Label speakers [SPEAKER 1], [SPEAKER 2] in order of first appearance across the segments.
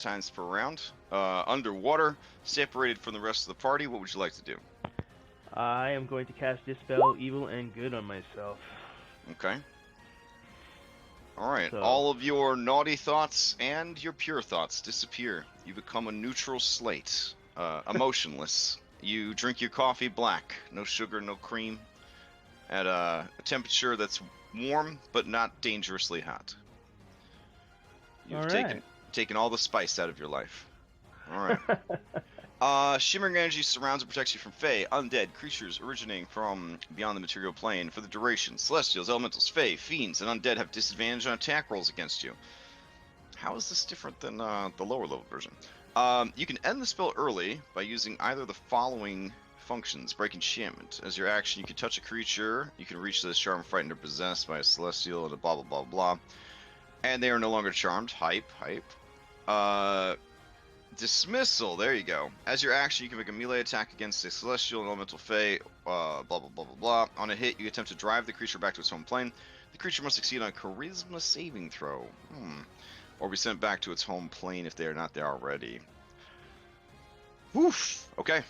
[SPEAKER 1] times per round. Underwater, separated from the rest of the party. What would you like to do?
[SPEAKER 2] I am going to cast Dispel Evil and Good on myself.
[SPEAKER 1] Okay. Alright,
[SPEAKER 2] So-
[SPEAKER 1] all of your naughty thoughts and your pure thoughts disappear. You become a neutral slate, emotionless. You drink your coffee black, no sugar, no cream, at a temperature that's warm but not dangerously hot. You've taken all the spice out of your life. Alright. Shimmering energy surrounds and protects you from Fae, undead, creatures originating from beyond the material plane. For the duration, Celestials, Elementals, Fae, Fiends, and Undead have disadvantage on attack rolls against you. How is this different than the lower level version? You can end the spell early by using either the following functions. Break enchantment. As your action, you can touch a creature. You can reach this charm, frightened, or possessed by a Celestial, and a blah blah blah blah. And they are no longer charmed. Hype. Dismissal, there you go. As your action, you can make a melee attack against a Celestial and Elemental Fae, blah blah blah blah blah. On a hit, you attempt to drive the creature back to its home plane. The creature must succeed on a Charisma saving throw. Or be sent back to its home plane if they are not there already. Woof! Okay.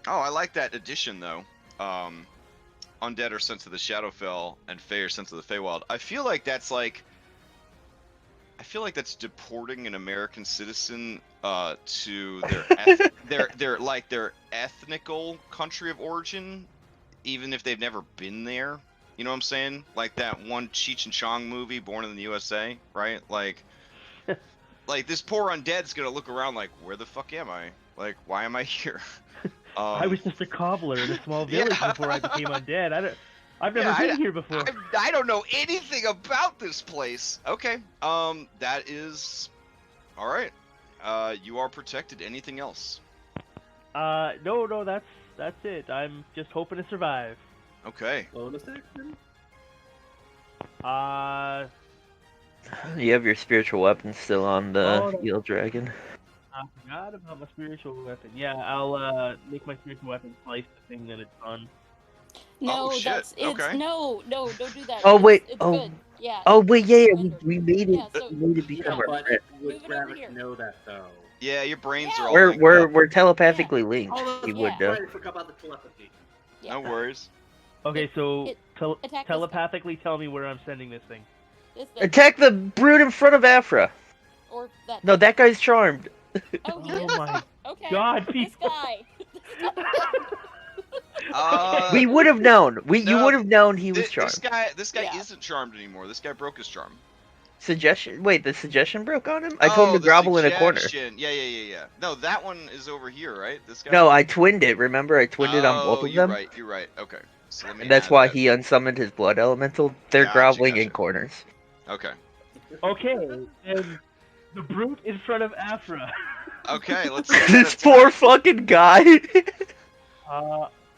[SPEAKER 1] Oh, I like that addition, though. Undead are sent to the Shadowfell, and Fae are sent to the Feywild. I feel like that's deporting an American citizen to their ethnical country of origin, even if they've never been there. You know what I'm saying? Like that one Cheech and Chong movie, Born in the USA, right? Like this poor undead's gonna look around like, where the fuck am I? Like, why am I here?
[SPEAKER 2] I was just a cobbler in a small village before I became undead. I've never been here before.
[SPEAKER 1] I don't know anything about this place. Okay. That is all right. You are protected. Anything else?
[SPEAKER 2] No, that's it. I'm just hoping to survive.
[SPEAKER 1] Okay.
[SPEAKER 3] Bonus action?
[SPEAKER 4] You have your spiritual weapon still on the eel dragon.
[SPEAKER 2] I forgot about my spiritual weapon. Yeah, I'll make my spiritual weapon slice the thing that it's on.
[SPEAKER 5] No,
[SPEAKER 1] shit.
[SPEAKER 5] that's it's
[SPEAKER 1] Okay.
[SPEAKER 5] no, don't do that.
[SPEAKER 4] Oh wait,
[SPEAKER 5] it's good. Yeah.
[SPEAKER 4] Oh wait, yeah, we made it.
[SPEAKER 5] Yeah, so-
[SPEAKER 4] We made it become our
[SPEAKER 3] But
[SPEAKER 4] friend.
[SPEAKER 3] would
[SPEAKER 5] Move it over here.
[SPEAKER 3] Gravik know that though?
[SPEAKER 1] Yeah, your brains
[SPEAKER 5] Yeah.
[SPEAKER 1] are all linked up.
[SPEAKER 4] We're telepathically linked.
[SPEAKER 3] Oh,
[SPEAKER 4] He
[SPEAKER 3] that's
[SPEAKER 4] would know.
[SPEAKER 3] right. I forgot about the telepathy.
[SPEAKER 5] Yeah.
[SPEAKER 1] No worries.
[SPEAKER 2] Okay, so
[SPEAKER 5] attack this guy.
[SPEAKER 2] telepathically tell me where I'm sending this thing.
[SPEAKER 5] This thing.
[SPEAKER 4] Attack the brute in front of Afra.
[SPEAKER 5] Or that.
[SPEAKER 4] No, that guy's charmed.
[SPEAKER 5] Oh, he
[SPEAKER 2] Oh
[SPEAKER 5] is?
[SPEAKER 2] my
[SPEAKER 5] Okay.
[SPEAKER 2] God,
[SPEAKER 5] This
[SPEAKER 2] people.
[SPEAKER 5] guy.
[SPEAKER 4] We would have known. You
[SPEAKER 1] no,
[SPEAKER 4] would have known he was
[SPEAKER 1] This
[SPEAKER 4] charmed.
[SPEAKER 1] guy
[SPEAKER 5] Yeah.
[SPEAKER 1] isn't charmed anymore. This guy broke his charm.
[SPEAKER 4] Suggestion? Wait, the suggestion broke on him? I told him to
[SPEAKER 1] the
[SPEAKER 4] grovel in a corner.
[SPEAKER 1] suggestion. Yeah. No, that one is over here, right? This guy.
[SPEAKER 4] No, I twinned it. Remember, I twinned it on both of them.
[SPEAKER 1] You're right. Okay. So let me
[SPEAKER 4] And that's
[SPEAKER 1] add
[SPEAKER 4] why
[SPEAKER 1] that.
[SPEAKER 4] he unsummoned his blood elemental. They're
[SPEAKER 1] Gotcha,
[SPEAKER 4] groveling in
[SPEAKER 1] gotcha.
[SPEAKER 4] corners.
[SPEAKER 1] Okay.
[SPEAKER 2] Okay, and the brute in front of Afra.
[SPEAKER 1] Okay. Let's.
[SPEAKER 4] This poor fucking guy.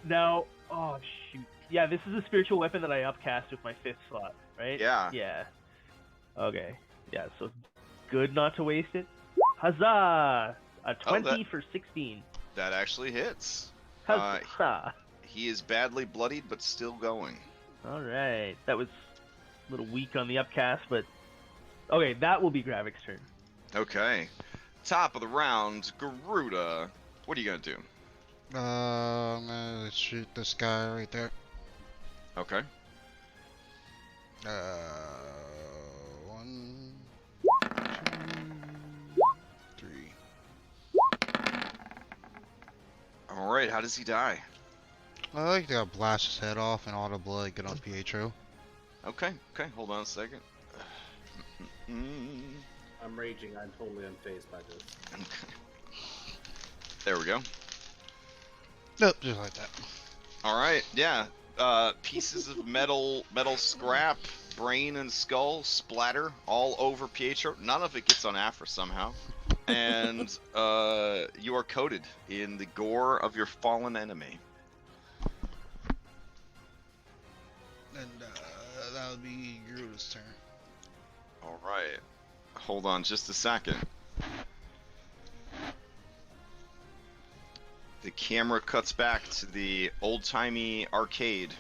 [SPEAKER 2] Now, oh shoot. Yeah, this is a spiritual weapon that I upcast with my 5th slot, right?
[SPEAKER 1] Yeah.
[SPEAKER 2] Yeah. Okay. Yeah, so good not to waste it. Huzzah! A 20 for 16.
[SPEAKER 1] That actually hits.
[SPEAKER 2] Huzzah!
[SPEAKER 1] He is badly bloodied, but still going.
[SPEAKER 2] Alright. That was a little weak on the upcast, but... Okay, that will be Gravik's turn.
[SPEAKER 1] Okay. Top of the round, Garuda. What are you gonna do?
[SPEAKER 6] I'm gonna shoot this guy right there.
[SPEAKER 1] Okay.
[SPEAKER 6] 1, 2, 3.
[SPEAKER 1] Alright, how does he die?
[SPEAKER 6] I like to blast his head off and all the blood get on Pietro.
[SPEAKER 1] Okay, hold on a second.
[SPEAKER 3] I'm raging. I'm totally unfazed by this.
[SPEAKER 1] Okay. There we go.
[SPEAKER 6] Nope, just like that.
[SPEAKER 1] Alright, yeah. Pieces of metal scrap, brain and skull splatter all over Pietro. None of it gets on Afra somehow. And you are coated in the gore of your fallen enemy.
[SPEAKER 6] And that would be Garuda's turn.
[SPEAKER 1] Alright. Hold on just a second. The camera cuts back to the old-timey arcade,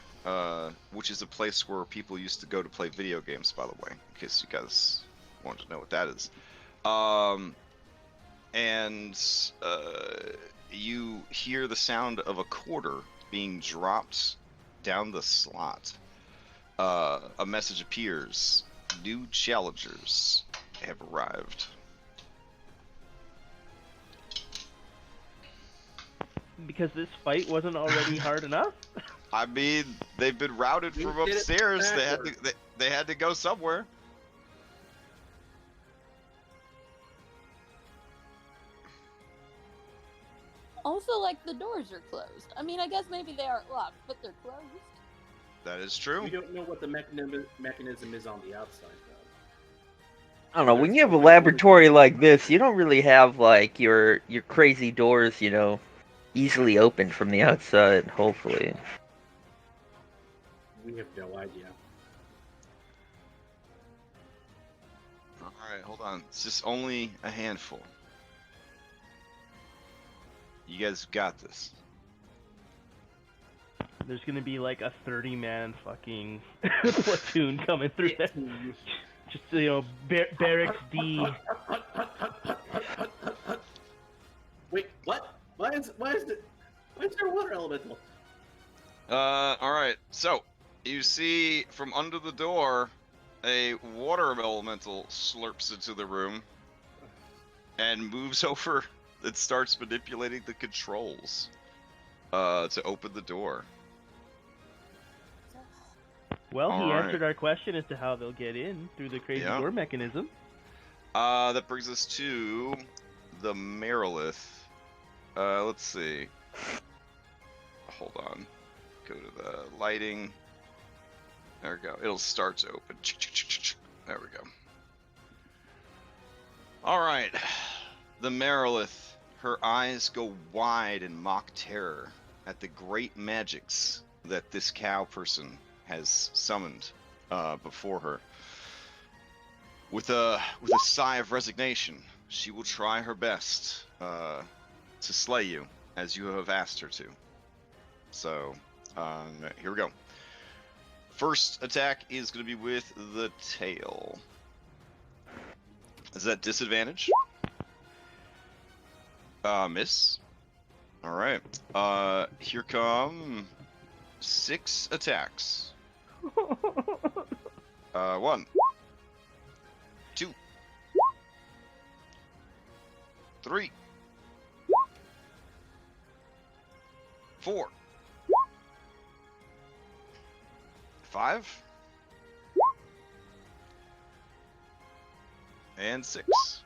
[SPEAKER 1] which is a place where people used to go to play video games, by the way, in case you guys wanted to know what that is. and you hear the sound of a quarter being dropped down the slot. A message appears. New challengers have arrived.
[SPEAKER 2] Because this fight wasn't already hard enough?
[SPEAKER 1] I mean, they've been routed
[SPEAKER 3] We
[SPEAKER 1] from
[SPEAKER 3] did it
[SPEAKER 1] upstairs.
[SPEAKER 3] backwards.
[SPEAKER 1] They had to go somewhere.
[SPEAKER 5] Also, like, the doors are closed. I mean, I guess maybe they aren't locked, but they're closed.
[SPEAKER 1] That is true.
[SPEAKER 3] We don't know what the mechanism is on the outside, though.
[SPEAKER 4] I don't know. When you have a laboratory like this, you don't really have like your crazy doors, easily opened from the outside. Hopefully.
[SPEAKER 3] We have no idea.
[SPEAKER 1] Alright, hold on. It's just only a handful. You guys got this.
[SPEAKER 2] There's gonna be like a 30-man fucking platoon coming through there. Just, barracks D.
[SPEAKER 3] Wait, what? Why is there a water elemental?
[SPEAKER 1] Alright. So, you see from under the door, a water elemental slurps into the room and moves over and starts manipulating the controls to open the door.
[SPEAKER 2] Well, he
[SPEAKER 1] Alright.
[SPEAKER 2] answered our question as to how they'll get in through the crazy
[SPEAKER 1] Yeah.
[SPEAKER 2] door mechanism.
[SPEAKER 1] That brings us to the Merilith. Let's see. Hold on. Go to the lighting. There we go. It'll start to open. There we go. Alright. The Merilith. Her eyes go wide in mock terror at the great magics that this cow person has summoned before her. With a sigh of resignation, she will try her best to slay you, as you have asked her to. So, here we go. First attack is going to be with the tail. Is that disadvantage? Miss. Alright. Here come 6 attacks. 1, 2, 3, 4, 5, and 6.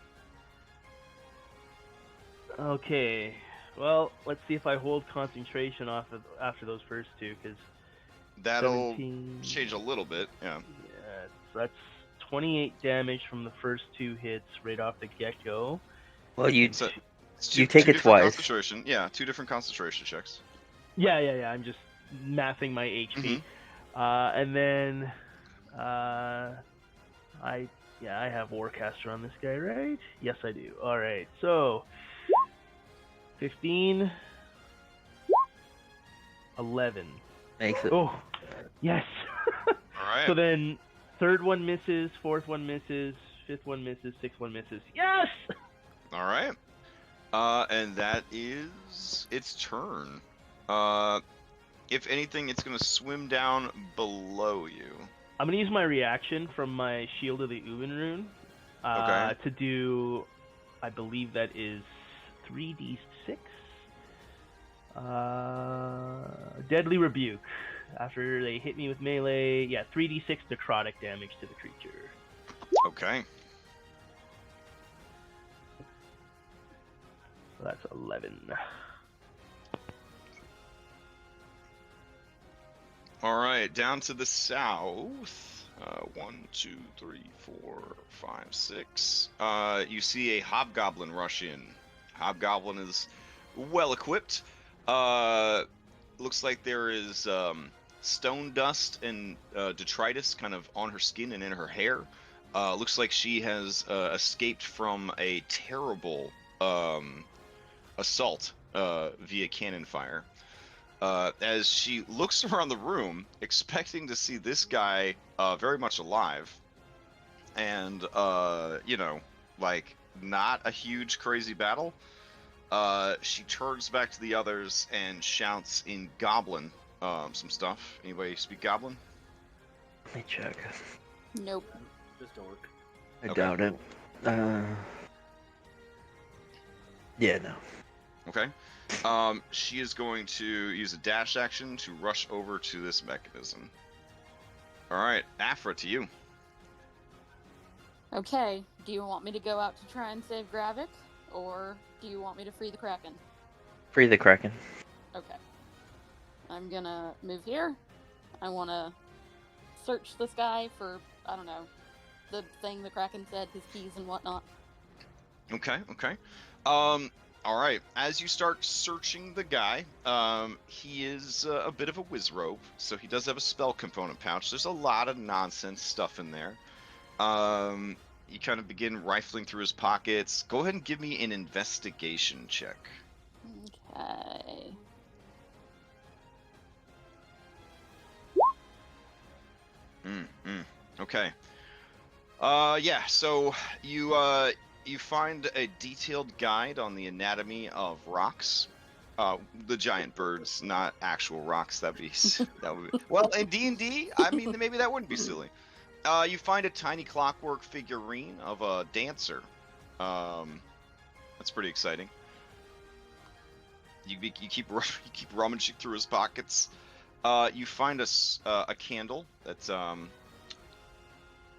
[SPEAKER 2] Okay. Well, let's see if I hold concentration after those first two, because
[SPEAKER 1] That'll
[SPEAKER 2] 17...
[SPEAKER 1] change a little bit, yeah.
[SPEAKER 2] Yeah, so that's 28 damage from the first 2 hits right off the get-go.
[SPEAKER 4] Well, you
[SPEAKER 1] So, it's
[SPEAKER 4] You take
[SPEAKER 1] two
[SPEAKER 4] it
[SPEAKER 1] different
[SPEAKER 4] twice.
[SPEAKER 1] Concentration. Yeah, 2 different concentration checks.
[SPEAKER 2] Yeah. I'm just mathing my HP. And then I have Warcaster on this guy, right? Yes, I do. All right, so 15, 11.
[SPEAKER 4] makes it.
[SPEAKER 2] Oh, yes.
[SPEAKER 1] Alright.
[SPEAKER 2] So then, third one misses, fourth one misses, fifth one misses, sixth one misses. Yes.
[SPEAKER 1] Alright. And that is its turn. If anything, it's gonna swim down below you.
[SPEAKER 2] I'm gonna use my reaction from my Shield of the Ubin rune
[SPEAKER 1] Okay.
[SPEAKER 2] to do, I believe that is 3d6. Deadly Rebuke. After they hit me with melee, 3d6 necrotic damage to the creature.
[SPEAKER 1] Okay.
[SPEAKER 2] So that's 11.
[SPEAKER 1] Alright, down to the south. 1, 2, 3, 4, 5, 6. You see a hobgoblin rush in. Hobgoblin is well equipped. Looks like there is stone dust and detritus kind of on her skin and in her hair. Looks like she has escaped from a terrible assault via cannon fire. As she looks around the room, expecting to see this guy very much alive, and like not a huge crazy battle. She turns back to the others and shouts in Goblin some stuff. Anybody speak Goblin?
[SPEAKER 4] Let me check.
[SPEAKER 5] Nope.
[SPEAKER 3] Just dork.
[SPEAKER 4] I
[SPEAKER 1] Okay.
[SPEAKER 4] doubt it. Yeah, no.
[SPEAKER 1] Okay. She is going to use a dash action to rush over to this mechanism. Alright, Afra, to you.
[SPEAKER 5] Okay, do you want me to go out to try and save Gravik? Or do you want me to free the Kraken?
[SPEAKER 4] Free the Kraken.
[SPEAKER 5] Okay. I'm gonna move here. I wanna search this guy for, I don't know, the thing the Kraken said, his keys and whatnot.
[SPEAKER 1] Okay. Alright, as you start searching the guy, he is a bit of a wizrobe, so he does have a spell component pouch. There's a lot of nonsense stuff in there. You kind of begin rifling through his pockets. Go ahead and give me an investigation check.
[SPEAKER 5] Okay.
[SPEAKER 1] Okay. Yeah, so you find a detailed guide on the anatomy of rocks. The giant birds, not actual rocks. That would be well in D&D. I mean, maybe that wouldn't be silly. You find a tiny clockwork figurine of a dancer. That's pretty exciting. You keep rummaging through his pockets. You find a candle that's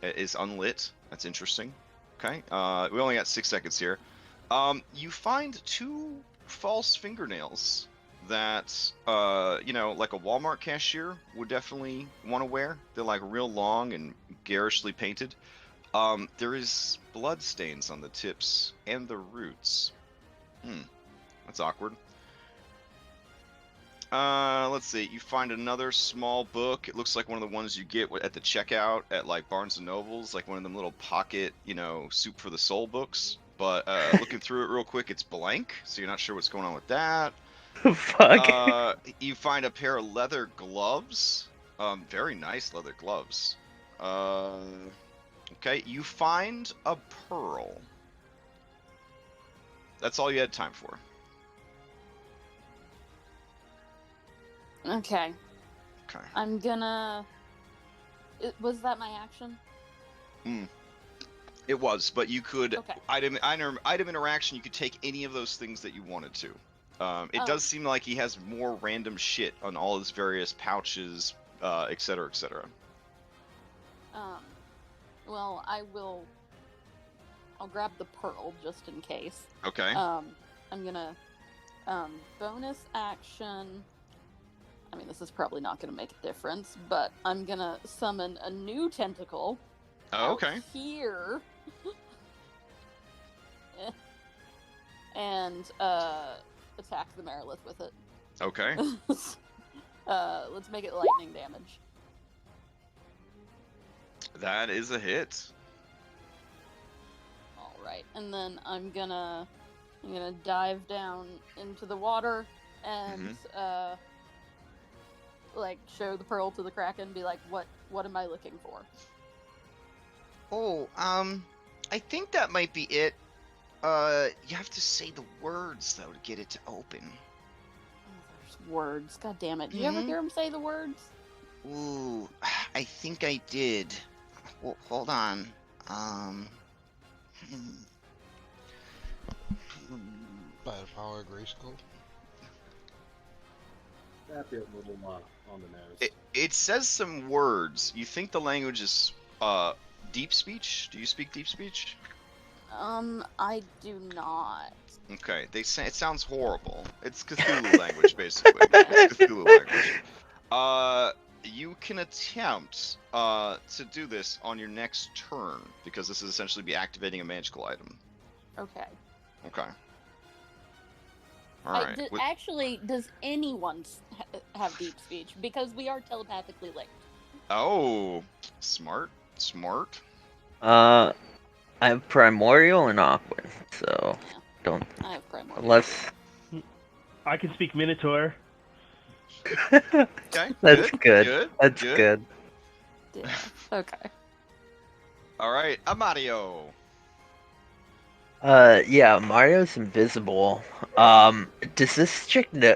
[SPEAKER 1] is unlit. That's interesting. Okay. We only got 6 seconds here. You find 2 false fingernails that like a Walmart cashier would definitely want to wear. They're like real long and garishly painted. There is blood stains on the tips and the roots. That's awkward. Let's see. You find another small book. It looks like one of the ones you get at the checkout at like Barnes and Nobles, like one of them little pocket, soup for the soul books. But looking through it real quick, it's blank, so you're not sure what's going on with that.
[SPEAKER 4] Fuck.
[SPEAKER 1] You find a pair of leather gloves. Very nice leather gloves. Okay. You find a pearl. That's all you had time for.
[SPEAKER 5] Okay.
[SPEAKER 1] Okay.
[SPEAKER 5] I'm gonna... Was that my action?
[SPEAKER 1] It was, but you could
[SPEAKER 5] Okay.
[SPEAKER 1] item interaction. You could take any of those things that you wanted to. It
[SPEAKER 5] Oh.
[SPEAKER 1] does seem like he has more random shit on all his various pouches, etc., etc.
[SPEAKER 5] Well, I'll grab the pearl just in case.
[SPEAKER 1] Okay.
[SPEAKER 5] I'm gonna, bonus action. I mean, this is probably not gonna make a difference, but I'm gonna summon a new tentacle.
[SPEAKER 1] Oh, okay.
[SPEAKER 5] Out here. And, attack the Merilith with it.
[SPEAKER 1] Okay.
[SPEAKER 5] Let's make it lightning damage.
[SPEAKER 1] That is a hit.
[SPEAKER 5] Alright, and then I'm gonna dive down into the water and show the pearl to the Kraken and be like, what am I looking for?
[SPEAKER 1] Oh, I think that might be it. You have to say the words though to get it to open.
[SPEAKER 5] Oh, there's words. God damn it. Did you ever hear him say the words?
[SPEAKER 1] Ooh, I think I did. Hold on.
[SPEAKER 6] By the power of Grayskull.
[SPEAKER 3] That feels a little on the nose.
[SPEAKER 1] It says some words. You think the language is deep speech? Do you speak deep speech?
[SPEAKER 5] I do not.
[SPEAKER 1] Okay, they say it sounds horrible. It's Cthulhu language, basically. It's Cthulhu language. You can attempt to do this on your next turn because this is essentially be activating a magical item.
[SPEAKER 5] Okay.
[SPEAKER 1] Okay. All right.
[SPEAKER 5] Actually, does anyone have deep speech? Because we are telepathically linked.
[SPEAKER 1] Oh, smart.
[SPEAKER 4] I have primordial and awkward, so
[SPEAKER 5] Yeah.
[SPEAKER 4] don't
[SPEAKER 5] I have primordial.
[SPEAKER 4] unless.
[SPEAKER 2] I can speak Minotaur.
[SPEAKER 1] Okay.
[SPEAKER 4] That's good. That's
[SPEAKER 1] good.
[SPEAKER 4] good.
[SPEAKER 5] Yeah. Okay.
[SPEAKER 1] All right, Amadio.
[SPEAKER 4] Yeah, Mario's invisible. Does this chick know,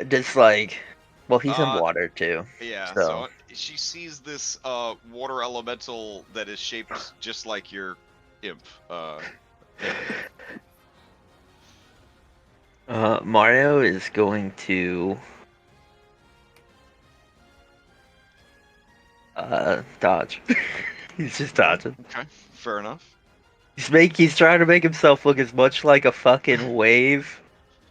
[SPEAKER 4] well, he's in
[SPEAKER 1] Uh,
[SPEAKER 4] water too,
[SPEAKER 1] yeah.
[SPEAKER 4] so.
[SPEAKER 1] So she sees this water elemental that is shaped just like your imp. Yeah.
[SPEAKER 4] Mario is going to, dodge. He's just dodging.
[SPEAKER 1] Okay. Fair enough.
[SPEAKER 4] He's trying to make himself look as much like a fucking wave.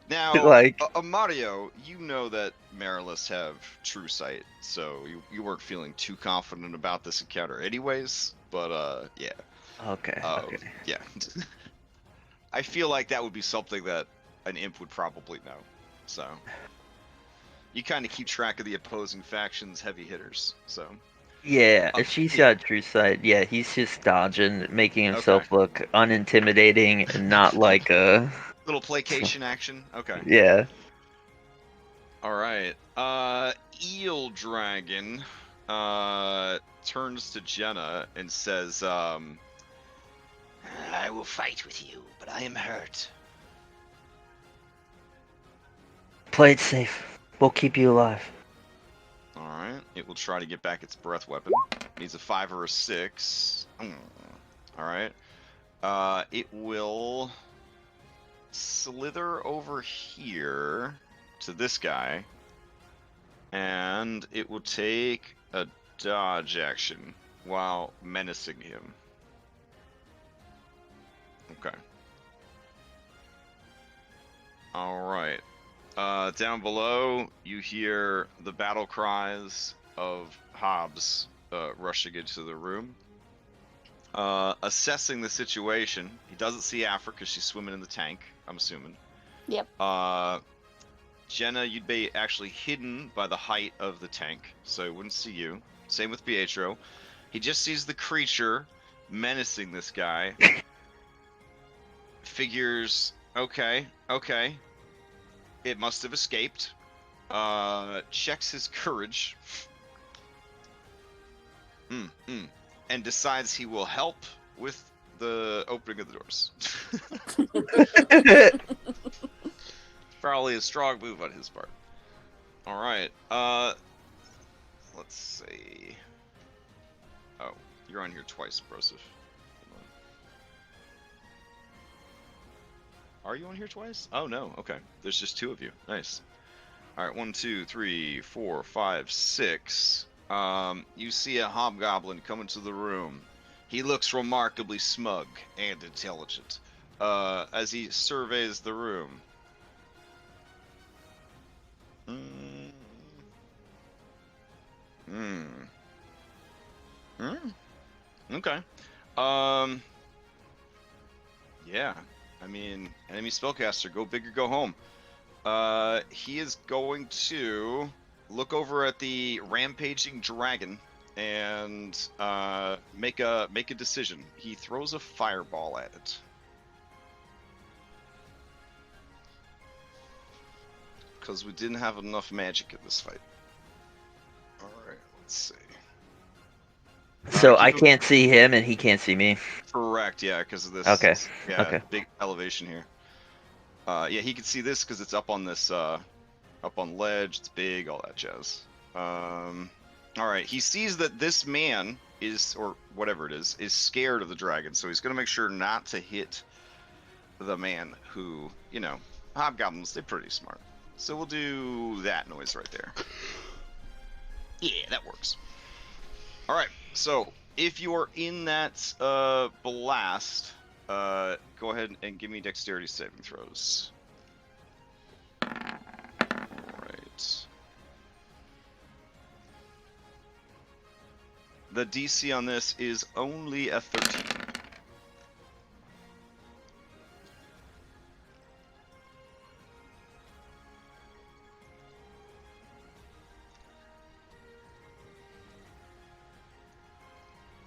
[SPEAKER 1] Now,
[SPEAKER 4] Like,
[SPEAKER 1] Mario, you know that Marilis have true sight, so you weren't feeling too confident about this encounter, anyways. But yeah,
[SPEAKER 4] okay,
[SPEAKER 1] uh,
[SPEAKER 4] okay.
[SPEAKER 1] yeah. I feel like that would be something that an imp would probably know. So you kind of keep track of the opposing factions' heavy hitters. So
[SPEAKER 4] Yeah, if she's
[SPEAKER 1] yeah.
[SPEAKER 4] got true sight, yeah, he's just dodging, making
[SPEAKER 1] Okay.
[SPEAKER 4] himself look unintimidating and not like a.
[SPEAKER 1] Little placation action. Okay.
[SPEAKER 4] Yeah.
[SPEAKER 1] All right. Eel Dragon turns to Jenna and says, I will fight with you, but I am hurt.
[SPEAKER 4] Play it safe. We'll keep you alive.
[SPEAKER 1] All right. It will try to get back its breath weapon. Needs a 5 or a 6. All right. It will slither over here to this guy, and it will take a dodge action while menacing him. Okay. All right. Down below, you hear the battle cries of Hobbs rushing into the room. Assessing the situation, he doesn't see Afra because she's swimming in the tank, I'm assuming.
[SPEAKER 5] Yep.
[SPEAKER 1] Jenna, you'd be actually hidden by the height of the tank, so he wouldn't see you. Same with Pietro. He just sees the creature menacing this guy. Figures, okay. It must have escaped. Checks his courage. And decides he will help with the opening of the doors. Probably a strong move on his part. All right. Let's see. Oh, you're on here twice, Broseph. Are you on here twice? Oh no. Okay. There's just 2 of you. Nice. All right. 1, 2, 3, 4, 5, 6. You see a hobgoblin come into the room. He looks remarkably smug and intelligent as he surveys the room. Okay. Yeah. I mean, enemy spellcaster, go big or go home. He is going to look over at the rampaging dragon and make a decision. He throws a fireball at it. Because we didn't have enough magic in this fight. Alright, let's see.
[SPEAKER 4] So I can't see him and he can't see me.
[SPEAKER 1] Correct, yeah, because of this.
[SPEAKER 4] Okay.
[SPEAKER 1] Yeah,
[SPEAKER 4] Okay.
[SPEAKER 1] big elevation here. Yeah, he can see this because it's up on this, up on ledge. It's big, all that jazz. All right, he sees that this man is, or whatever it is scared of the dragon, so he's gonna make sure not to hit the man who, you know, hobgoblins, they're pretty smart. So we'll do that noise right there. Yeah, that works. All right, so if you are in that blast, go ahead and give me dexterity saving throws. All right. The DC on this is only a 13.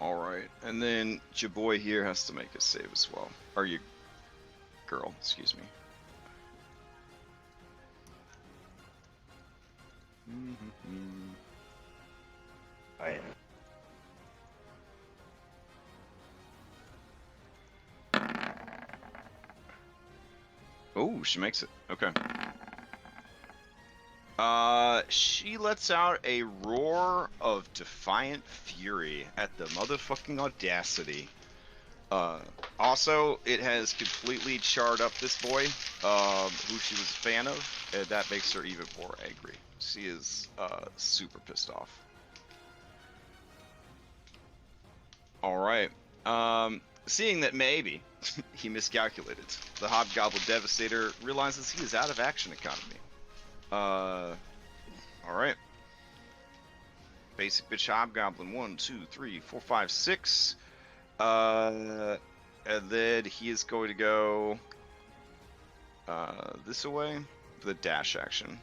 [SPEAKER 1] Alright, and then your boy here has to make a save as well. Or you girl, excuse me.
[SPEAKER 4] Alright.
[SPEAKER 1] Oh, she makes it. Okay. She lets out a roar of defiant fury at the motherfucking audacity. Also, it has completely charred up this boy, who she was a fan of, and that makes her even more angry. She is, super pissed off. Alright. Seeing that maybe he miscalculated, the Hobgoblin Devastator realizes he is out of action economy. Alright. Basic bitch Hobgoblin, 1, 2, 3, 4, 5, 6. And then he is going to go this away for the dash action.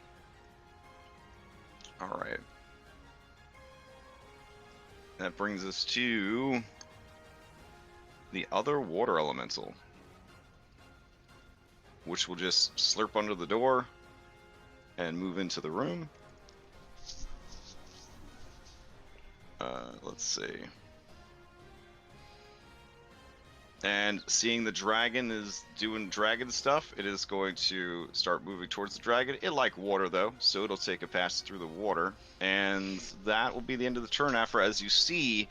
[SPEAKER 1] Alright. That brings us to the other water elemental, which will just slurp under the door and move into the room. Let's see. And seeing the dragon is doing dragon stuff, it is going to start moving towards the dragon. It like water though, so it'll take a pass through the water. And that will be the end of the turn after, as you see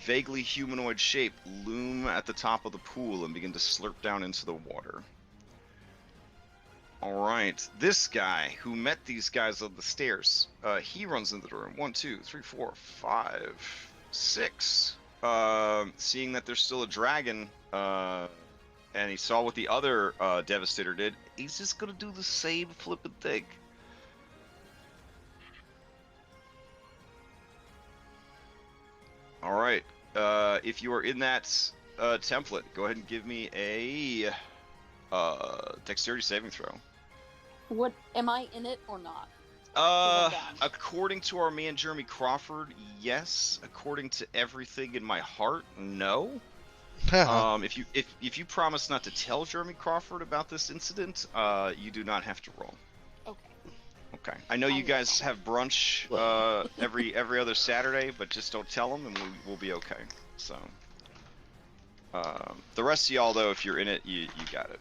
[SPEAKER 1] vaguely humanoid shape loom at the top of the pool and begin to slurp down into the water. Alright, this guy who met these guys on the stairs, he runs into the room. 1, 2, 3, 4, 5, 6. Seeing that there's still a dragon, and he saw what the other Devastator did, he's just gonna do the same flippin' thing. Alright, if you are in that template, go ahead and give me a dexterity saving throw.
[SPEAKER 5] What am I in it or not?
[SPEAKER 1] According to our man Jeremy Crawford, yes. According to everything in my heart, no. If you promise not to tell Jeremy Crawford about this incident, you do not have to roll.
[SPEAKER 5] Okay.
[SPEAKER 1] Okay. I know you guys have brunch every other Saturday, but just don't tell him, and we'll be okay. So, the rest of y'all though, if you're in it, you got it.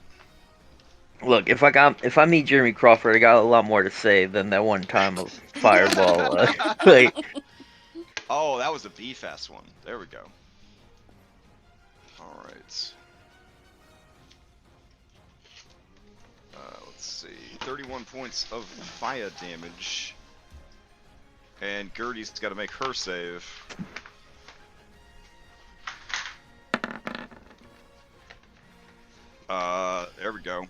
[SPEAKER 4] Look, if I meet Jeremy Crawford, I got a lot more to say than that one time of Fireball. Like,
[SPEAKER 1] oh, that was a B-fast one. There we go. All right. Let's see. 31 points of fire damage, and Gertie's got to make her save. There we go.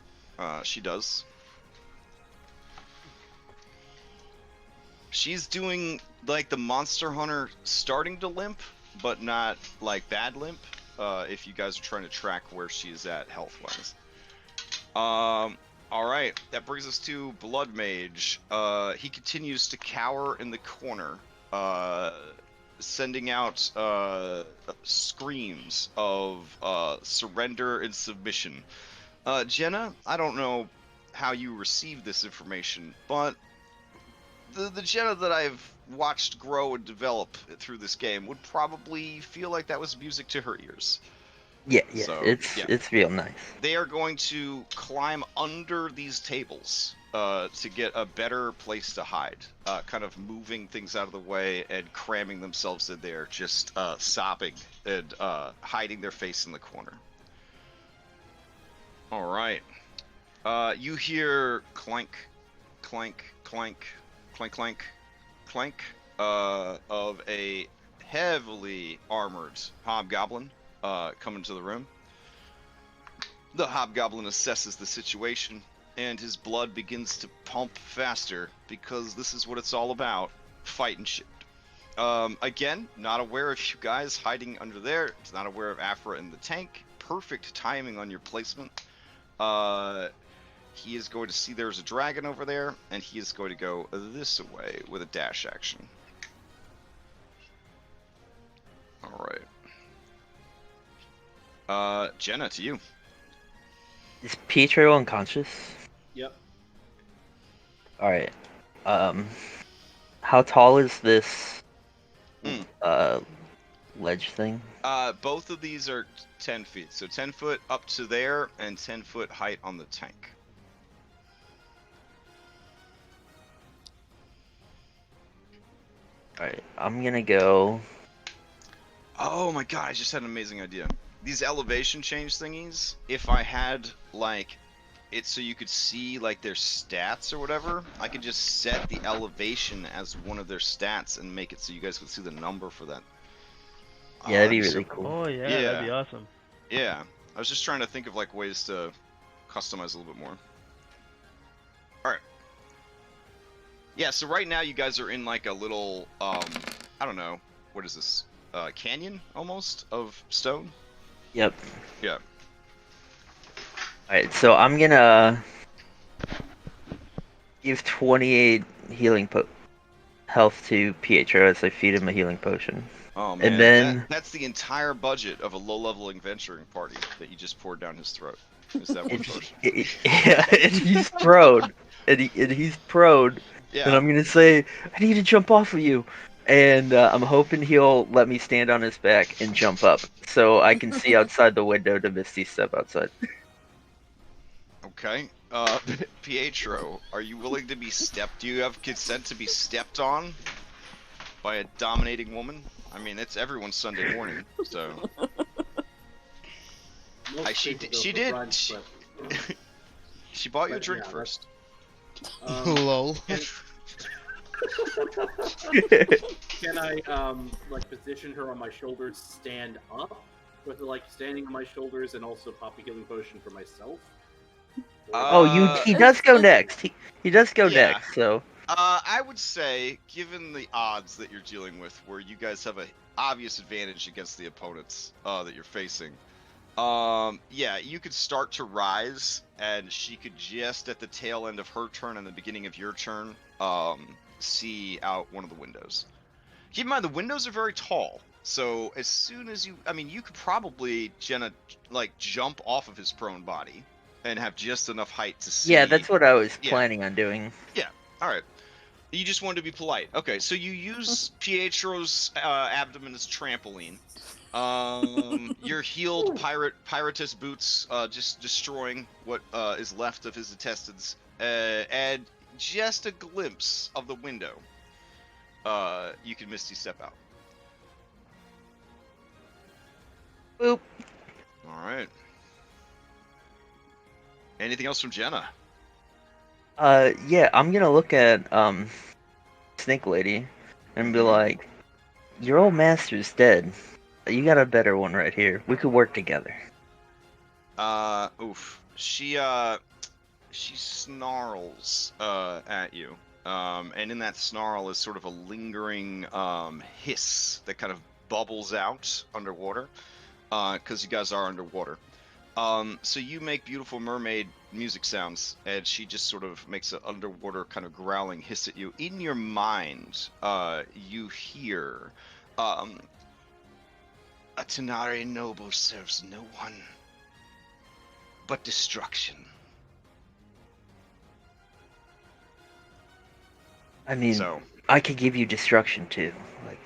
[SPEAKER 1] She does. She's doing like the Monster Hunter starting to limp, but not like bad limp. If you guys are trying to track where she's at health-wise. Alright, that brings us to Blood Mage. He continues to cower in the corner, sending out screams of surrender and submission. Jenna, I don't know how you received this information, but the Jenna that I've watched grow and develop through this game would probably feel like that was music to her ears.
[SPEAKER 4] yeah,
[SPEAKER 1] So,
[SPEAKER 4] it's real nice.
[SPEAKER 1] They are going to climb under these tables to get a better place to hide, kind of moving things out of the way and cramming themselves in there, just sobbing and hiding their face in the corner. All right. You hear clank, clank, clank, clank, clank, clank of a heavily armored hobgoblin coming to the room. The hobgoblin assesses the situation, and his blood begins to pump faster because this is what it's all about, fighting shit. Again, not aware of you guys hiding under there. It's not aware of Afra in the tank. Perfect timing on your placement. He is going to see there's a dragon over there, and he is going to go this way with a dash action. Alright. Jenna, to you.
[SPEAKER 4] Is Pietro unconscious?
[SPEAKER 3] Yep.
[SPEAKER 4] Alright. How tall is this ledge thing?
[SPEAKER 1] Both of these are 10 feet. So 10 foot up to there and 10 foot height on the tank.
[SPEAKER 4] Alright, I'm gonna go.
[SPEAKER 1] Oh my god, I just had an amazing idea. These elevation change thingies, if I had, like, it so you could see, like, their stats or whatever, I could just set the elevation as one of their stats and make it so you guys could see the number for that.
[SPEAKER 4] Yeah, that'd be
[SPEAKER 1] so
[SPEAKER 4] really cool.
[SPEAKER 2] Oh yeah,
[SPEAKER 1] Yeah.
[SPEAKER 2] that'd be awesome.
[SPEAKER 1] Yeah, I was just trying to think of, like, ways to customize a little bit more. Alright. Yeah, so right now you guys are in, like, a little, I don't know, what is this? Canyon, almost, of stone?
[SPEAKER 4] Yep.
[SPEAKER 1] Yeah.
[SPEAKER 4] Alright, so I'm gonna give 28 healing health to Pietro as I feed him a healing potion.
[SPEAKER 1] Oh man,
[SPEAKER 4] And then
[SPEAKER 1] that's the entire budget of a low-level adventuring party that you just poured down his throat. Is that one potion?
[SPEAKER 4] yeah, and he's prone, and he's prone, and
[SPEAKER 1] Yeah.
[SPEAKER 4] I'm gonna say, I need to jump off of you, and I'm hoping he'll let me stand on his back and jump up, so I can see outside the window to Misty step outside.
[SPEAKER 1] Okay. Pietro, are you willing to be stepped? Do you have consent to be stepped on by a dominating woman? I mean, it's everyone's Sunday morning, so.
[SPEAKER 3] Most
[SPEAKER 1] She
[SPEAKER 3] people
[SPEAKER 1] did-
[SPEAKER 3] go for
[SPEAKER 1] she
[SPEAKER 3] brunch,
[SPEAKER 1] did-
[SPEAKER 3] but,
[SPEAKER 1] She bought you a
[SPEAKER 3] But,
[SPEAKER 1] drink
[SPEAKER 3] yeah,
[SPEAKER 1] first.
[SPEAKER 6] Lol.
[SPEAKER 3] Can I like position her on my shoulders, stand up, with like standing on my shoulders, and also pop a healing potion for myself?
[SPEAKER 4] He does go next. He does go
[SPEAKER 1] Yeah.
[SPEAKER 4] next. So
[SPEAKER 1] I would say, given the odds that you're dealing with, where you guys have an obvious advantage against the opponents that you're facing, yeah, you could start to rise, and she could just at the tail end of her turn and the beginning of your turn, see out one of the windows. Keep in mind, the windows are very tall, so as soon as you, I mean, you could probably, Jenna, like, jump off of his prone body and have just enough height to see.
[SPEAKER 4] yeah, that's what I was
[SPEAKER 1] Yeah.
[SPEAKER 4] planning on doing.
[SPEAKER 1] All right. You just wanted to be polite. Okay, so you use Pietro's abdomen as trampoline. Your healed piratess boots just destroying what is left of his intestines, and just a glimpse of the window. You can Misty step out.
[SPEAKER 4] Boop.
[SPEAKER 1] All right. Anything else from Jenna?
[SPEAKER 4] Yeah, I'm gonna look at Snake Lady and be like, your old master's dead. You got a better one right here. We could work together.
[SPEAKER 1] Oof. She snarls at you. And in that snarl is sort of a lingering hiss that kind of bubbles out underwater, because you guys are underwater. So you make beautiful mermaid music sounds, and she just sort of makes an underwater kind of growling hiss at you. In your mind, you hear, a Tenari noble serves no one but destruction.
[SPEAKER 4] I mean,
[SPEAKER 1] So,
[SPEAKER 4] I could give you destruction too. Like,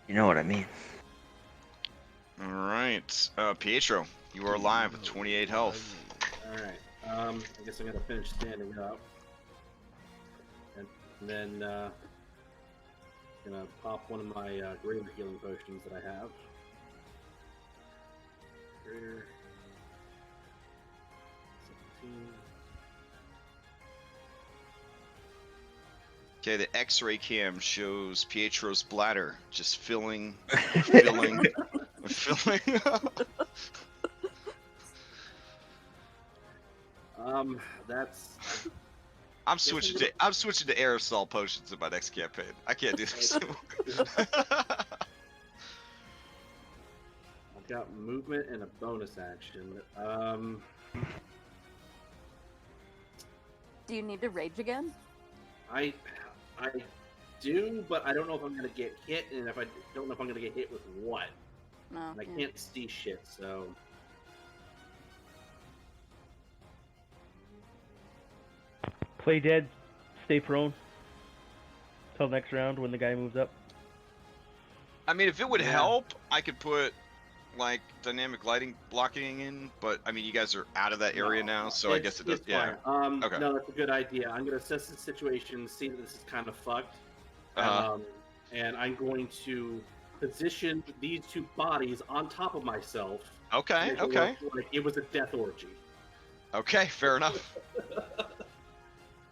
[SPEAKER 4] you know what I mean?
[SPEAKER 1] all right, Pietro, you are alive with 28 health.
[SPEAKER 3] All right. I guess I'm gonna finish standing up, and then gonna pop one of my greater healing potions that I have. Greater. 17.
[SPEAKER 1] Okay, the X-ray cam shows Pietro's bladder just filling.
[SPEAKER 3] That's.
[SPEAKER 1] I'm switching to aerosol potions in my next campaign. I can't do this anymore.
[SPEAKER 3] I've got movement and a bonus action.
[SPEAKER 5] Do you need to rage again?
[SPEAKER 3] I do, but I don't know if I'm gonna get hit, and if I don't know if I'm gonna get hit with what.
[SPEAKER 5] No.
[SPEAKER 3] And I can't see shit, so.
[SPEAKER 2] Play dead, stay prone. Till next round when the guy moves up.
[SPEAKER 1] I mean, if it would
[SPEAKER 3] Yeah.
[SPEAKER 1] help, I could put like dynamic lighting blocking in, but I mean, you guys are out of that area now, so I guess it does.
[SPEAKER 3] It's
[SPEAKER 1] Yeah.
[SPEAKER 3] fine.
[SPEAKER 1] Okay.
[SPEAKER 3] No, that's a good idea. I'm gonna assess the situation, see that this is kind of fucked,
[SPEAKER 1] Uh-huh.
[SPEAKER 3] and I'm going to position these two bodies on top of myself. To
[SPEAKER 1] Okay.
[SPEAKER 3] make it
[SPEAKER 1] Okay.
[SPEAKER 3] look like it was a death orgy.
[SPEAKER 1] Okay. Fair enough.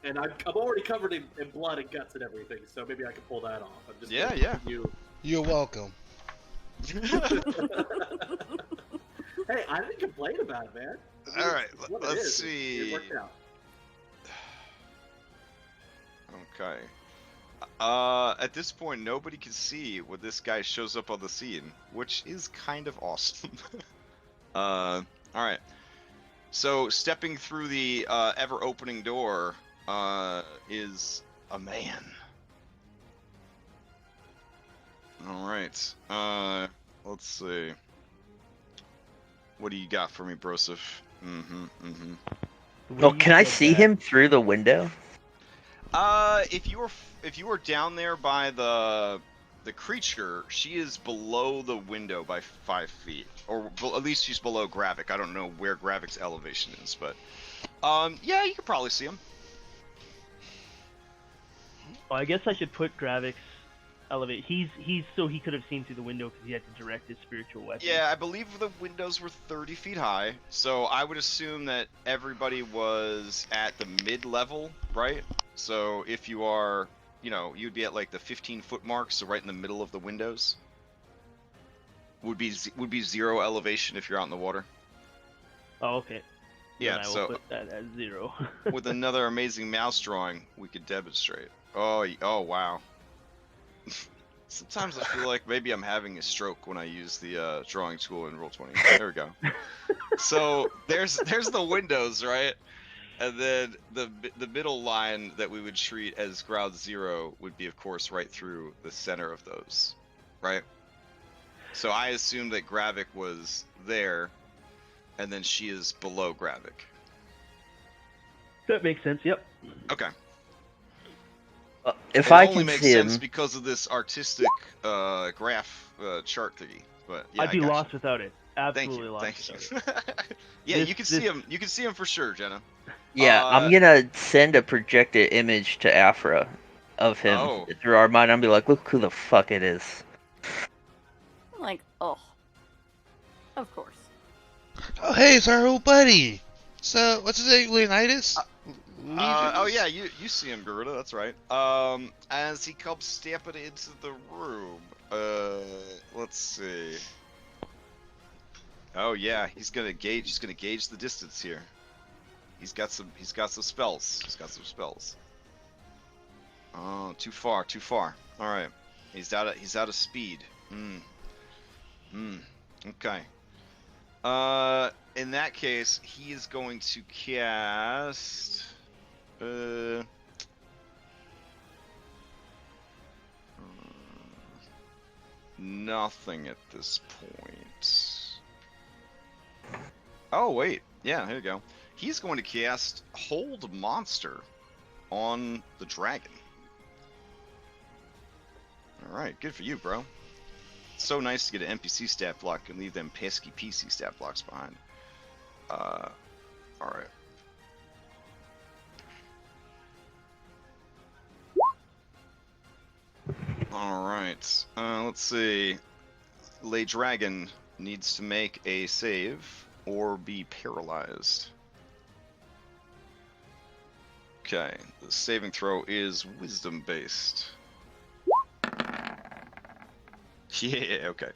[SPEAKER 3] And I'm already covered in blood and guts and everything, so maybe I can pull that off. I'm just gonna
[SPEAKER 1] Yeah.
[SPEAKER 3] continue-
[SPEAKER 6] You're welcome.
[SPEAKER 3] Hey, I didn't complain about it, man.
[SPEAKER 1] All right.
[SPEAKER 3] It's what it
[SPEAKER 1] Let's
[SPEAKER 3] is.
[SPEAKER 1] see.
[SPEAKER 3] It worked out.
[SPEAKER 1] Okay. At this point, nobody can see when this guy shows up on the scene, which is kind of awesome. All right. So stepping through the ever-opening door is a man. All right. Let's see. What do you got for me, Broseph?
[SPEAKER 2] The way
[SPEAKER 4] Oh,
[SPEAKER 2] you
[SPEAKER 4] can I
[SPEAKER 2] said
[SPEAKER 4] see
[SPEAKER 2] that-
[SPEAKER 4] him through the window?
[SPEAKER 1] If you were down there by the creature, she is below the window by 5 feet, or at least she's below Gravik. I don't know where Gravik's elevation is, but yeah, you could probably see him.
[SPEAKER 2] Oh, I guess I should put Gravik's elevate. He's so he could have seen through the window because he had to direct his spiritual weapon.
[SPEAKER 1] Yeah, I believe the windows were 30 feet high, so I would assume that everybody was at the mid-level, right? So if you are, you'd be at like the 15-foot mark, so right in the middle of the windows. Would be 0 elevation if you're out in the water.
[SPEAKER 2] Oh, okay.
[SPEAKER 1] Yeah,
[SPEAKER 2] Then I will
[SPEAKER 1] so
[SPEAKER 2] put that at 0.
[SPEAKER 1] with another amazing mouse drawing, we could demonstrate. Oh wow. Sometimes I feel like maybe I'm having a stroke when I use the drawing tool in Roll20. There we go. So there's the windows, right? And then the middle line that we would treat as ground 0 would be, of course, right through the center of those, right? So I assumed that Gravik was there, and then she is below Gravik.
[SPEAKER 2] That makes sense. Yep.
[SPEAKER 1] Okay.
[SPEAKER 4] If
[SPEAKER 1] It
[SPEAKER 4] I
[SPEAKER 1] only
[SPEAKER 4] can
[SPEAKER 1] makes
[SPEAKER 4] see
[SPEAKER 1] sense
[SPEAKER 4] him,
[SPEAKER 1] because of this artistic graph chart thingy. But yeah,
[SPEAKER 2] I'd be
[SPEAKER 1] I gotcha.
[SPEAKER 2] lost without it.
[SPEAKER 1] Thank
[SPEAKER 2] Absolutely
[SPEAKER 1] you.
[SPEAKER 2] lost
[SPEAKER 1] Thank
[SPEAKER 2] without
[SPEAKER 1] you.
[SPEAKER 2] it.
[SPEAKER 1] Yeah,
[SPEAKER 2] This-
[SPEAKER 1] you can
[SPEAKER 2] this-
[SPEAKER 1] see him. You can see him for sure, Jenna.
[SPEAKER 4] yeah, I'm gonna send a projected image to Afra of him
[SPEAKER 1] Oh.
[SPEAKER 4] through our mind. I'll be like, look who the fuck it is.
[SPEAKER 5] I'm like, oh, of course.
[SPEAKER 6] Oh, hey, it's our old buddy. So, what's his name? Leonidas?
[SPEAKER 1] Oh yeah, you see him, Garuda. That's right. As he comes stepping into the room, let's see. Oh yeah, he's gonna gauge the distance here. He's got some spells. Oh, too far. All right, he's out of speed. Okay. In that case, he is going to cast. Nothing at this point. Oh wait, yeah, here you go. He's going to cast Hold Monster on the dragon. All right, good for you, bro. It's so nice to get an NPC stat block and leave them pesky PC stat blocks behind. All right. All right. Let's see. Le Dragon needs to make a save or be paralyzed. Okay. The saving throw is wisdom based. Yeah, okay.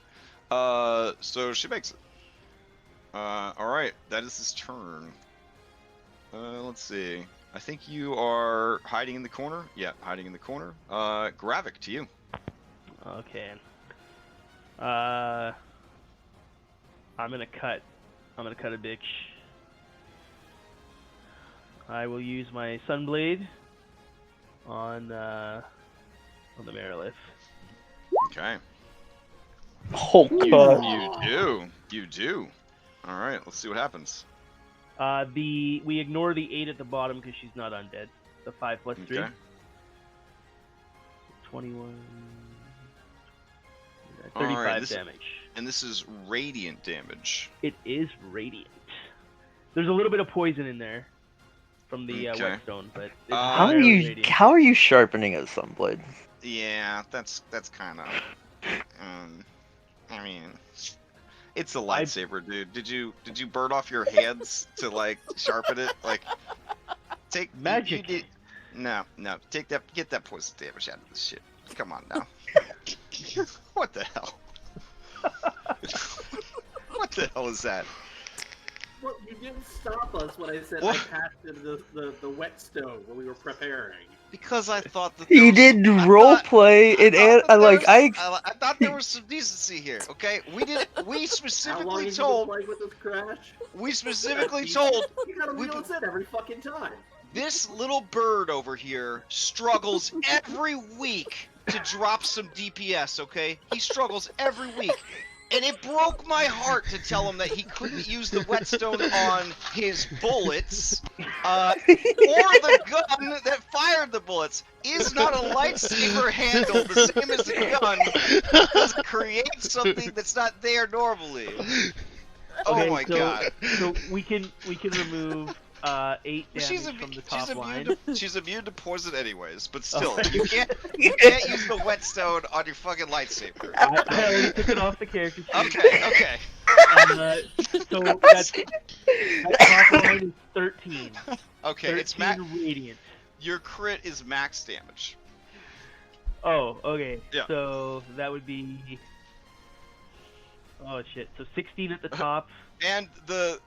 [SPEAKER 1] So she makes it. Alright, that is his turn. Let's see. I think you are hiding in the corner. Yeah, hiding in the corner. Gravik, to you.
[SPEAKER 2] Okay. I'm gonna cut a bitch. I will use my Sunblade on the Marilith.
[SPEAKER 1] Okay.
[SPEAKER 4] Oh god.
[SPEAKER 1] You do. Alright, let's see what happens.
[SPEAKER 2] We ignore the 8 at the bottom because she's not undead. The 5 plus 3.
[SPEAKER 1] Okay.
[SPEAKER 2] 21.
[SPEAKER 1] Alright,
[SPEAKER 2] 35
[SPEAKER 1] this-
[SPEAKER 2] damage.
[SPEAKER 1] And this is radiant damage.
[SPEAKER 2] It is radiant. There's a little bit of poison in there from the
[SPEAKER 1] Okay.
[SPEAKER 2] whetstone, but it's
[SPEAKER 4] How are
[SPEAKER 2] primarily
[SPEAKER 4] you?
[SPEAKER 2] radiant.
[SPEAKER 4] How are you sharpening a sunblade?
[SPEAKER 1] Yeah, that's kind of. I mean, it's a lightsaber, dude. Did you burn off your hands to like sharpen it? Like, take
[SPEAKER 2] Magic.
[SPEAKER 1] No, take that. Get that poison damage out of this shit. Come on now. What the hell? What the hell is that?
[SPEAKER 3] Well, you didn't stop us when I said
[SPEAKER 1] What?
[SPEAKER 3] I passed the whetstone when we were preparing.
[SPEAKER 1] Because I thought that
[SPEAKER 4] He
[SPEAKER 1] there was
[SPEAKER 4] did
[SPEAKER 1] some- I
[SPEAKER 4] role
[SPEAKER 1] thought-
[SPEAKER 4] play
[SPEAKER 1] I
[SPEAKER 4] and
[SPEAKER 1] thought that there
[SPEAKER 4] like
[SPEAKER 1] was- I thought there was some decency here. Okay, we
[SPEAKER 3] How long
[SPEAKER 1] specifically
[SPEAKER 3] have you
[SPEAKER 1] told.
[SPEAKER 3] been playing with this Crash?
[SPEAKER 1] We specifically told
[SPEAKER 3] You gotta
[SPEAKER 1] We
[SPEAKER 3] wheel us in every fucking time.
[SPEAKER 1] this little bird over here struggles every week to drop some DPS. Okay, he struggles every week. And it broke my heart to tell him that he couldn't use the whetstone on his bullets, or the gun that fired the bullets. Is not a lightsaber handle the same as a gun? Does it create something that's not there normally? Oh
[SPEAKER 2] Okay,
[SPEAKER 1] my
[SPEAKER 2] so,
[SPEAKER 1] god.
[SPEAKER 2] So we can remove 8 damage from the top line.
[SPEAKER 1] She's immune to poison anyways, but
[SPEAKER 2] Oh.
[SPEAKER 1] still, you can't use the whetstone on your fucking lightsaber.
[SPEAKER 2] I already took it off the character sheet.
[SPEAKER 1] Okay.
[SPEAKER 2] So that top line is 13.
[SPEAKER 1] Okay,
[SPEAKER 2] 13
[SPEAKER 1] it's max.
[SPEAKER 2] radiant.
[SPEAKER 1] Your crit is max damage.
[SPEAKER 2] Oh, okay.
[SPEAKER 1] Yeah.
[SPEAKER 2] So that would be. Oh shit. So 16 at the top.
[SPEAKER 1] And the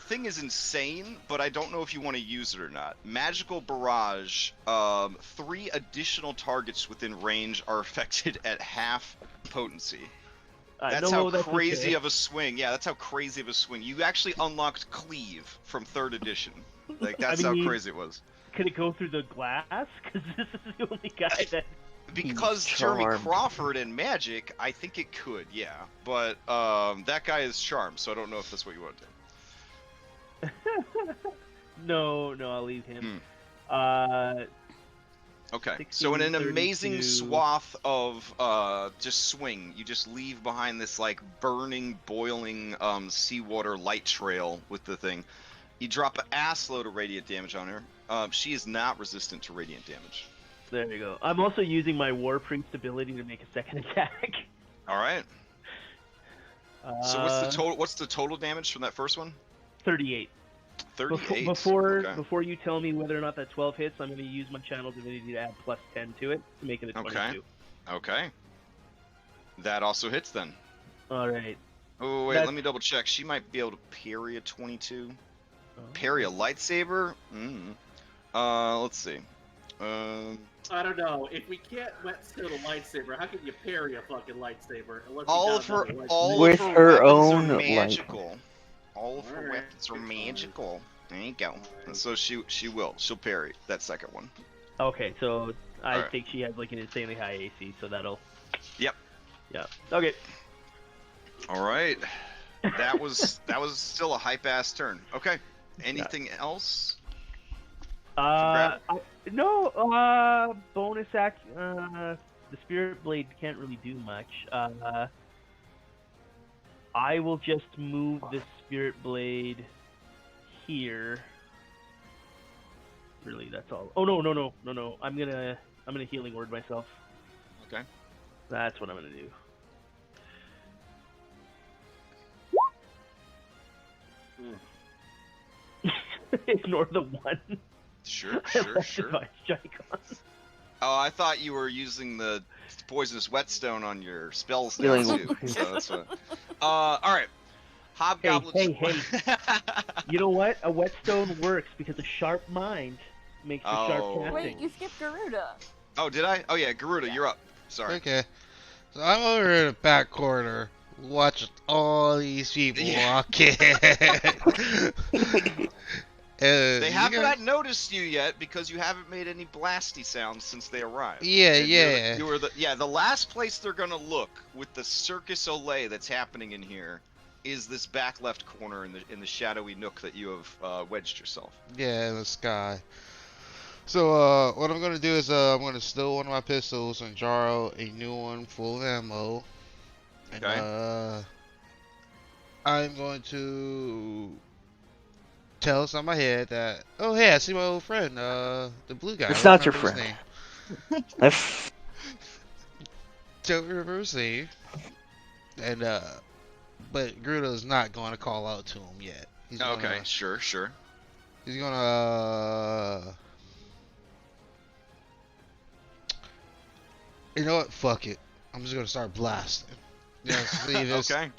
[SPEAKER 1] thing is insane, but I don't know if you want to use it or not. Magical Barrage, 3 additional targets within range are affected at half potency. That's how crazy
[SPEAKER 2] okay.
[SPEAKER 1] of a swing. Yeah, that's how crazy of a swing. You actually unlocked Cleave from 3rd edition. Like, that's
[SPEAKER 2] I mean,
[SPEAKER 1] how crazy it was.
[SPEAKER 2] Could it go through the glass? Because this is the only guy that.
[SPEAKER 1] Because Jeremy
[SPEAKER 4] charmed.
[SPEAKER 1] Crawford and Magic, I think it could, yeah. But that guy is charmed, so I don't know if that's what you want to do.
[SPEAKER 2] No, I'll leave him.
[SPEAKER 1] Okay,
[SPEAKER 2] 16,
[SPEAKER 1] so in an
[SPEAKER 2] 32.
[SPEAKER 1] amazing swath of just swing, you just leave behind this like burning, boiling seawater light trail with the thing. You drop an ass load of radiant damage on her. She is not resistant to radiant damage.
[SPEAKER 2] There you go. I'm also using my War Priest ability to make a second attack.
[SPEAKER 1] All right. So what's the total damage from that first one?
[SPEAKER 2] 38.
[SPEAKER 1] 38. Okay.
[SPEAKER 2] Before you tell me whether or not that 12 hits, I'm going to use my channel divinity to add plus 10 to it to make it a 22.
[SPEAKER 1] Okay. That also hits then.
[SPEAKER 2] All right.
[SPEAKER 1] Oh wait,
[SPEAKER 2] That's-
[SPEAKER 1] let me double check. She might be able to parry a 22. Parry a lightsaber? Let's see.
[SPEAKER 3] I don't know. If we can't whetstone a lightsaber, how can you parry a fucking lightsaber? Unless you
[SPEAKER 1] All
[SPEAKER 3] got
[SPEAKER 1] of her
[SPEAKER 3] another lightsaber?
[SPEAKER 1] all
[SPEAKER 4] With
[SPEAKER 1] of her,
[SPEAKER 4] her
[SPEAKER 1] weapons
[SPEAKER 4] own
[SPEAKER 1] are
[SPEAKER 4] light.
[SPEAKER 1] magical. All of her
[SPEAKER 3] Alright,
[SPEAKER 1] weapons are
[SPEAKER 3] good fine.
[SPEAKER 1] magical. There you go. And so she'll parry that second one.
[SPEAKER 2] Okay, so I
[SPEAKER 1] Alright.
[SPEAKER 2] think she has like an insanely high AC, so that'll.
[SPEAKER 1] Yep.
[SPEAKER 2] Yeah. Okay.
[SPEAKER 1] All right. That was still a hype ass turn. Okay. Anything else?
[SPEAKER 2] No. Bonus act. The Spirit Blade can't really do much. I will just move the Spirit Blade here. Really, that's all. Oh no! I'm gonna healing word myself.
[SPEAKER 1] Okay.
[SPEAKER 2] That's what I'm gonna do. Ignore the one.
[SPEAKER 1] Sure.
[SPEAKER 2] Advice, Joy-Con.
[SPEAKER 1] Oh, I thought you were using the poisonous whetstone on your spells now
[SPEAKER 4] Feeling-
[SPEAKER 1] too. So that's what. All right. Hobgoblin.
[SPEAKER 2] Hey. You know what? A whetstone works because a sharp mind makes for sharp
[SPEAKER 1] Oh.
[SPEAKER 2] casting.
[SPEAKER 5] Wait, you skipped Garuda.
[SPEAKER 1] Oh, did I? Oh yeah, Garuda, you're up. Sorry.
[SPEAKER 6] Okay. So I'm over in the back corner watching all these people
[SPEAKER 1] Yeah.
[SPEAKER 6] walk in.
[SPEAKER 1] They have not noticed you yet because you haven't made any blasty sounds since they arrived.
[SPEAKER 6] Yeah,
[SPEAKER 1] And
[SPEAKER 6] yeah.
[SPEAKER 1] You were the last place they're gonna look with the Circus Olay that's happening in here is this back left corner in the shadowy nook that you have wedged yourself.
[SPEAKER 6] Yeah, in the sky. So, what I'm gonna do is, I'm gonna steal one of my pistols and draw out a new one full of ammo. And,
[SPEAKER 1] Okay.
[SPEAKER 6] I'm going to tell us on my head that, oh, hey, I see my old friend, the blue guy.
[SPEAKER 4] It's
[SPEAKER 6] I don't
[SPEAKER 4] not your
[SPEAKER 6] remember his
[SPEAKER 4] friend.
[SPEAKER 6] name.
[SPEAKER 4] That's
[SPEAKER 6] Don't remember his name. And, but Grudo's not going to call out to him yet. He's
[SPEAKER 1] Okay,
[SPEAKER 6] gonna,
[SPEAKER 1] sure.
[SPEAKER 6] he's gonna, you know what? Fuck it. I'm just gonna start blasting. Yeah, see this
[SPEAKER 1] Okay.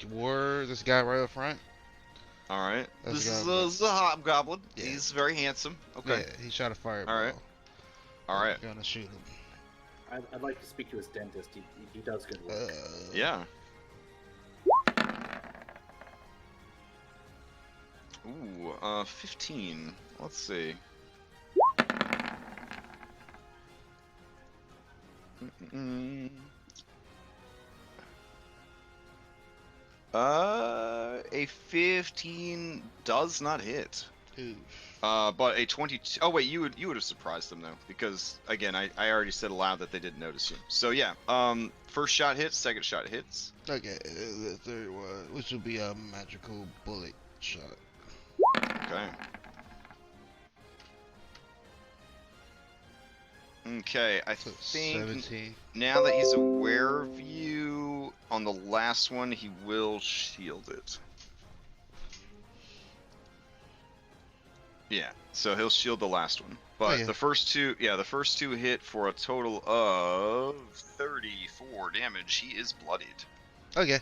[SPEAKER 6] this guy right up front.
[SPEAKER 1] All right.
[SPEAKER 6] That's
[SPEAKER 1] This
[SPEAKER 6] the guy.
[SPEAKER 1] is a hobgoblin.
[SPEAKER 6] Yeah.
[SPEAKER 1] He's very handsome. Okay.
[SPEAKER 6] Yeah, he shot a fireball.
[SPEAKER 1] All right. All right.
[SPEAKER 6] I'm gonna shoot him.
[SPEAKER 3] I'd like to speak to his dentist. He does good work.
[SPEAKER 1] Yeah. Ooh, 15. Let's see. Mm-mm. A 15 does not hit.
[SPEAKER 6] Oof.
[SPEAKER 1] But a 22. Oh wait, you would have surprised them though, because again, I already said aloud that they didn't notice you. So yeah, first shot hits, second shot hits.
[SPEAKER 6] Okay, the third one, which will be a magical bullet shot.
[SPEAKER 1] Okay. Okay, I
[SPEAKER 6] So
[SPEAKER 1] think
[SPEAKER 6] 17.
[SPEAKER 1] now that he's aware of you, on the last one, he will shield it. Yeah, so he'll shield the last one. But
[SPEAKER 6] yeah.
[SPEAKER 1] the first two hit for a total of 34 damage. He is bloodied.
[SPEAKER 6] Okay,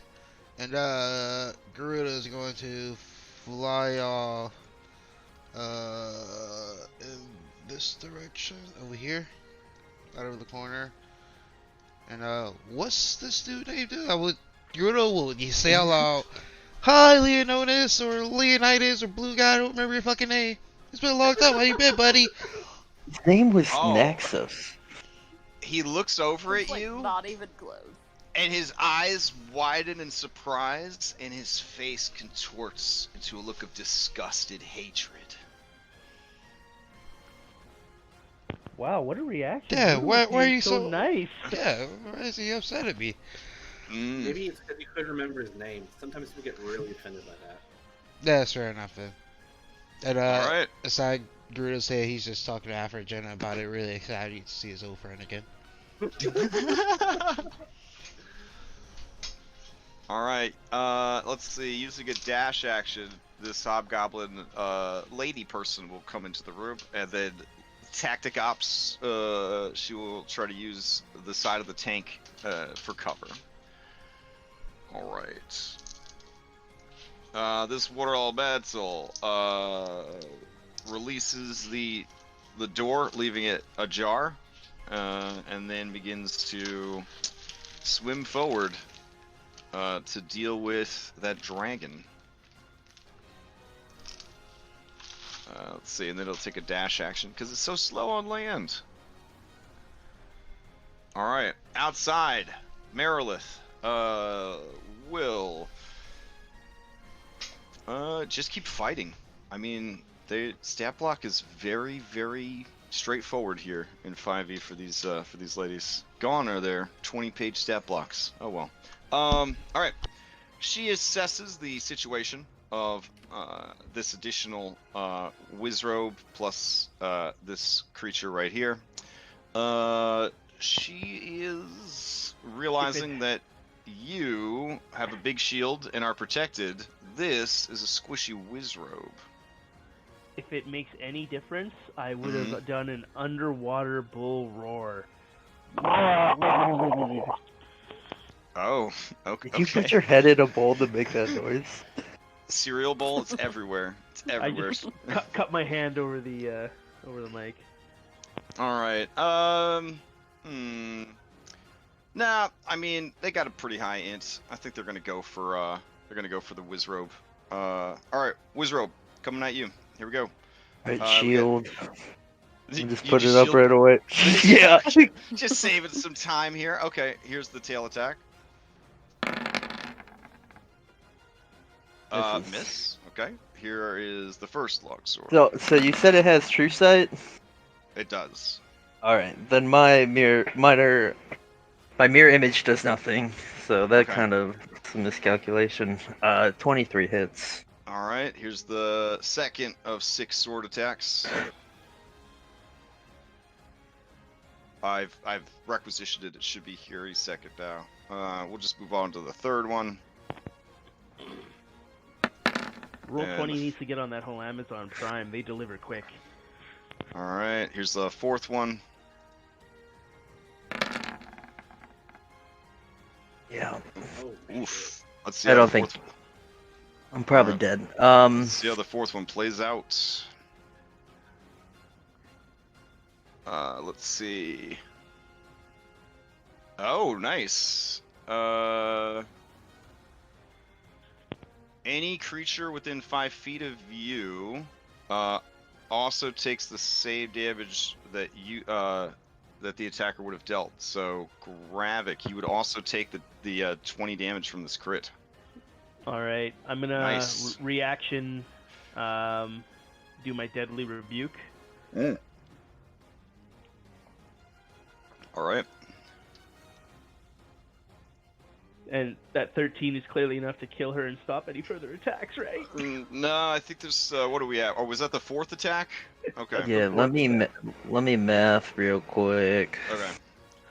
[SPEAKER 6] and Garuda is going to fly off in this direction over here, out of the corner. And what's this dude named? Garuda, would you say out loud, "Hi, Leonidas," or Leonidas, or Blue Guy? I don't remember your fucking name. It's been a long time. How you been, buddy?
[SPEAKER 4] his name was
[SPEAKER 1] Oh.
[SPEAKER 4] Nexus.
[SPEAKER 1] He looks over
[SPEAKER 5] It's
[SPEAKER 1] at
[SPEAKER 5] like
[SPEAKER 1] you,
[SPEAKER 5] not even close.
[SPEAKER 1] and his eyes widen in surprise, and his face contorts into a look of disgusted hatred.
[SPEAKER 2] Wow, what a reaction!
[SPEAKER 6] Yeah,
[SPEAKER 2] Who
[SPEAKER 6] why
[SPEAKER 2] was
[SPEAKER 6] are
[SPEAKER 2] being
[SPEAKER 6] you
[SPEAKER 2] so
[SPEAKER 6] so-
[SPEAKER 2] nice?
[SPEAKER 6] Yeah, why is he upset at me?
[SPEAKER 1] Mm.
[SPEAKER 3] Maybe it's because he couldn't remember his name. Sometimes people get really offended by that.
[SPEAKER 6] That's fair enough then. And
[SPEAKER 1] All right.
[SPEAKER 6] aside Garuda say he's just talking to Afrogen about it, really excited to see his old friend again.
[SPEAKER 1] All right. Let's see. Using a dash action, this hobgoblin lady person will come into the room, and then tactic ops. She will try to use the side of the tank for cover. All right. This waterall battle releases the door, leaving it ajar, and then begins to swim forward to deal with that dragon. Let's see, and then it'll take a dash action because it's so slow on land. All right, outside, Marilith will just keep fighting. I mean, stat block is very, very straightforward here in 5e for these ladies. Gone are their 20-page stat blocks. Oh well. All right. She assesses the situation of this additional wizrobe plus this creature right here. She is realizing that you have a big shield and are protected. This is a squishy wizrobe.
[SPEAKER 2] If it makes any difference, I would have done an underwater bull roar.
[SPEAKER 1] Oh, okay.
[SPEAKER 4] Did you put your head in a bowl to make that noise?
[SPEAKER 1] Cereal bowl? It's everywhere. It's
[SPEAKER 2] I
[SPEAKER 1] everywhere.
[SPEAKER 2] just cut my hand over the mic.
[SPEAKER 1] All right. Nah, I mean they got a pretty high int. I think they're gonna go for the wizrobe. All right, wizrobe, coming at you. Here we go.
[SPEAKER 4] Right,
[SPEAKER 1] we
[SPEAKER 4] shield.
[SPEAKER 1] You
[SPEAKER 4] Just put it
[SPEAKER 1] just
[SPEAKER 4] up
[SPEAKER 1] shield-
[SPEAKER 4] right away. Yeah.
[SPEAKER 1] Just saving some time here. Okay, here's the tail attack.
[SPEAKER 4] Misses.
[SPEAKER 1] Miss. Okay. Here is the first longsword.
[SPEAKER 4] So you said it has true sight?
[SPEAKER 1] It does.
[SPEAKER 4] All right, then my mirror image does nothing, so that
[SPEAKER 1] Okay.
[SPEAKER 4] kind of It's a miscalculation. 23 hits.
[SPEAKER 1] All right, here's the second of 6 sword attacks. I've requisitioned it. It should be here any second now. We'll just move on to the third one.
[SPEAKER 2] Roll20 needs to get on that whole Amazon Prime. They deliver quick.
[SPEAKER 1] All right, here's the fourth one.
[SPEAKER 4] Yeah.
[SPEAKER 3] Oh,
[SPEAKER 1] Oof. Let's see.
[SPEAKER 4] I
[SPEAKER 1] How
[SPEAKER 4] don't
[SPEAKER 1] the
[SPEAKER 4] think
[SPEAKER 1] fourth...
[SPEAKER 4] I'm probably
[SPEAKER 1] Alright.
[SPEAKER 4] dead.
[SPEAKER 1] Let's see how the fourth one plays out. Let's see. Oh, nice. Any creature within 5 feet of you also takes the same damage that you that the attacker would have dealt. So Gravik, you would also take the 20 damage from this crit.
[SPEAKER 2] All right, I'm gonna
[SPEAKER 1] Nice.
[SPEAKER 2] reaction, do my deadly rebuke.
[SPEAKER 1] All right.
[SPEAKER 2] And that 13 is clearly enough to kill her and stop any further attacks, right?
[SPEAKER 1] No, I think there's what are we at? Oh, was that the fourth attack? Okay.
[SPEAKER 4] Yeah, let me math real quick.
[SPEAKER 1] Okay.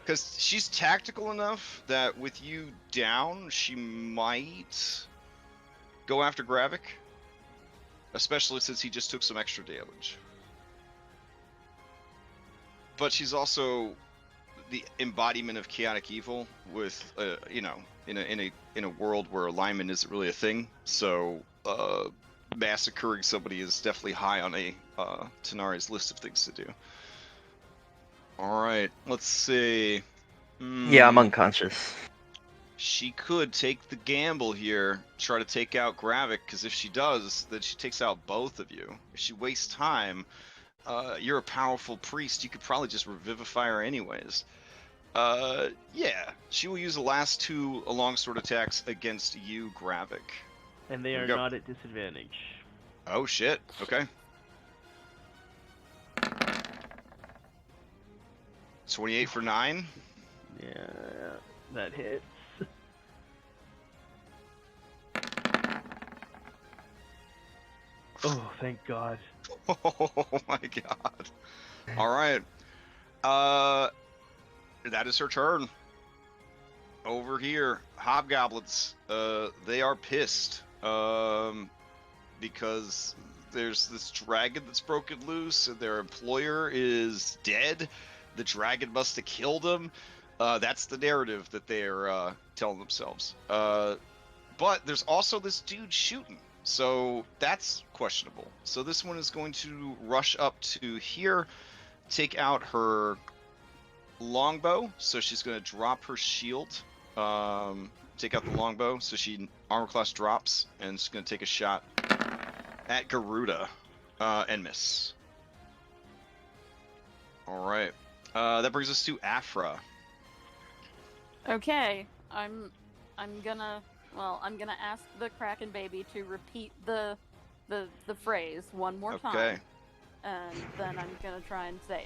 [SPEAKER 1] Because she's tactical enough that with you down, she might go after Gravik. Especially since he just took some extra damage. But she's also the embodiment of chaotic evil with, you know, in a world where alignment isn't really a thing. So, massacring somebody is definitely high on a Tanari's list of things to do. All right, let's see.
[SPEAKER 4] Yeah, I'm unconscious.
[SPEAKER 1] She could take the gamble here, try to take out Gravik, because if she does, then she takes out both of you. If she wastes time, you're a powerful priest. You could probably just revivify her anyways. Yeah, she will use the last 2 longsword attacks against you, Gravik.
[SPEAKER 2] And they
[SPEAKER 1] Here we
[SPEAKER 2] are
[SPEAKER 1] go.
[SPEAKER 2] not at disadvantage.
[SPEAKER 1] Oh shit. Okay. 28 for 9.
[SPEAKER 2] Yeah, that hits. Oh, thank God.
[SPEAKER 1] Oh my god. All right. That is her turn. Over here, hobgoblins. They are pissed. Because there's this dragon that's broken loose, and their employer is dead. The dragon must have killed him. That's the narrative that they're telling themselves. But there's also this dude shooting. So that's questionable. So this one is going to rush up to here, take out her longbow. So she's going to drop her shield, take out the longbow. So she armor class drops, and she's going to take a shot at Garuda and miss. All right. That brings us to Afra.
[SPEAKER 5] Okay, I'm gonna ask the Kraken baby to repeat the phrase one more
[SPEAKER 1] Okay.
[SPEAKER 5] time, and then I'm gonna try and say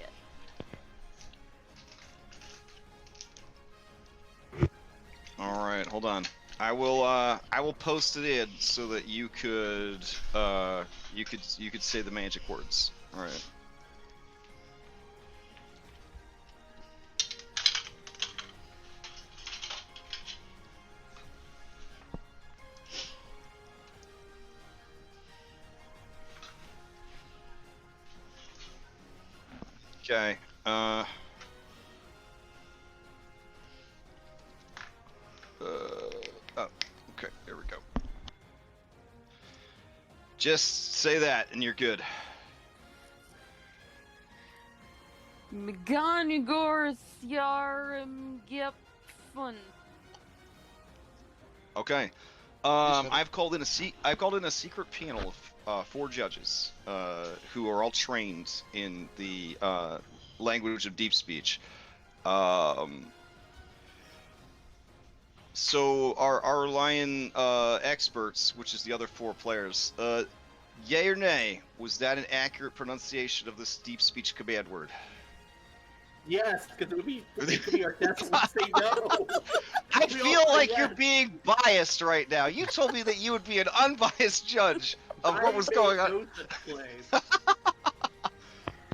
[SPEAKER 5] it.
[SPEAKER 1] All right, hold on. I will post it in so that you could say the magic words. All right. Okay. Oh, okay. There we go. Just say that, and you're good.
[SPEAKER 5] Mganigor Syarim Gepfun.
[SPEAKER 1] Okay.
[SPEAKER 6] said it.
[SPEAKER 1] I've called in a secret panel of 4 judges who are all trained in the language of deep speech. So our lion experts, which is the other 4 players, yay or nay, was that an accurate pronunciation of this deep speech command word?
[SPEAKER 3] Yes, because it could be our destiny to say no.
[SPEAKER 1] I
[SPEAKER 3] We all
[SPEAKER 1] feel
[SPEAKER 3] say
[SPEAKER 1] like
[SPEAKER 3] yes.
[SPEAKER 1] you're being biased right now. You told me that you would be an unbiased judge of what
[SPEAKER 3] I
[SPEAKER 1] was
[SPEAKER 3] made
[SPEAKER 1] going on.
[SPEAKER 3] no such claim.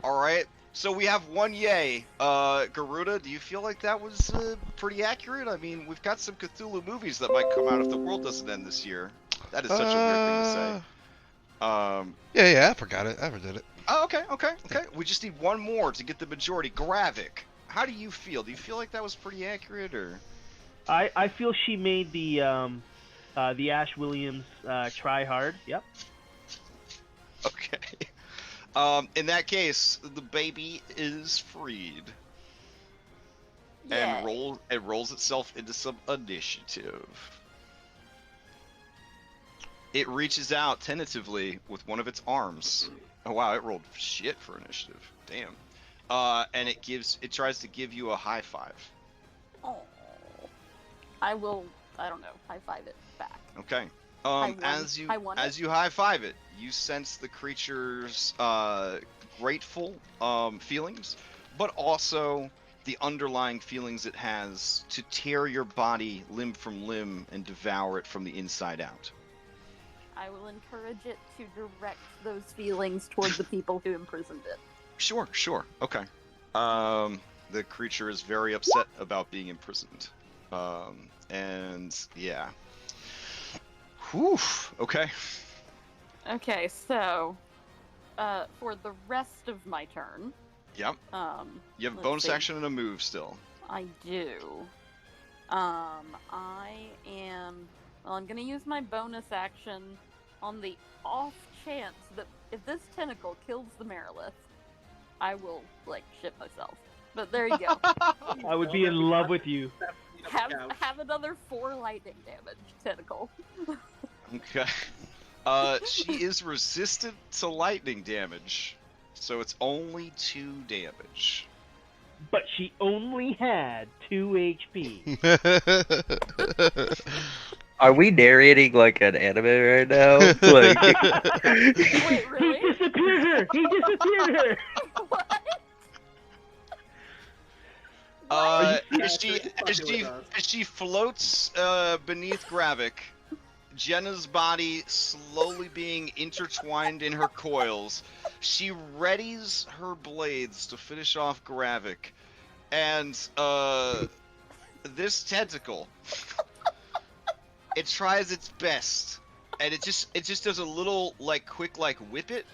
[SPEAKER 1] All right. So we have one yay. Garuda, do you feel like that was pretty accurate? I mean, we've got some Cthulhu movies that might come out if the world doesn't end this year. That is such a weird thing to say.
[SPEAKER 6] Yeah, I forgot it. I forgot it.
[SPEAKER 1] Oh, okay. We just need one more to get the majority. Gravik, how do you feel? Do you feel like that was pretty accurate, or?
[SPEAKER 2] I feel she made the Ash Williams try hard. Yep.
[SPEAKER 1] Okay. In that case, the baby is freed. And
[SPEAKER 5] Yay.
[SPEAKER 1] it rolls itself into some initiative. It reaches out tentatively with one of its arms. Oh wow, it rolled shit for initiative. Damn. And it tries to give you a high five.
[SPEAKER 5] Oh. I will, I don't know, high five it back.
[SPEAKER 1] Okay.
[SPEAKER 5] I won
[SPEAKER 1] As you high five it, you sense the creature's grateful feelings, but also the underlying feelings it has to tear your body limb from limb and devour it from the inside out.
[SPEAKER 5] I will encourage it to direct those feelings toward the people who imprisoned it.
[SPEAKER 1] Sure. Okay. The creature is very upset about being imprisoned. And yeah. Whew. Okay.
[SPEAKER 5] Okay, so for the rest of my turn,
[SPEAKER 1] Yep. You have a
[SPEAKER 5] let's
[SPEAKER 1] bonus
[SPEAKER 5] see.
[SPEAKER 1] action and a move still.
[SPEAKER 5] I do. I'm gonna use my bonus action on the off chance that if this tentacle kills the Marilith, I will shit myself. But there you go.
[SPEAKER 2] I would be in love with you.
[SPEAKER 5] have another 4 lightning damage tentacle.
[SPEAKER 1] Okay. She is resistant to lightning damage, so it's only 2 damage.
[SPEAKER 2] But she only had 2 HP.
[SPEAKER 4] Are we narrating like an anime right now? Like,
[SPEAKER 5] Wait, really?
[SPEAKER 2] He disappeared her! He disappeared her!
[SPEAKER 5] What?
[SPEAKER 1] As she floats beneath Gravik, Jenna's body slowly being intertwined in her coils, she readies her blades to finish off Gravik, and this tentacle, it tries its best, and it just does a little quick whip it,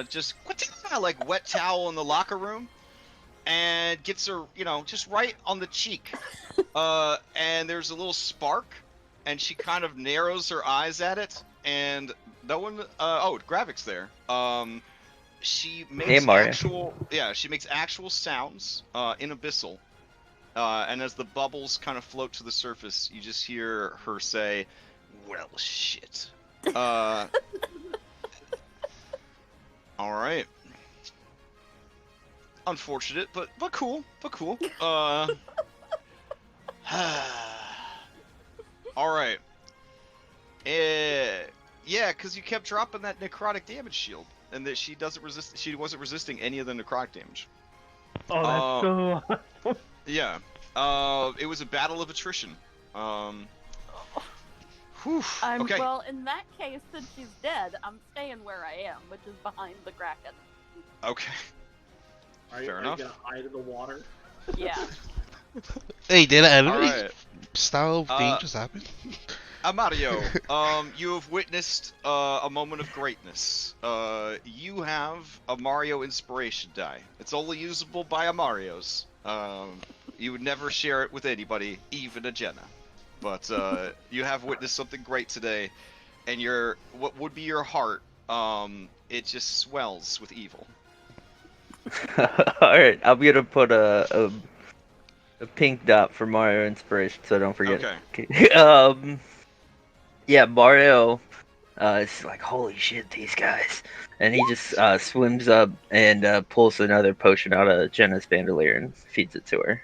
[SPEAKER 1] just like wet towel in the locker room. And gets her, just right on the cheek. And there's a little spark, and she kind of narrows her eyes at it, and no one. Gravik's there. She makes she makes actual sounds in Abyssal, and as the bubbles kind of float to the surface, you just hear her say, "Well, shit." All right. Unfortunate, but cool. All right. Yeah, because you kept dropping that necrotic damage shield, and that she wasn't resisting any of the necrotic damage.
[SPEAKER 2] Oh, that's so.
[SPEAKER 1] Yeah. It was a battle of attrition. Whew. Okay.
[SPEAKER 5] Well, in that case, since she's dead, I'm staying where I am, which is behind the Kraken.
[SPEAKER 1] Okay. Fair enough.
[SPEAKER 3] Are you gonna hide in the water?
[SPEAKER 5] Yeah.
[SPEAKER 6] Hey, did an enemy
[SPEAKER 1] Alright.
[SPEAKER 6] style thing just happen?
[SPEAKER 1] Mario, you have witnessed a moment of greatness. You have a Mario inspiration die. It's only usable by a Marios. You would never share it with anybody, even a Jenna. But you have witnessed something great today, and what would be your heart, it just swells with evil.
[SPEAKER 4] alright, I'm gonna put a pink dot for Mario inspiration so I don't forget.
[SPEAKER 1] Okay.
[SPEAKER 4] Yeah, Mario is like, holy shit, these guys. And he just swims up and pulls another potion out of Jenna's bandolier and feeds it to her.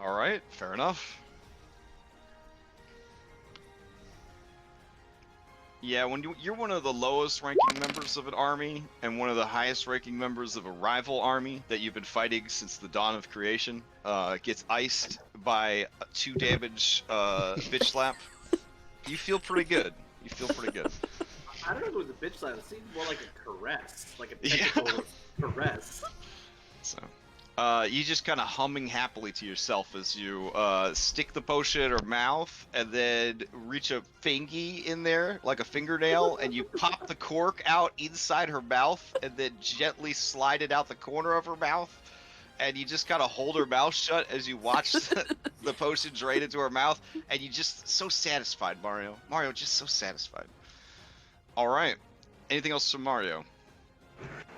[SPEAKER 1] Alright, fair enough. Yeah, when you're one of the lowest ranking members of an army and one of the highest ranking members of a rival army that you've been fighting since the dawn of creation, gets iced by a 2 damage bitch slap, you feel pretty good. You feel pretty good.
[SPEAKER 3] I don't know if it was a bitch slap. It seemed more like a caress, like a
[SPEAKER 1] Yeah.
[SPEAKER 3] tentacle caress.
[SPEAKER 1] So, you just kind of humming happily to yourself as you stick the potion in her mouth and then reach a fingy in there, like a fingernail, and you pop the cork out inside her mouth and then gently slide it out the corner of her mouth. And you just kind of hold her mouth shut as you watch the potion drain into her mouth, and you just so satisfied, Mario. Mario just so satisfied. All right. Anything else from Mario?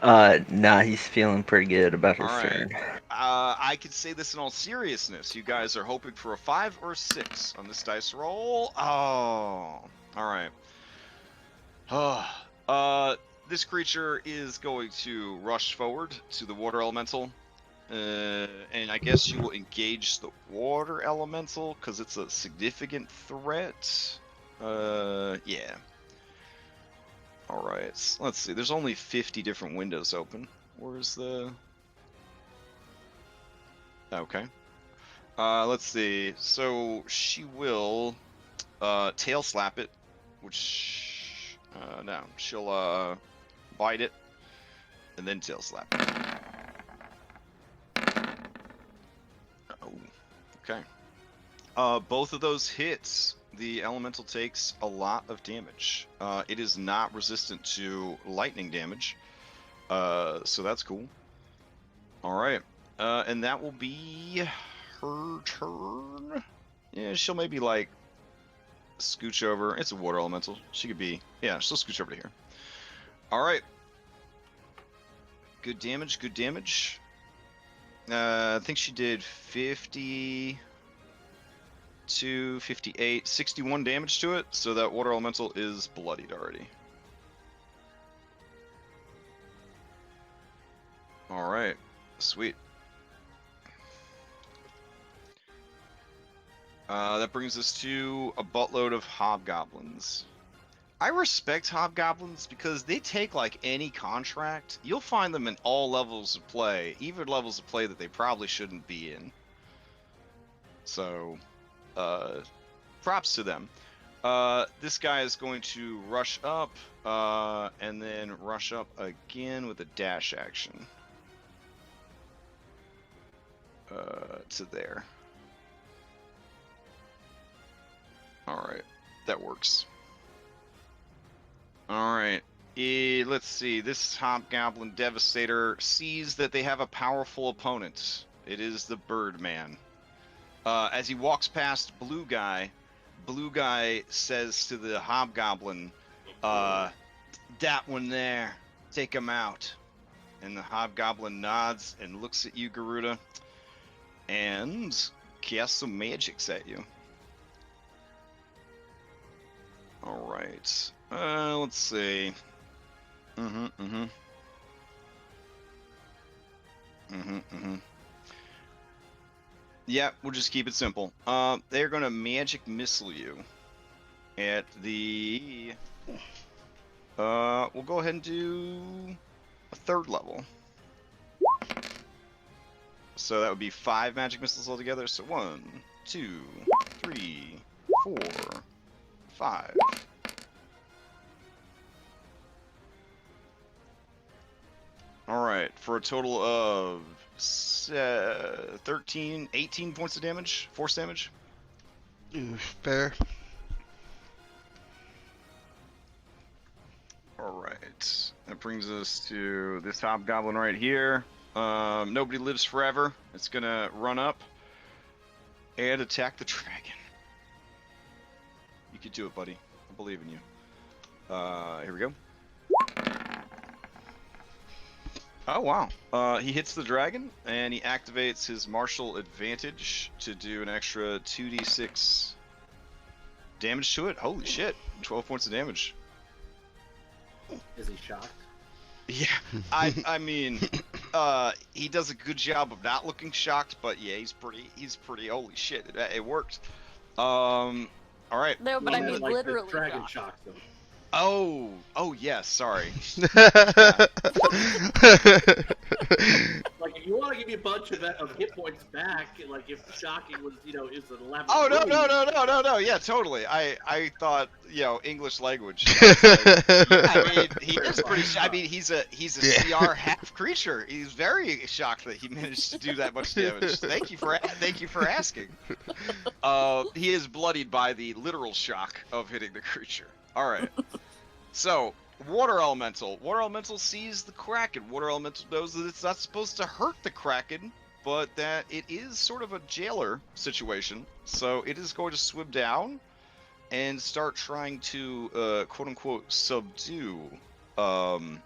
[SPEAKER 4] Nah, he's feeling pretty good about his
[SPEAKER 1] All right.
[SPEAKER 4] turn.
[SPEAKER 1] I could say this in all seriousness. You guys are hoping for a 5 or a 6 on this dice roll. Oh, all right. This creature is going to rush forward to the water elemental. And I guess you will engage the water elemental because it's a significant threat. Yeah. Alright, let's see. There's only 50 different windows open. Where's the... Okay. Let's see. So she will tail slap it, which... no. She'll bite it, and then tail slap it. Oh, okay. Both of those hits, the elemental takes a lot of damage. It is not resistant to lightning damage, so that's cool. Alright, and that will be her turn. Yeah, she'll maybe, like, scooch over. It's a water elemental. She could be... Yeah, she'll scooch over to here. Alright. Good damage, good damage. I think she did 50... 58, 61 damage to it, so that water elemental is bloodied already. Alright, sweet. That brings us to a buttload of hobgoblins. I respect hobgoblins because they take like any contract. You'll find them in all levels of play, even levels of play that they probably shouldn't be in. So... props to them. This guy is going to rush up, and then rush up again with a dash action. To there. Alright, that works. Alright, let's see. This Hobgoblin Devastator sees that they have a powerful opponent. It is the Birdman. As he walks past Blue Guy says to the Hobgoblin, that one there, take him out. And the Hobgoblin nods and looks at you, Garuda, and casts some magics at you. Alright, let's see. Yeah, we'll just keep it simple. They're gonna magic missile you at the... we'll go ahead and do a 3rd level. So that would be 5 magic missiles altogether. So 1, 2, 3, 4, 5. Alright, for a total of 18 points of damage, force damage.
[SPEAKER 6] Fair.
[SPEAKER 1] Alright, that brings us to this hobgoblin right here. Nobody lives forever. It's gonna run up and attack the dragon. You can do it, buddy. I believe in you. Here we go. Oh, wow. He hits the dragon, and he activates his martial advantage to do an extra 2d6 damage to it. Holy shit. 12 points of damage.
[SPEAKER 3] Is he shocked?
[SPEAKER 1] Yeah, I mean, he does a good job of not looking shocked, but yeah, he's pretty, holy shit, it worked. Alright.
[SPEAKER 5] No, but I mean
[SPEAKER 3] like
[SPEAKER 5] literally
[SPEAKER 3] the dragon
[SPEAKER 5] shocked.
[SPEAKER 3] shocked him.
[SPEAKER 1] Oh yes, sorry.
[SPEAKER 3] Like, if you want to give me a bunch of hit points back, like if shocking was, is an elaborate.
[SPEAKER 1] Oh no
[SPEAKER 3] ruse.
[SPEAKER 1] no no no no no! Yeah, totally. I thought English language. I was like, yeah, I mean he is pretty. I mean he's a CR half creature. He's very shocked that he managed to do that much damage. Thank you for asking. He is bloodied by the literal shock of hitting the creature. All right. So water elemental. Water elemental sees the kraken. Water elemental knows that it's not supposed to hurt the kraken, but that it is sort of a jailer situation. So it is going to swim down and start trying to quote-unquote subdue the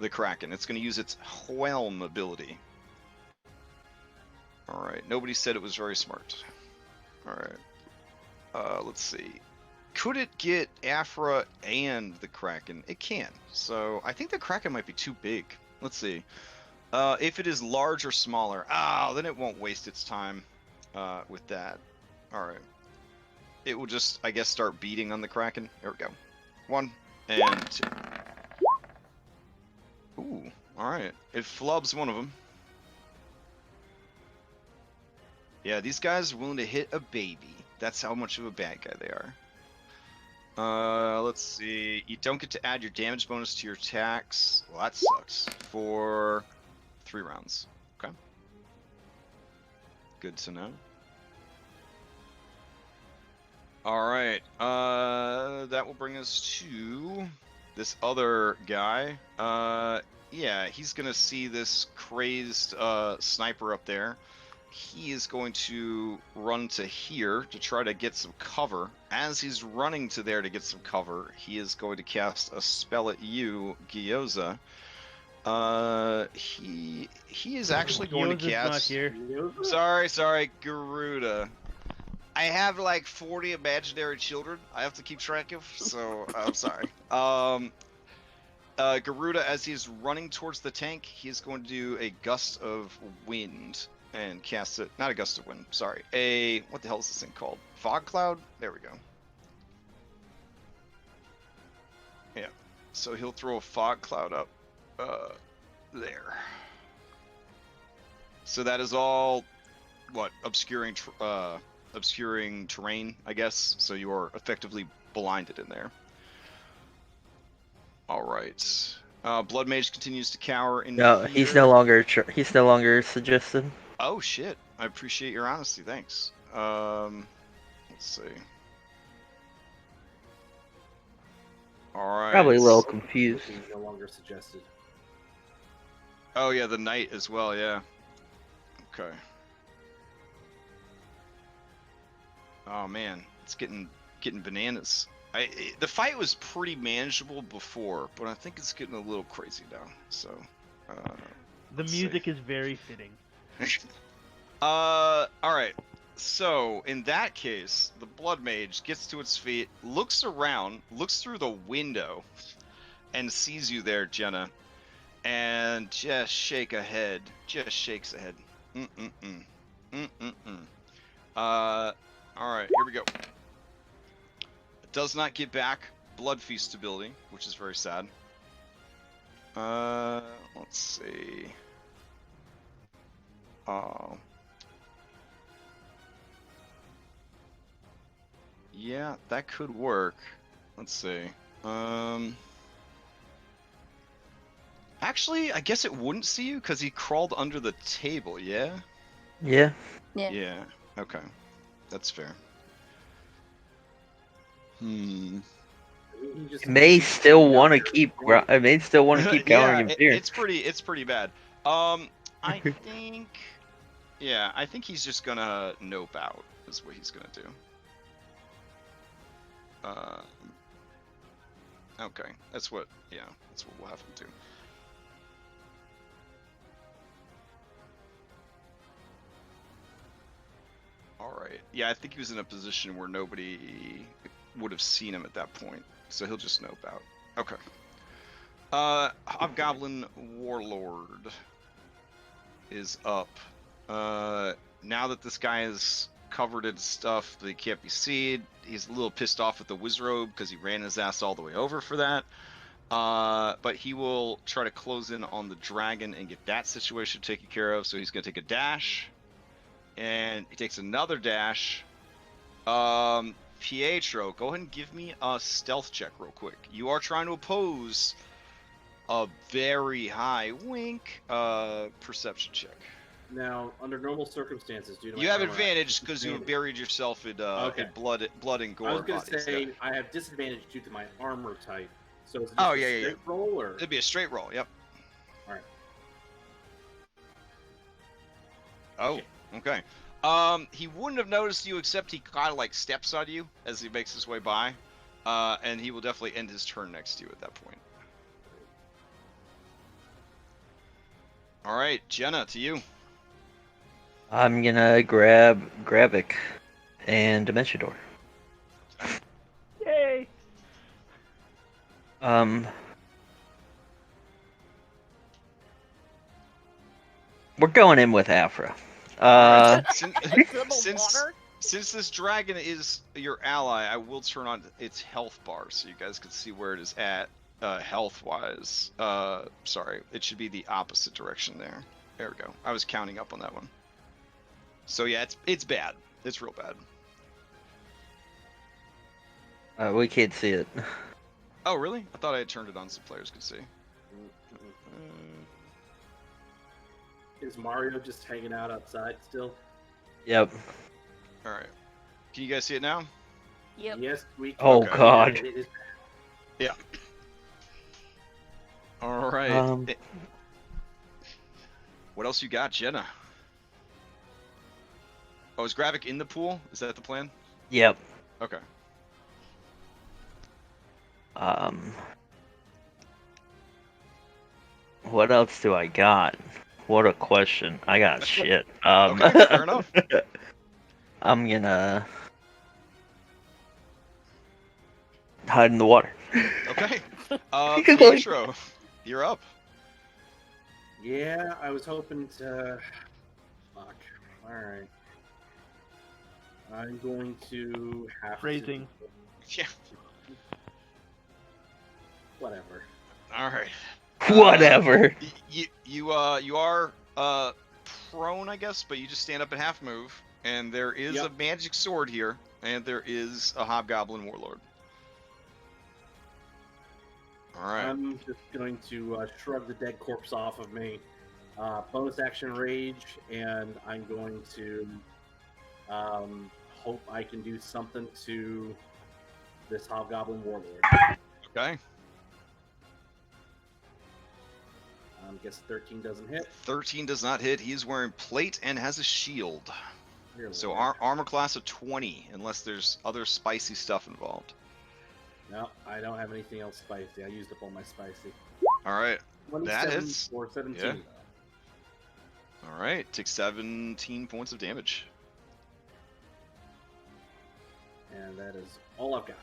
[SPEAKER 1] kraken. It's going to use its whelm ability. Alright, nobody said it was very smart. Alright, let's see. Could it get Aphra and the kraken? It can. So I think the kraken might be too big. Let's see. If it is large or smaller, then it won't waste its time with that. Alright. It will just, I guess, start beating on the kraken. There we go. 1 and 2. Ooh, alright. It flubs one of them. Yeah, these guys are willing to hit a baby. That's how much of a bad guy they are. Let's see. You don't get to add your damage bonus to your attacks. Well, that sucks. For 3 rounds. Okay. Good to know. Alright. That will bring us to this other guy. Yeah, he's gonna see this crazed sniper up there. He is going to run to here to try to get some cover. As he's running to there to get some cover, he is going to cast a spell at you, Gyoza. He is actually going to cast.
[SPEAKER 2] Not here.
[SPEAKER 1] Sorry, Garuda. I have like 40 imaginary children I have to keep track of, so I'm sorry. Garuda, as he's running towards the tank, he is going to do a gust of wind. And cast it, not a gust of wind, sorry. What the hell is this thing called? Fog cloud? There we go. Yeah, so he'll throw a fog cloud up, there. So that is all, obscuring terrain, I guess. So you are effectively blinded in there. Alright. Blood Mage continues to cower in
[SPEAKER 4] No,
[SPEAKER 1] here.
[SPEAKER 4] he's no longer suggested.
[SPEAKER 1] Oh shit! I appreciate your honesty. Thanks. Let's see. All right.
[SPEAKER 4] Probably a little confused.
[SPEAKER 3] No longer suggested.
[SPEAKER 1] Oh yeah, the knight as well. Yeah. Okay. Oh man, it's getting bananas. The fight was pretty manageable before, but I think it's getting a little crazy now. So.
[SPEAKER 2] The music is very fitting.
[SPEAKER 1] Alright. So, in that case, the Blood Mage gets to its feet, looks around, looks through the window, and sees you there, Jenna. And just shakes a head. Alright, here we go. It does not get back Blood Feast ability, which is very sad. Let's see. Yeah, that could work. Let's see. Actually, I guess it wouldn't see you because he crawled under the table, yeah?
[SPEAKER 4] Yeah.
[SPEAKER 1] Yeah, okay. That's fair.
[SPEAKER 4] It may still want to keep cowering in fear.
[SPEAKER 1] It's pretty bad. I think... Yeah, I think he's just gonna nope out, is what he's gonna do. Okay, that's what we'll have him do. Alright, yeah, I think he was in a position where nobody would have seen him at that point, so he'll just nope out. Okay. Hobgoblin Warlord is up. Now that this guy is covered in stuff that can't be seen. He's a little pissed off with the Wizrobe because he ran his ass all the way over for that. But he will try to close in on the dragon and get that situation taken care of. So he's going to take a dash. And he takes another dash. Pietro, go ahead and give me a stealth check real quick. You are trying to oppose a very high wink perception check.
[SPEAKER 3] Now, under normal circumstances, due to
[SPEAKER 1] You
[SPEAKER 3] my
[SPEAKER 1] have
[SPEAKER 3] armor,
[SPEAKER 1] advantage because you have buried yourself in,
[SPEAKER 3] Okay.
[SPEAKER 1] in blood and gore.
[SPEAKER 3] I was going to
[SPEAKER 1] bodies,
[SPEAKER 3] say
[SPEAKER 1] yeah.
[SPEAKER 3] I have disadvantage due to my armor type. So is it just
[SPEAKER 1] Oh,
[SPEAKER 3] a
[SPEAKER 1] yeah, yeah,
[SPEAKER 3] straight roll or?
[SPEAKER 1] It'd be a straight roll. Yep.
[SPEAKER 3] All right.
[SPEAKER 1] Oh, okay. He wouldn't have noticed you except he kind of like steps on you as he makes his way by, and he will definitely end his turn next to you at that point. All right, Jenna, to you.
[SPEAKER 4] I'm gonna grab Gravik and Dimension Door.
[SPEAKER 2] Yay!
[SPEAKER 4] We're going in with Afra.
[SPEAKER 1] Since this dragon is your ally, I will turn on its health bar so you guys can see where it is at health-wise. Sorry, it should be the opposite direction there. There we go. I was counting up on that one. So yeah, it's bad. It's real bad.
[SPEAKER 4] We can't see it.
[SPEAKER 1] Oh, really? I thought I had turned it on so players could see.
[SPEAKER 3] Is Mario just hanging out outside still?
[SPEAKER 4] Yep.
[SPEAKER 1] All right. Can you guys see it now?
[SPEAKER 5] Yep.
[SPEAKER 3] Yes, we can.
[SPEAKER 4] Oh,
[SPEAKER 1] Okay.
[SPEAKER 4] God.
[SPEAKER 3] It is-
[SPEAKER 1] Yeah. All right. What else you got, Jenna? Oh, is Gravik in the pool? Is that the plan?
[SPEAKER 4] Yep.
[SPEAKER 1] Okay.
[SPEAKER 4] What else do I got? What a question. I got shit.
[SPEAKER 1] Okay, fair enough.
[SPEAKER 4] I'm gonna hide in the water.
[SPEAKER 1] Okay. Pietro, you're up.
[SPEAKER 3] Yeah, I was hoping to. Fuck. All right. I'm going to have
[SPEAKER 2] Phrasing.
[SPEAKER 1] Yeah.
[SPEAKER 3] Whatever.
[SPEAKER 1] All right.
[SPEAKER 4] Whatever.
[SPEAKER 1] You are prone, I guess, but you just stand up at half move, and there is a magic sword here, and there is a hobgoblin warlord. All right.
[SPEAKER 3] I'm just going to shrug the dead corpse off of me. Bonus action rage, and I'm going to hope I can do something to this hobgoblin warlord.
[SPEAKER 1] Okay.
[SPEAKER 3] Guess 13 doesn't hit.
[SPEAKER 1] 13 does not hit. He is wearing plate and has a shield.
[SPEAKER 3] Here,
[SPEAKER 1] So
[SPEAKER 3] Lord.
[SPEAKER 1] armor class of 20, unless there's other spicy stuff involved.
[SPEAKER 3] No, I don't have anything else spicy. I used up all my spicy.
[SPEAKER 1] All right.
[SPEAKER 3] 27
[SPEAKER 1] hits.
[SPEAKER 3] or 17.
[SPEAKER 1] Yeah. All right. Take 17 points of damage.
[SPEAKER 3] And that is all I've got.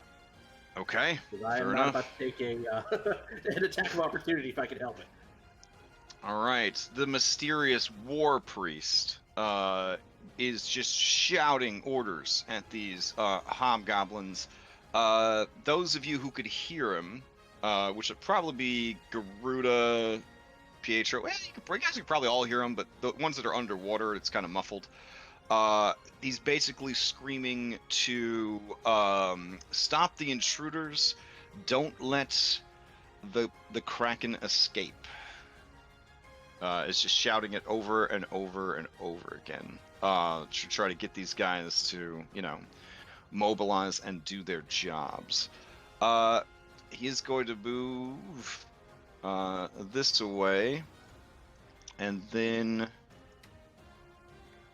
[SPEAKER 1] Okay.
[SPEAKER 3] Because I am
[SPEAKER 1] Fair
[SPEAKER 3] not
[SPEAKER 1] enough.
[SPEAKER 3] about to take an attack of opportunity if I can help it.
[SPEAKER 1] All right. The mysterious war priest is just shouting orders at these hobgoblins. Those of you who could hear him, which would probably be Garuda, Pietro. Well, you guys could probably all hear him, but the ones that are underwater, it's kind of muffled. He's basically screaming to stop the intruders. Don't let the Kraken escape. It's just shouting it over and over and over again to try to get these guys to, mobilize and do their jobs. He is going to move this away, and then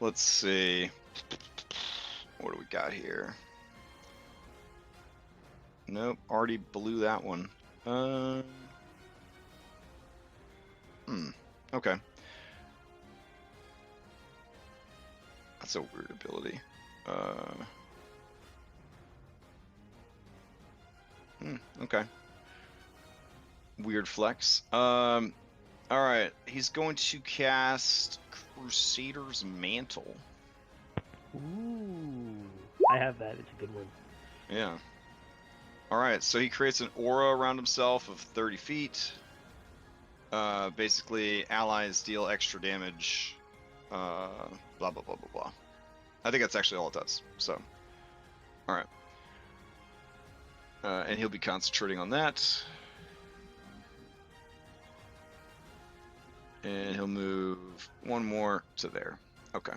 [SPEAKER 1] let's see, what do we got here? Nope, already blew that one. Okay. That's a weird ability. Okay. Weird flex. Alright, he's going to cast Crusader's Mantle.
[SPEAKER 2] Ooh. I have that. It's a good one.
[SPEAKER 1] Yeah. Alright, so he creates an aura around himself of 30 feet. Basically, allies deal extra damage. Blah, blah, blah, blah, blah. I think that's actually all it does. So, alright. And he'll be concentrating on that. And he'll move one more to there. Okay.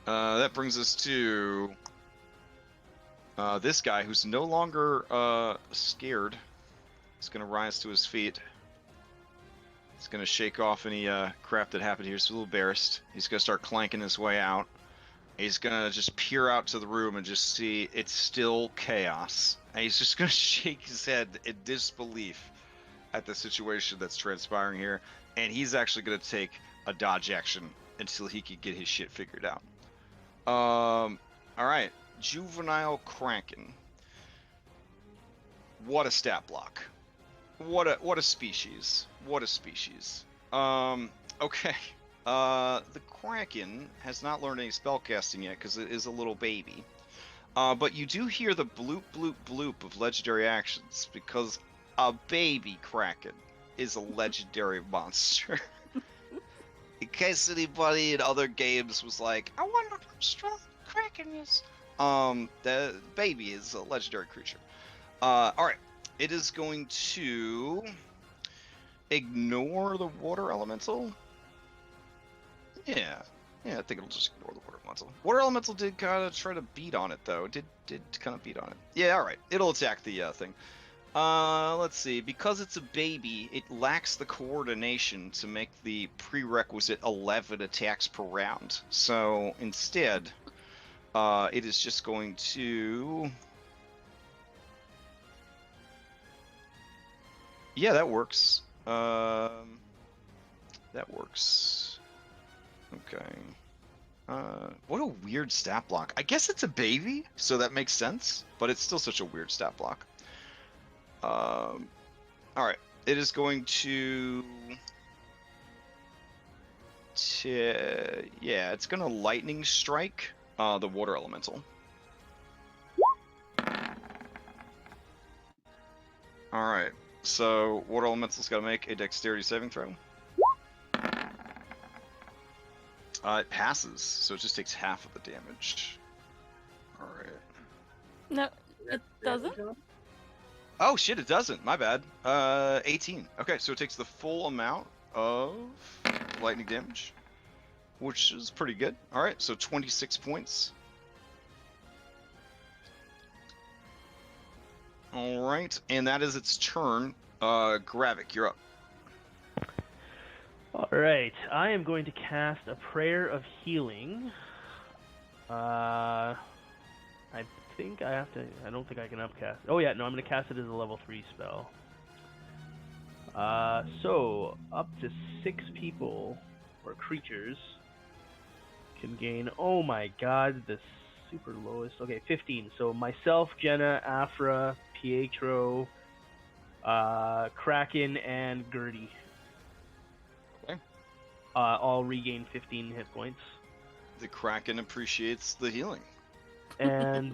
[SPEAKER 1] That brings us to this guy who's no longer scared. He's going to rise to his feet. He's going to shake off any crap that happened here. He's a little embarrassed. He's going to start clanking his way out. He's going to just peer out to the room and just see it's still chaos. And he's just going to shake his head in disbelief at the situation that's transpiring here. And he's actually going to take a dodge action until he can get his shit figured out. Alright. Juvenile Kraken. What a stat block. What a species. What a species. Okay. The Kraken has not learned any spellcasting yet because it is a little baby. But you do hear the bloop bloop bloop of legendary actions because a baby Kraken is a legendary monster. In case anybody in other games was like, I wonder how strong Kraken is. The baby is a legendary creature. Alright. It is going to ignore the water elemental. Yeah, I think it'll just ignore the water elemental. Water elemental did kind of try to beat on it, though. Did kind of beat on it. Yeah, alright. It'll attack the thing. Let's see. Because it's a baby, it lacks the coordination to make the prerequisite 11 attacks per round. So, instead, it is just going to... Yeah, that works. That works. Okay. What a weird stat block. I guess it's a baby, so that makes sense, but it's still such a weird stat block. Alright. It is going to... Yeah, it's going to lightning strike the water elemental. Alright. So, water elemental's got to make a dexterity saving throw. It passes, so it just takes half of the damage. Alright.
[SPEAKER 5] No, it doesn't.
[SPEAKER 1] Oh shit, it doesn't. My bad. 18. Okay, so it takes the full amount of lightning damage, which is pretty good. Alright, so 26 points. Alright, and that is its turn. Gravik, you're up.
[SPEAKER 2] Alright, I am going to cast a Prayer of Healing. I think I have to... I don't think I can upcast. Oh yeah, no, I'm going to cast it as a level 3 spell. So, up to 6 people, or creatures, can gain... Oh my god, the super lowest... Okay, 15. So, myself, Jenna, Afra, Pietro, Kraken, and Gertie.
[SPEAKER 1] Okay.
[SPEAKER 2] All regain 15 hit points.
[SPEAKER 1] The Kraken appreciates the healing.
[SPEAKER 2] And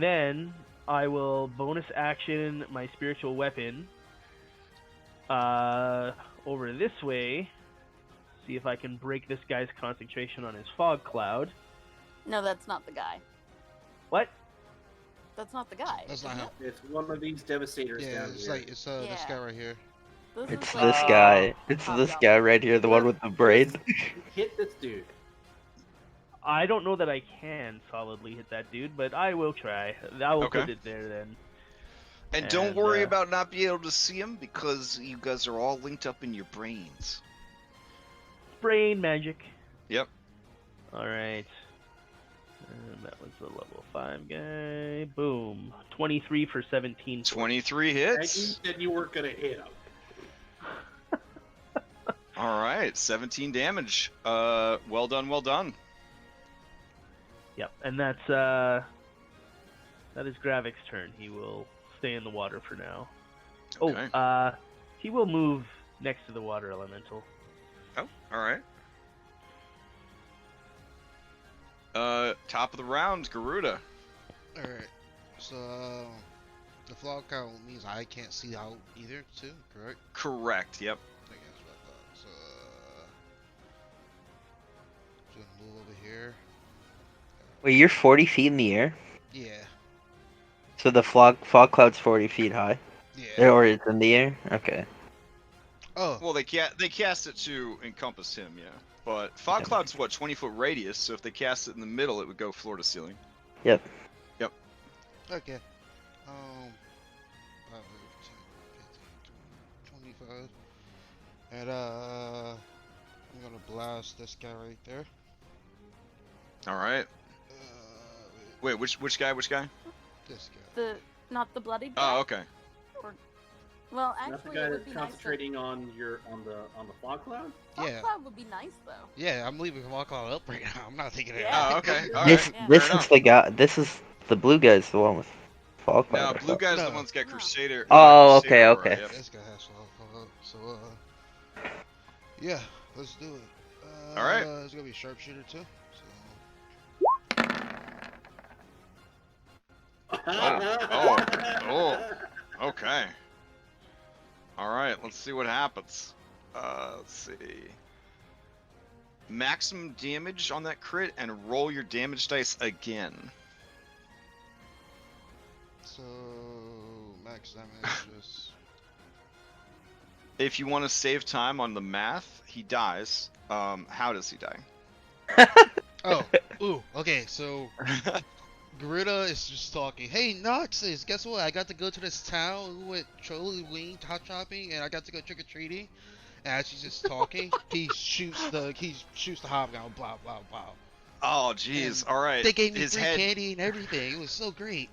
[SPEAKER 2] then I will bonus action my spiritual weapon over this way. See if I can break this guy's concentration on his fog cloud.
[SPEAKER 5] No, that's not the guy.
[SPEAKER 2] What?
[SPEAKER 5] That's not the guy.
[SPEAKER 6] That's not
[SPEAKER 5] is
[SPEAKER 6] him.
[SPEAKER 5] it?
[SPEAKER 3] It's one of these devastators
[SPEAKER 6] Yeah,
[SPEAKER 3] down
[SPEAKER 6] it's
[SPEAKER 3] here.
[SPEAKER 6] like it's this
[SPEAKER 5] Yeah.
[SPEAKER 6] guy right here.
[SPEAKER 5] This
[SPEAKER 4] It's
[SPEAKER 5] is
[SPEAKER 4] this
[SPEAKER 5] like-
[SPEAKER 4] guy. It's
[SPEAKER 5] Top
[SPEAKER 4] this
[SPEAKER 5] Dog.
[SPEAKER 4] guy right here, the one with the braid.
[SPEAKER 3] Hit this dude.
[SPEAKER 2] I don't know that I can solidly hit that dude, but I will try. I will
[SPEAKER 1] Okay.
[SPEAKER 2] put it there then.
[SPEAKER 1] And don't
[SPEAKER 2] And,
[SPEAKER 1] worry about not being able to see him because you guys are all linked up in your brains.
[SPEAKER 2] Brain magic.
[SPEAKER 1] Yep.
[SPEAKER 2] Alright. And that was the level 5 guy. Boom. 23 for 17.
[SPEAKER 1] 23
[SPEAKER 3] And you
[SPEAKER 1] hits.
[SPEAKER 3] said you weren't gonna hit him.
[SPEAKER 1] Alright, 17 damage. Well done, well done.
[SPEAKER 2] Yep, and that is Gravik's turn. He will stay in the water for now.
[SPEAKER 1] Okay.
[SPEAKER 2] Oh, he will move next to the water elemental.
[SPEAKER 1] Oh, alright. Top of the round, Garuda.
[SPEAKER 6] Alright. So, the fog count means I can't see out either, too, correct?
[SPEAKER 1] Correct. Yep.
[SPEAKER 6] I think that's what I thought. So, just gonna move over here.
[SPEAKER 4] Wait, you're 40 feet in the air?
[SPEAKER 6] Yeah.
[SPEAKER 4] So the fog cloud's 40 feet high?
[SPEAKER 6] Yeah.
[SPEAKER 4] Or it's in the air? Okay.
[SPEAKER 6] Oh.
[SPEAKER 1] Well, they cast it to encompass him, yeah. But fog
[SPEAKER 4] Yeah.
[SPEAKER 1] cloud's what, 20-foot radius? So if they cast it in the middle, it would go floor to ceiling.
[SPEAKER 4] Yep.
[SPEAKER 6] Okay. 5, 10, 15, 20, 25. And I'm gonna blast this guy right there.
[SPEAKER 1] All right. Wait, which guy? Which guy?
[SPEAKER 6] This guy.
[SPEAKER 5] Not the bloodied guy?
[SPEAKER 1] Oh, okay.
[SPEAKER 5] Well,
[SPEAKER 3] Not the
[SPEAKER 5] actually,
[SPEAKER 3] guy
[SPEAKER 5] it would
[SPEAKER 3] that's
[SPEAKER 5] be nice.
[SPEAKER 3] concentrating on the fog cloud.
[SPEAKER 5] Fog
[SPEAKER 6] Yeah.
[SPEAKER 5] cloud would be nice though.
[SPEAKER 6] Yeah, I'm leaving Fog Cloud up right now. I'm not taking it
[SPEAKER 5] Yeah.
[SPEAKER 6] out.
[SPEAKER 1] Oh, okay. All
[SPEAKER 4] This
[SPEAKER 1] right.
[SPEAKER 5] Yeah.
[SPEAKER 4] this
[SPEAKER 1] Fair
[SPEAKER 4] is the guy. This is the blue guy's the one with fog
[SPEAKER 1] No,
[SPEAKER 4] cloud. I
[SPEAKER 1] blue
[SPEAKER 4] thought.
[SPEAKER 1] guy's the
[SPEAKER 6] No.
[SPEAKER 1] one that's got
[SPEAKER 5] No.
[SPEAKER 1] Crusader.
[SPEAKER 4] Oh,
[SPEAKER 1] Crusader
[SPEAKER 4] okay,
[SPEAKER 1] aura,
[SPEAKER 4] okay.
[SPEAKER 1] yep.
[SPEAKER 6] This guy has Fog Cloud. So, yeah, let's do it.
[SPEAKER 1] All right.
[SPEAKER 6] It's gonna be sharpshooter too.
[SPEAKER 1] Oh. Okay. All right. Let's see what happens. Let's see. Maximum damage on that crit, and roll your damage dice again.
[SPEAKER 6] So, max damage is.
[SPEAKER 1] If you want to save time on the math, he dies. How does he die?
[SPEAKER 6] Oh, ooh, okay, so Garuda is just talking. Hey, Noxus, guess what? I got to go to this town. We went Halloween top shopping, and I got to go trick or treating. And as she's just talking, he shoots the hobgoblin. Blah blah blah.
[SPEAKER 1] Oh, jeez.
[SPEAKER 6] And
[SPEAKER 1] All right.
[SPEAKER 6] They gave me
[SPEAKER 1] His
[SPEAKER 6] free
[SPEAKER 1] head.
[SPEAKER 6] candy and everything. It was so great.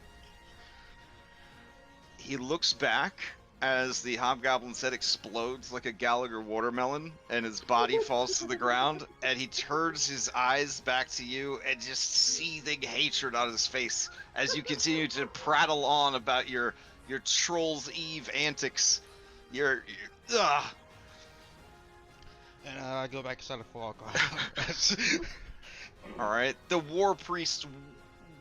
[SPEAKER 1] He looks back as the hobgoblin's head explodes like a Gallagher watermelon, and his body falls to the ground, and he turns his eyes back to you, and just seething hatred on his face as you continue to prattle on about your Troll's Eve antics. Ugh.
[SPEAKER 6] And I go back inside the fog cloud.
[SPEAKER 1] All right. The war priest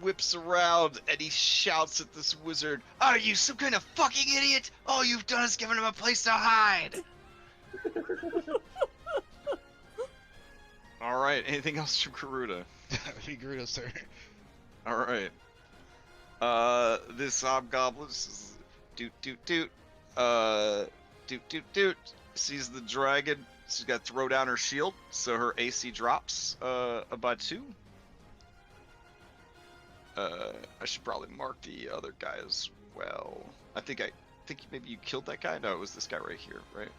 [SPEAKER 1] whips around and he shouts at this wizard, "Are you some kind of fucking idiot? All you've done is given him a place to hide." All right. Anything else from Garuda?
[SPEAKER 6] Garuda's turn.
[SPEAKER 1] All right. This hobgoblin says, doot doot doot. Doot doot doot. Sees the dragon. She's got to throw down her shield, so her AC drops by 2. I should probably mark the other guy as well. I think maybe you killed that guy. No, it was this guy right here, right?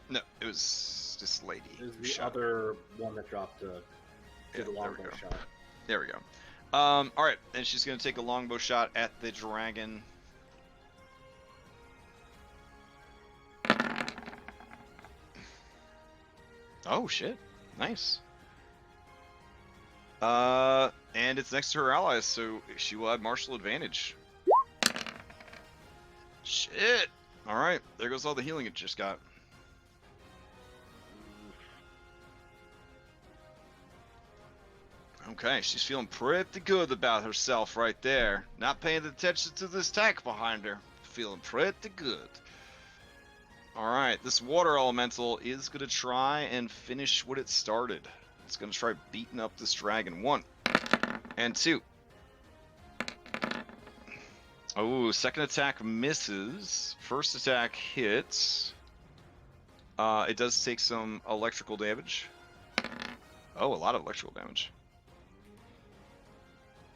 [SPEAKER 1] No, it was this lady.
[SPEAKER 3] Is
[SPEAKER 1] who
[SPEAKER 3] the
[SPEAKER 1] shot.
[SPEAKER 3] other one that dropped the
[SPEAKER 1] Yeah, there we
[SPEAKER 3] longbow
[SPEAKER 1] go.
[SPEAKER 3] shot.
[SPEAKER 1] There we go. All right, and she's gonna take a longbow shot at the dragon. Oh shit! Nice. And it's next to her allies, so she will have martial advantage. Shit! All right, there goes all the healing it just got. Okay, she's feeling pretty good about herself right there. Not paying attention to this tank behind her. Feeling pretty good. Alright, this water elemental is going to try and finish what it started. It's going to try beating up this dragon. 1 and 2. Oh, second attack misses. First attack hits. It does take some electrical damage. Oh, a lot of electrical damage.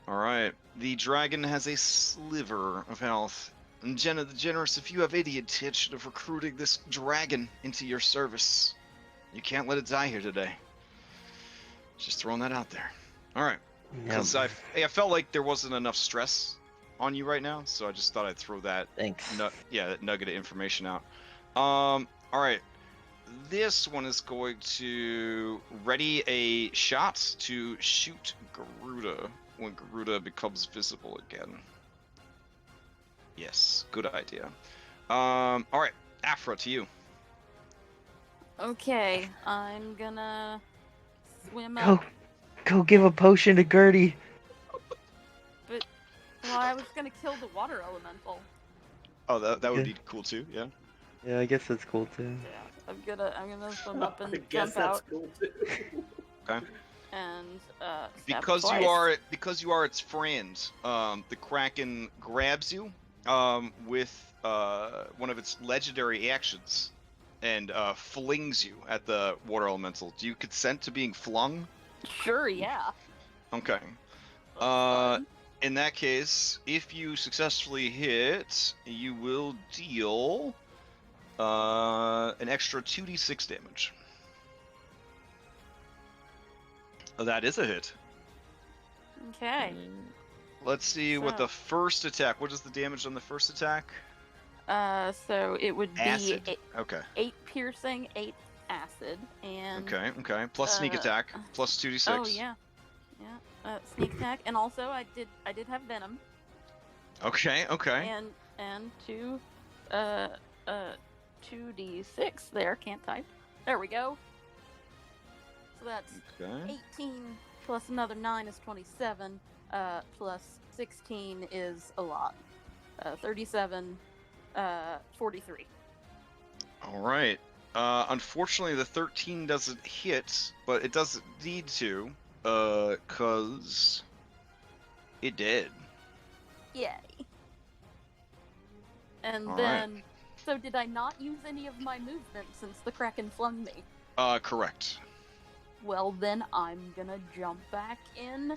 [SPEAKER 1] Alright, the dragon has a sliver of health. And Jenna the Generous, if you have any intention of recruiting this dragon into your service, you can't let it die here today. Just throwing that out there. Alright, because I felt like there wasn't enough stress on you right now, so I just thought I'd throw that
[SPEAKER 4] Thanks.
[SPEAKER 1] that nugget of information out. Alright. This one is going to ready a shot to shoot Garuda when Garuda becomes visible again. Yes, good idea. Alright, Afra, to you.
[SPEAKER 5] Okay, I'm gonna swim
[SPEAKER 4] Go.
[SPEAKER 5] up
[SPEAKER 4] Go give a potion to Gertie.
[SPEAKER 5] But well, I was gonna kill the water elemental.
[SPEAKER 1] Oh, that would
[SPEAKER 4] Yeah.
[SPEAKER 1] be cool too. Yeah.
[SPEAKER 4] Yeah, I guess that's cool too.
[SPEAKER 5] Yeah, I'm gonna swim up
[SPEAKER 3] I
[SPEAKER 5] and
[SPEAKER 3] guess
[SPEAKER 5] jump
[SPEAKER 3] that's
[SPEAKER 5] out
[SPEAKER 3] cool too.
[SPEAKER 1] Okay.
[SPEAKER 5] and stab it
[SPEAKER 1] Because
[SPEAKER 5] twice.
[SPEAKER 1] you are its friend, the Kraken grabs you with one of its legendary actions and flings you at the water elemental. Do you consent to being flung?
[SPEAKER 5] Sure, yeah.
[SPEAKER 1] Okay.
[SPEAKER 5] That's fine.
[SPEAKER 1] In that case, if you successfully hit, you will deal an extra 2d6 damage. Oh, that is a hit.
[SPEAKER 5] Okay.
[SPEAKER 1] Let's see what the
[SPEAKER 5] So-
[SPEAKER 1] first attack. What is the damage on the first attack?
[SPEAKER 5] So it would be
[SPEAKER 1] Acid. Okay.
[SPEAKER 5] 8 piercing, 8 acid, and
[SPEAKER 1] Okay. Plus sneak attack. Plus 2d6.
[SPEAKER 5] oh yeah, sneak attack, and also I did have venom,
[SPEAKER 1] Okay.
[SPEAKER 5] and 2d6 there. Can't type. There we go. So that's
[SPEAKER 1] Okay.
[SPEAKER 5] 18 plus another 9 is 27. Plus 16 is a lot. 37. 43.
[SPEAKER 1] All right. Unfortunately, the 13 doesn't hit, but it doesn't need to, cause it did.
[SPEAKER 5] Yay. And
[SPEAKER 1] All
[SPEAKER 5] then, so did I not use any of my movement since the Kraken flung me?
[SPEAKER 1] Correct.
[SPEAKER 5] Well, then I'm gonna jump back in.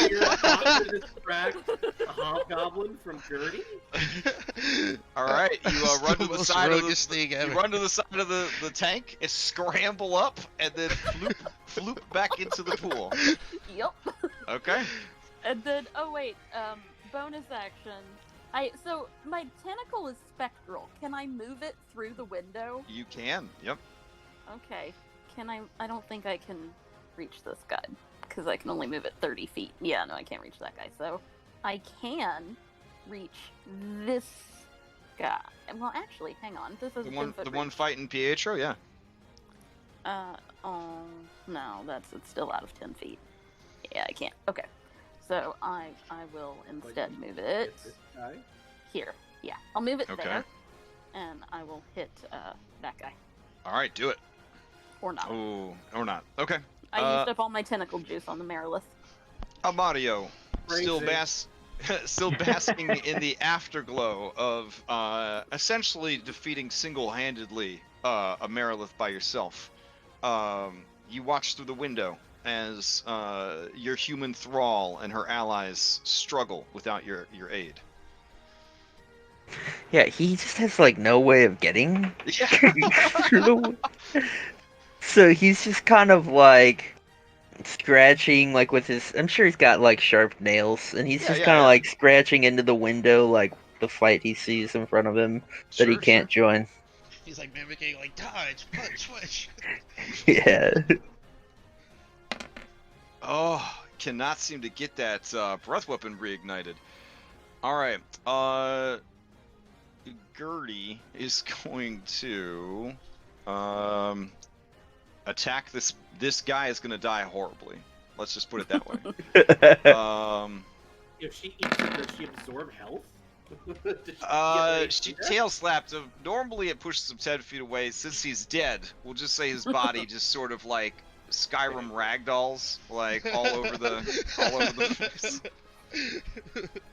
[SPEAKER 3] You're about to distract a hobgoblin from Gertie?
[SPEAKER 1] All right, you run to the
[SPEAKER 6] Most
[SPEAKER 1] side of
[SPEAKER 6] roguish thing
[SPEAKER 1] you
[SPEAKER 6] ever.
[SPEAKER 1] run to the side of the tank, and scramble up, and then floop back into the pool.
[SPEAKER 5] Yep.
[SPEAKER 1] Okay.
[SPEAKER 5] And then, oh wait, bonus action. So my tentacle is spectral. Can I move it through the window?
[SPEAKER 1] You can. Yep.
[SPEAKER 5] Okay. Can I? I don't think I can reach this guy because I can only move it 30 feet. Yeah, no, I can't reach that guy. So I can reach this guy. Well, actually, hang on. This is
[SPEAKER 1] The one fighting Pietro. Yeah.
[SPEAKER 5] Oh no, it's still out of 10 feet. Yeah, I can't. Okay. So I will instead move it
[SPEAKER 3] This guy?
[SPEAKER 5] here. Yeah, I'll move it
[SPEAKER 1] Okay.
[SPEAKER 5] there, and I will hit that guy
[SPEAKER 1] All right, do it.
[SPEAKER 5] or not.
[SPEAKER 1] Oh, or not. Okay.
[SPEAKER 5] I used up all my tentacle juice on the Marilith.
[SPEAKER 1] Amadio, still
[SPEAKER 3] Crazy.
[SPEAKER 1] still basking in the afterglow of essentially defeating single-handedly a Marilith by yourself. You watch through the window as your human thrall and her allies struggle without your aid.
[SPEAKER 4] Yeah, he just has like no way of getting
[SPEAKER 1] Yeah.
[SPEAKER 4] through the. So he's just kind of like scratching like with his. I'm sure he's got like sharp nails, and he's
[SPEAKER 1] Yeah,
[SPEAKER 4] just
[SPEAKER 1] yeah,
[SPEAKER 4] kind of
[SPEAKER 1] yeah.
[SPEAKER 4] like scratching into the window like the fight he sees in front of him that he
[SPEAKER 1] Sure,
[SPEAKER 4] can't join.
[SPEAKER 6] He's like mimicking, like, dodge, punch.
[SPEAKER 4] Yeah.
[SPEAKER 1] Oh, cannot seem to get that breath weapon reignited. All right, Gertie is going to attack this guy is going to die horribly. Let's just put it that way.
[SPEAKER 3] If she eats it, does she absorb health? Did
[SPEAKER 1] She
[SPEAKER 3] do that?
[SPEAKER 1] tail slapped him. Normally it pushes him 10 feet away. Since he's dead, we'll just say his body just sort of like Skyrim ragdolls, like all over the place.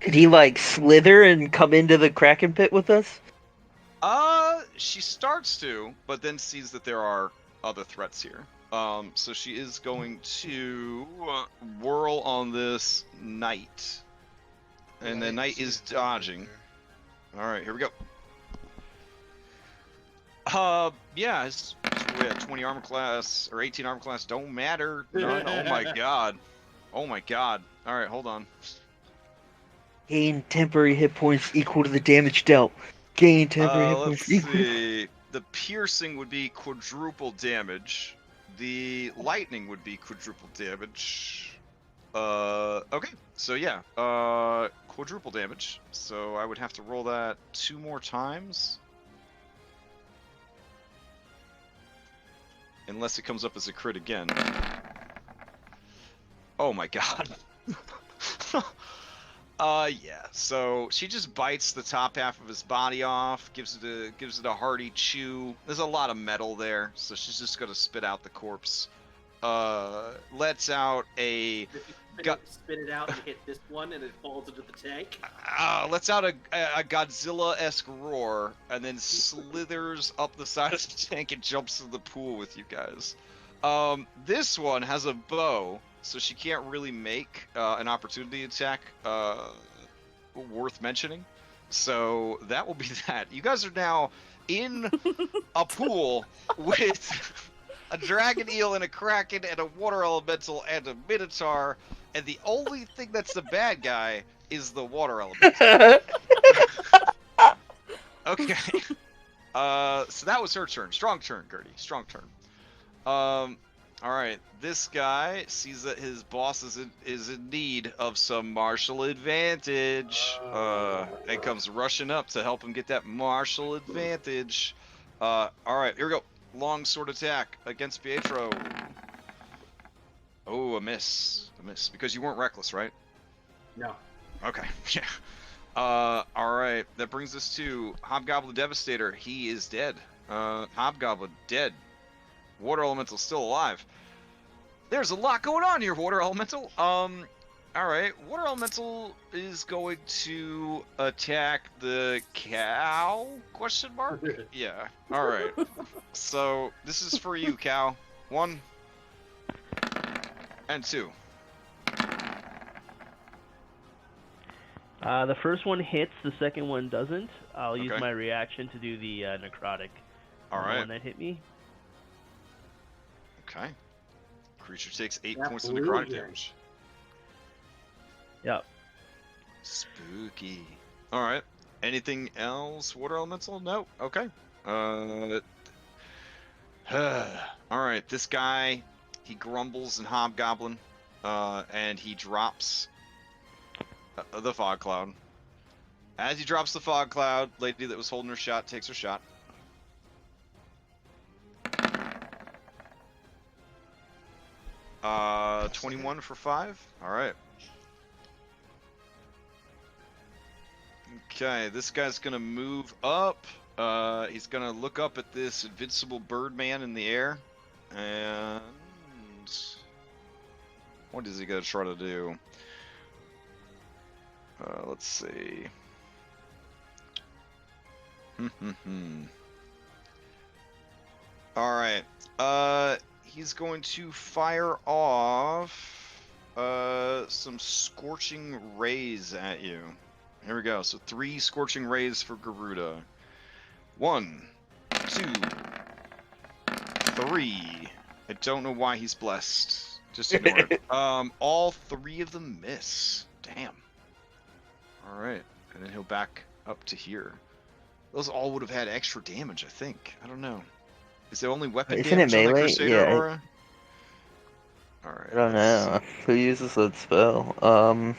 [SPEAKER 4] Could he like slither and come into the Kraken pit with us?
[SPEAKER 1] She starts to, but then sees that there are other threats here. So she is going to whirl on this knight. And the knight is dodging. Alright, here we go. Yeah, it's 20 armor class, or 18 armor class, don't matter. None. Oh my god. Oh my god. Alright, hold on.
[SPEAKER 4] Gain temporary hit points equal to the damage dealt. Gain temporary hit
[SPEAKER 1] Let's
[SPEAKER 4] points equal.
[SPEAKER 1] see. The piercing would be quadruple damage. The lightning would be quadruple damage. Okay. So yeah, quadruple damage. So I would have to roll that 2 more times. unless it comes up as a crit again. Oh my god. Yeah. So she just bites the top half of his body off, gives it a hearty chew. There's a lot of metal there, so she's just gonna spit out the corpse. Lets out a
[SPEAKER 3] Spit it out and hit this one, and it falls into the tank.
[SPEAKER 1] Lets out a Godzilla-esque roar, and then slithers up the side of the tank and jumps in the pool with you guys. This one has a bow, so she can't really make an opportunity attack worth mentioning. So that will be that. You guys are now in a pool with a dragon eel and a kraken and a water elemental and a minotaur, and the only thing that's the bad guy is the water elemental. Okay. So that was her turn. Strong turn, Gertie. Strong turn. Alright. This guy sees that his boss is in need of some martial advantage. And comes rushing up to help him get that martial advantage. Alright, here we go. Long sword attack against Pietro. Oh, a miss. A miss. Because you weren't reckless, right?
[SPEAKER 3] No.
[SPEAKER 1] Okay, yeah. Alright, that brings us to Hobgoblin Devastator. He is dead. Hobgoblin, dead. Water Elemental still alive. There's a lot going on here, Water Elemental. Alright, Water Elemental is going to attack the cow? Question mark? Yeah, alright. So, this is for you, cow. 1 and 2.
[SPEAKER 2] The first one hits, the second one doesn't. I'll use
[SPEAKER 1] Okay.
[SPEAKER 2] my reaction to do the necrotic.
[SPEAKER 1] All
[SPEAKER 2] on the
[SPEAKER 1] right.
[SPEAKER 2] one that hit me.
[SPEAKER 1] Okay. Creature takes 8
[SPEAKER 3] That
[SPEAKER 1] points of
[SPEAKER 3] blew
[SPEAKER 1] necrotic
[SPEAKER 3] again.
[SPEAKER 1] damage.
[SPEAKER 2] Yep.
[SPEAKER 1] Spooky. Alright. Anything else, Water Elemental? No? Okay. Alright, this guy, he grumbles in Hobgoblin, and he drops the Fog Cloud. As he drops the Fog Cloud, lady that was holding her shot takes her shot. Uh, 21 for 5. Alright. Okay, this guy's gonna move up. He's gonna look up at this invincible Birdman in the air. And what is he gonna try to do? Let's see. Alright. He's going to fire off some scorching rays at you. Here we go. So 3 scorching rays for Garuda. 1, 2, 3. I don't know why he's blessed. Just ignore it. All 3 of them miss. Damn. Alright. And then he'll back up to here. Those all would have had extra damage, I think. I don't know. Is there only weapon
[SPEAKER 4] Isn't it
[SPEAKER 1] damage on the
[SPEAKER 4] melee?
[SPEAKER 1] Crusader
[SPEAKER 4] Yeah,
[SPEAKER 1] aura? Alright.
[SPEAKER 4] I don't know. Who uses that spell?
[SPEAKER 1] Alright.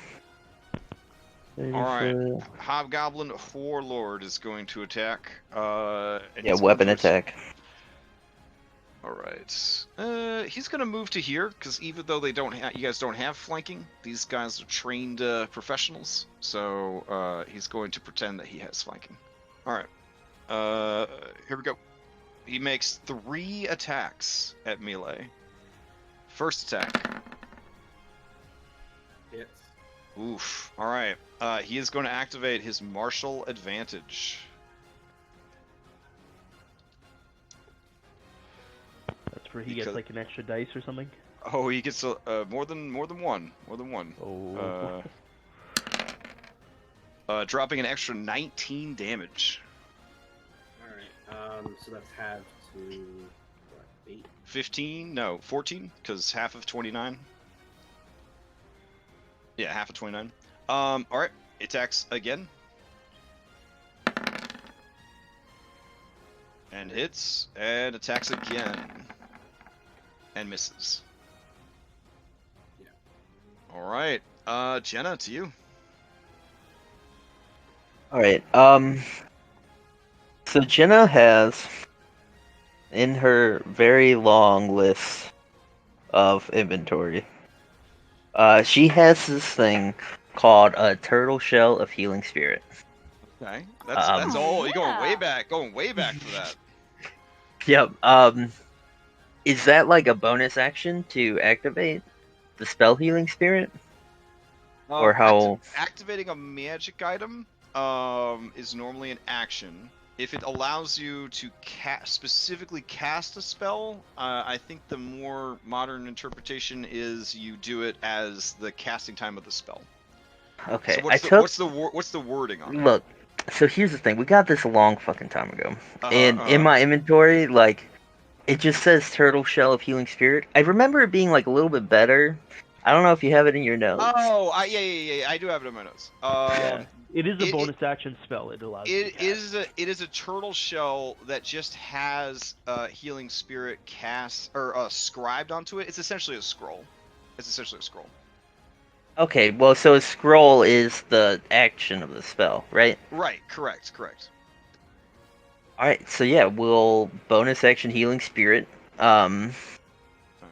[SPEAKER 1] Hobgoblin Warlord is going to attack. And
[SPEAKER 4] Yeah,
[SPEAKER 1] he's
[SPEAKER 4] weapon
[SPEAKER 1] going to-
[SPEAKER 4] attack.
[SPEAKER 1] Alright. He's gonna move to here, because even though you guys don't have flanking, these guys are trained professionals. So he's going to pretend that he has flanking. Alright. Here we go. He makes 3 attacks at melee. First attack.
[SPEAKER 3] Hits.
[SPEAKER 1] Oof. Alright. He is going to activate his martial advantage.
[SPEAKER 2] That's where he gets
[SPEAKER 1] Because-
[SPEAKER 2] like an extra dice or something.
[SPEAKER 1] Oh, he gets more than one. More than one.
[SPEAKER 2] Oh.
[SPEAKER 1] Dropping an extra 19 damage.
[SPEAKER 3] Alright, so that's half to what, 8?
[SPEAKER 1] 15? No, 14, because half of 29. Yeah, half of 29. Alright, attacks again. And hits, and attacks again. And misses.
[SPEAKER 3] Yeah.
[SPEAKER 1] Alright, Jenna, to you.
[SPEAKER 4] Alright, so Jenna has in her very long list of inventory, she has this thing called a turtle shell of healing spirit.
[SPEAKER 1] Okay, that's
[SPEAKER 5] Oh,
[SPEAKER 1] all. You're
[SPEAKER 5] yeah.
[SPEAKER 1] going way back for that.
[SPEAKER 4] Yep. Is that like a bonus action to activate the spell healing spirit, or how?
[SPEAKER 1] Activating a magic item is normally an action. If it allows you to specifically cast a spell, I think the more modern interpretation is you do it as the casting time of the spell.
[SPEAKER 4] Okay,
[SPEAKER 1] So
[SPEAKER 4] I took.
[SPEAKER 1] what's the wording on it?
[SPEAKER 4] Look, so here's the thing. We got this a long fucking time ago, and in
[SPEAKER 1] Uh-huh.
[SPEAKER 4] my inventory, like, it just says turtle shell of healing spirit. I remember it being like a little bit better. I don't know if you have it in your notes.
[SPEAKER 1] Oh, yeah, I do have it in my notes.
[SPEAKER 2] Yeah, it is a
[SPEAKER 1] it-
[SPEAKER 2] bonus action spell. It allows you to cast.
[SPEAKER 1] it is a turtle shell that just has healing spirit cast or scribed onto it. It's essentially a scroll.
[SPEAKER 4] Okay, well, so a scroll is the action of the spell, right?
[SPEAKER 1] Right, correct.
[SPEAKER 4] Alright, so yeah, we'll bonus action healing spirit,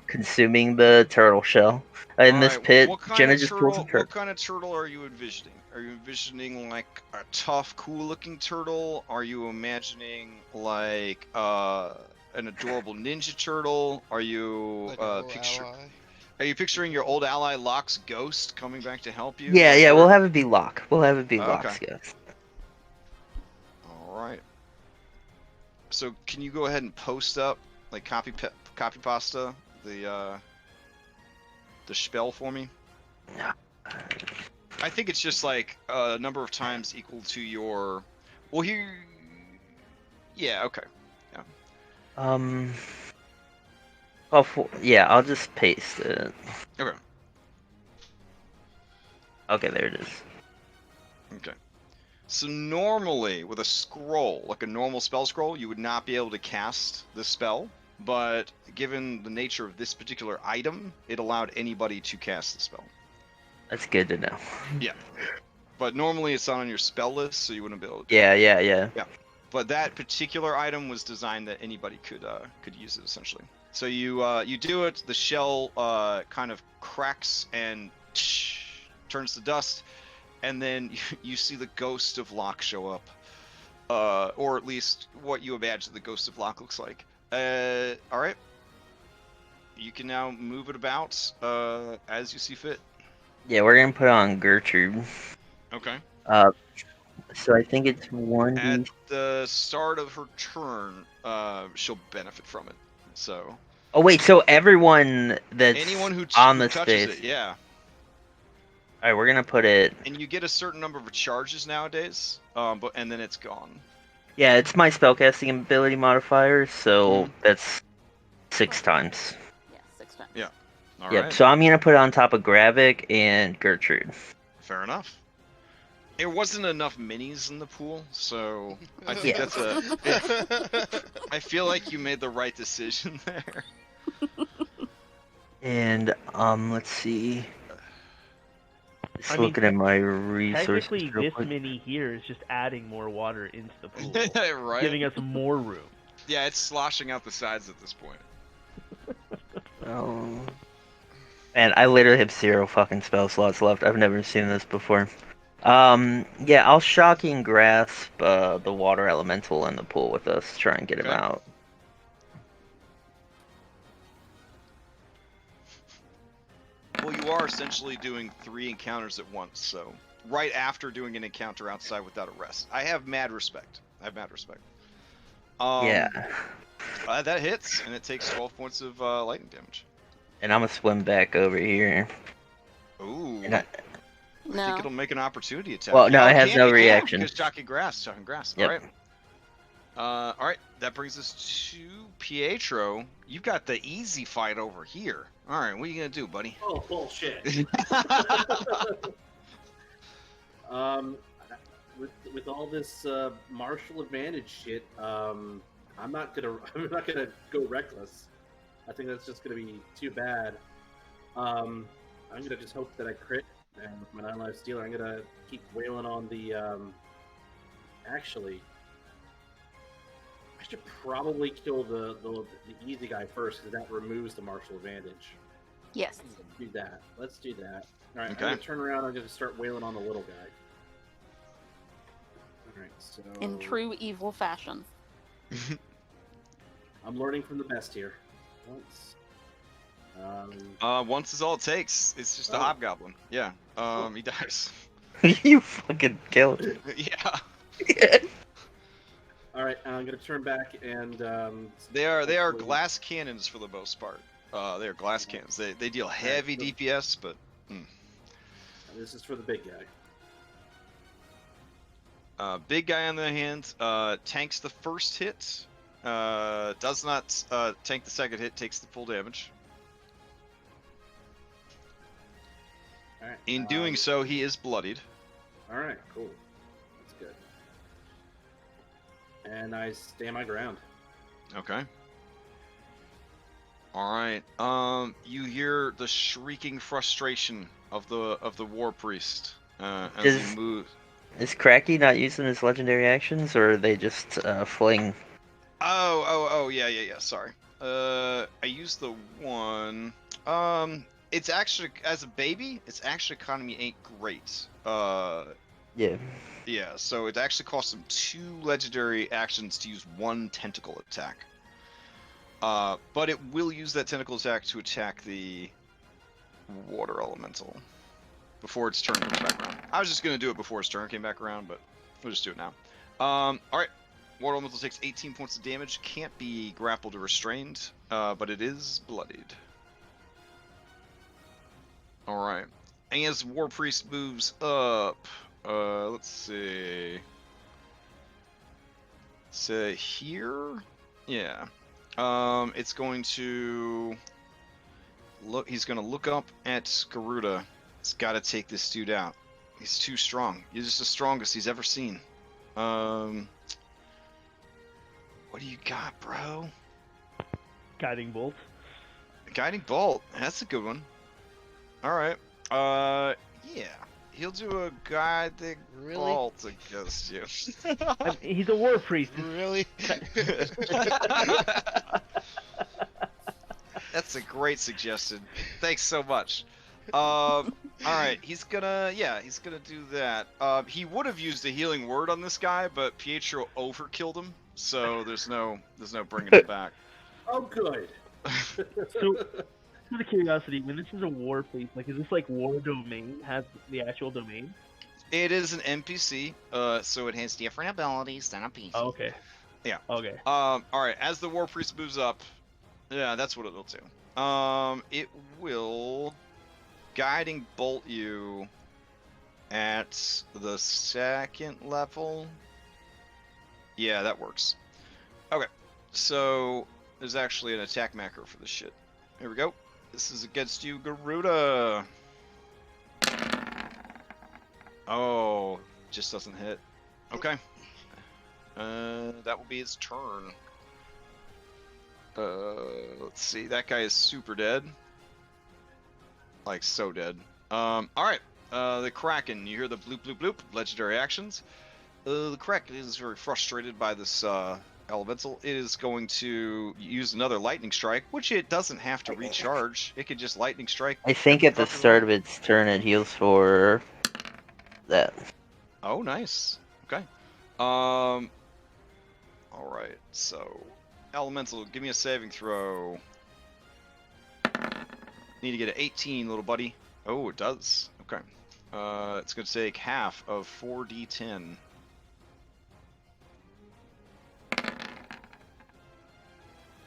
[SPEAKER 4] consuming the turtle shell. In this
[SPEAKER 1] Alright,
[SPEAKER 4] pit,
[SPEAKER 1] what kind
[SPEAKER 4] Jenna
[SPEAKER 1] of
[SPEAKER 4] just pulled some
[SPEAKER 1] turtle? What
[SPEAKER 4] turtle.
[SPEAKER 1] kind of turtle are you envisioning? Are you envisioning like a tough, cool-looking turtle? Are you imagining like an adorable ninja turtle? Are you
[SPEAKER 6] Like our old ally.
[SPEAKER 1] Are you picturing your old ally Locke's ghost coming back to help you?
[SPEAKER 4] Yeah,
[SPEAKER 1] Like,
[SPEAKER 4] yeah,
[SPEAKER 1] where?
[SPEAKER 4] we'll have it be Locke. We'll have it be
[SPEAKER 1] Okay.
[SPEAKER 4] Locke's guess.
[SPEAKER 1] All right. So can you go ahead and post up, like copy pasta the spell for me? I think it's just like a number of times equal to your. Well, here. Yeah. Okay.
[SPEAKER 4] Um, yeah, I'll just paste it.
[SPEAKER 1] Okay.
[SPEAKER 4] Okay, there it is.
[SPEAKER 1] Okay. So normally with a scroll, like a normal spell scroll, you would not be able to cast the spell. But given the nature of this particular item, it allowed anybody to cast the spell.
[SPEAKER 4] That's good to know.
[SPEAKER 1] Yeah. But normally it's not on your spell list, so you wouldn't be able to do
[SPEAKER 4] Yeah,
[SPEAKER 1] it.
[SPEAKER 4] yeah, yeah.
[SPEAKER 1] Yeah. But that particular item was designed that anybody could use it essentially. So you do it, the shell kind of cracks and turns to dust, and then you see the ghost of Locke show up. Or at least what you imagine the ghost of Locke looks like. Alright. You can now move it about as you see fit.
[SPEAKER 4] Yeah, we're gonna put on Gertrude.
[SPEAKER 1] Okay.
[SPEAKER 4] So I think it's
[SPEAKER 1] At
[SPEAKER 4] 1d.
[SPEAKER 1] the start of her turn, she'll benefit from it. So
[SPEAKER 4] Oh wait, so everyone that's
[SPEAKER 1] anyone who
[SPEAKER 4] on the
[SPEAKER 1] touches
[SPEAKER 4] space.
[SPEAKER 1] it, yeah.
[SPEAKER 4] Alright, we're gonna put it.
[SPEAKER 1] And you get a certain number of charges nowadays, and then it's gone.
[SPEAKER 4] Yeah, it's my spellcasting ability modifier, so that's 6 times.
[SPEAKER 5] Yeah, 6 times.
[SPEAKER 1] Yeah. All
[SPEAKER 4] Yep,
[SPEAKER 1] right.
[SPEAKER 4] so I'm gonna put it on top of Gravik and Gertrude.
[SPEAKER 1] Fair enough. There wasn't enough minis in the pool, so I think
[SPEAKER 4] Yeah.
[SPEAKER 1] that's I feel like you made the right decision there.
[SPEAKER 4] And let's see. Just
[SPEAKER 2] I mean,
[SPEAKER 4] looking at my resources
[SPEAKER 2] Technically,
[SPEAKER 4] real
[SPEAKER 2] this
[SPEAKER 4] quick.
[SPEAKER 2] mini here is just adding more water into the pool,
[SPEAKER 1] Right?
[SPEAKER 2] giving us more room.
[SPEAKER 1] Yeah, it's sloshing out the sides at this point.
[SPEAKER 4] Oh. Man, I literally have 0 fucking spell slots left. I've never seen this before. Yeah, I'll shocking grasp the water elemental in the pool with us. Try and get him
[SPEAKER 1] Okay.
[SPEAKER 4] out.
[SPEAKER 1] Well, you are essentially doing 3 encounters at once, so right after doing an encounter outside without a rest. I have mad respect.
[SPEAKER 4] Yeah.
[SPEAKER 1] That hits, and it takes 12 points of lightning damage.
[SPEAKER 4] And I'm gonna swim back over here.
[SPEAKER 1] Ooh.
[SPEAKER 4] And
[SPEAKER 1] I think it'll make an opportunity attack.
[SPEAKER 4] Well, no, it has no
[SPEAKER 1] It
[SPEAKER 4] reaction.
[SPEAKER 1] because shocking grass.
[SPEAKER 4] Yep.
[SPEAKER 1] All right. That brings us to Pietro. You've got the easy fight over here. All right, what are you gonna do, buddy?
[SPEAKER 3] Oh bullshit. With all this martial advantage shit, I'm not gonna go reckless. I think that's just gonna be too bad. I'm gonna just hope that I crit, and with my 9 life stealer, I'm gonna keep wailing on the. Actually, I should probably kill the easy guy first, because that removes the martial advantage.
[SPEAKER 5] Yes.
[SPEAKER 3] Let's do that. Let's do that. All right,
[SPEAKER 1] Okay.
[SPEAKER 3] I'm gonna turn around. I'm gonna start wailing on the little guy. All right, so
[SPEAKER 5] In true evil fashion.
[SPEAKER 3] I'm learning from the best here. Once.
[SPEAKER 1] Once is all it takes. It's just a
[SPEAKER 3] Oh.
[SPEAKER 1] hobgoblin. Yeah. He dies.
[SPEAKER 4] You fucking killed it.
[SPEAKER 1] Yeah.
[SPEAKER 3] All right, I'm gonna turn back and
[SPEAKER 1] They are
[SPEAKER 3] hopefully-
[SPEAKER 1] glass cannons for the most part. They are glass cannons. They deal heavy
[SPEAKER 3] so-
[SPEAKER 1] DPS, but
[SPEAKER 3] This is for the big guy.
[SPEAKER 1] big guy on the other hand tanks the first hit. Does not tank the second hit. Takes the full damage.
[SPEAKER 3] All right.
[SPEAKER 1] In doing so, he is bloodied.
[SPEAKER 3] All right, cool. That's good. And I stand my ground.
[SPEAKER 1] Okay. All right. You hear the shrieking frustration of the war priest as
[SPEAKER 4] Is-
[SPEAKER 1] he moves.
[SPEAKER 4] Is Cracky not using his legendary actions, or are they just fling?
[SPEAKER 1] Oh, yeah. Sorry. I used the one. It's actually, as a baby, its actually economy ain't great.
[SPEAKER 4] Yeah.
[SPEAKER 1] Yeah. So it actually costs him 2 legendary actions to use 1 tentacle attack. But it will use that tentacle attack to attack the water elemental before its turn comes back around. I was just gonna do it before its turn came back around, but we'll just do it now. All right. Water elemental takes 18 points of damage. Can't be grappled or restrained, but it is bloodied. All right. And as War Priest moves up, let's see. Say here, yeah. It's going to look. He's going to look up at Garuda. He's got to take this dude out. He's too strong. He's just the strongest he's ever seen. What do you got, bro?
[SPEAKER 2] Guiding bolt.
[SPEAKER 1] Guiding bolt. That's a good one. All right. Yeah. He'll do a guiding
[SPEAKER 6] Really?
[SPEAKER 1] bolt against you.
[SPEAKER 2] He's a war priest.
[SPEAKER 6] Really?
[SPEAKER 1] That's a great suggestion. Thanks so much. All right, he's gonna do that. He would have used a healing word on this guy, but Pietro overkilled him, so there's no bringing him back.
[SPEAKER 3] Oh, good.
[SPEAKER 2] So, out of curiosity, when this is a war priest, like, is this like war domain? Has the actual domain?
[SPEAKER 1] It is an NPC, so it has different abilities than a PC.
[SPEAKER 2] Oh, okay.
[SPEAKER 1] Yeah.
[SPEAKER 2] Okay.
[SPEAKER 1] All right. As the war priest moves up, yeah, that's what it'll do. It will guiding bolt you at the 2nd level. Yeah, that works. Okay. So there's actually an attack macro for this shit. Here we go. This is against you, Garuda. Oh, just doesn't hit. Okay. That will be his turn. Let's see. That guy is super dead. Like, so dead. Alright. The Kraken. You hear the bloop, bloop, bloop. Legendary actions. The Kraken is very frustrated by this, elemental. It is going to use another lightning strike, which it doesn't have to recharge. It could just lightning strike.
[SPEAKER 4] I think at the start of its turn it heals for that.
[SPEAKER 1] Oh, nice. Okay. Alright, so elemental, give me a saving throw. Need to get an 18, little buddy. Oh, it does. Okay. It's going to take half of 4d10.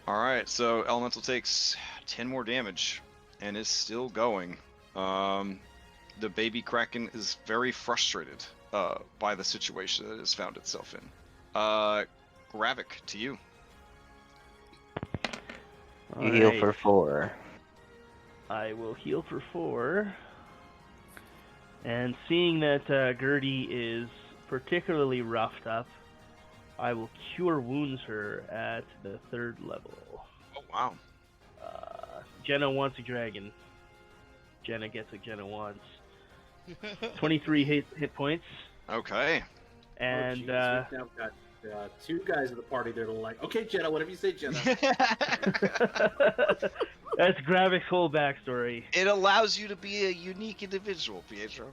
[SPEAKER 1] Alright, so elemental takes 10 more damage and is still going. The baby Kraken is very frustrated by the situation that it has found itself in. Gravik, to you.
[SPEAKER 4] You heal
[SPEAKER 2] Alright.
[SPEAKER 4] for 4.
[SPEAKER 2] I will heal for 4. And seeing that Gertie is particularly roughed up, I will cure wounds her at the 3rd level.
[SPEAKER 1] Oh, wow.
[SPEAKER 2] Jenna wants a dragon. Jenna gets what Jenna wants. 23 hit points.
[SPEAKER 1] Okay.
[SPEAKER 2] And
[SPEAKER 3] We've now got two guys in the party. They're like, okay, Jenna, whatever you say, Jenna.
[SPEAKER 2] That's Gravik's whole backstory.
[SPEAKER 1] It allows you to be a unique individual, Pietro.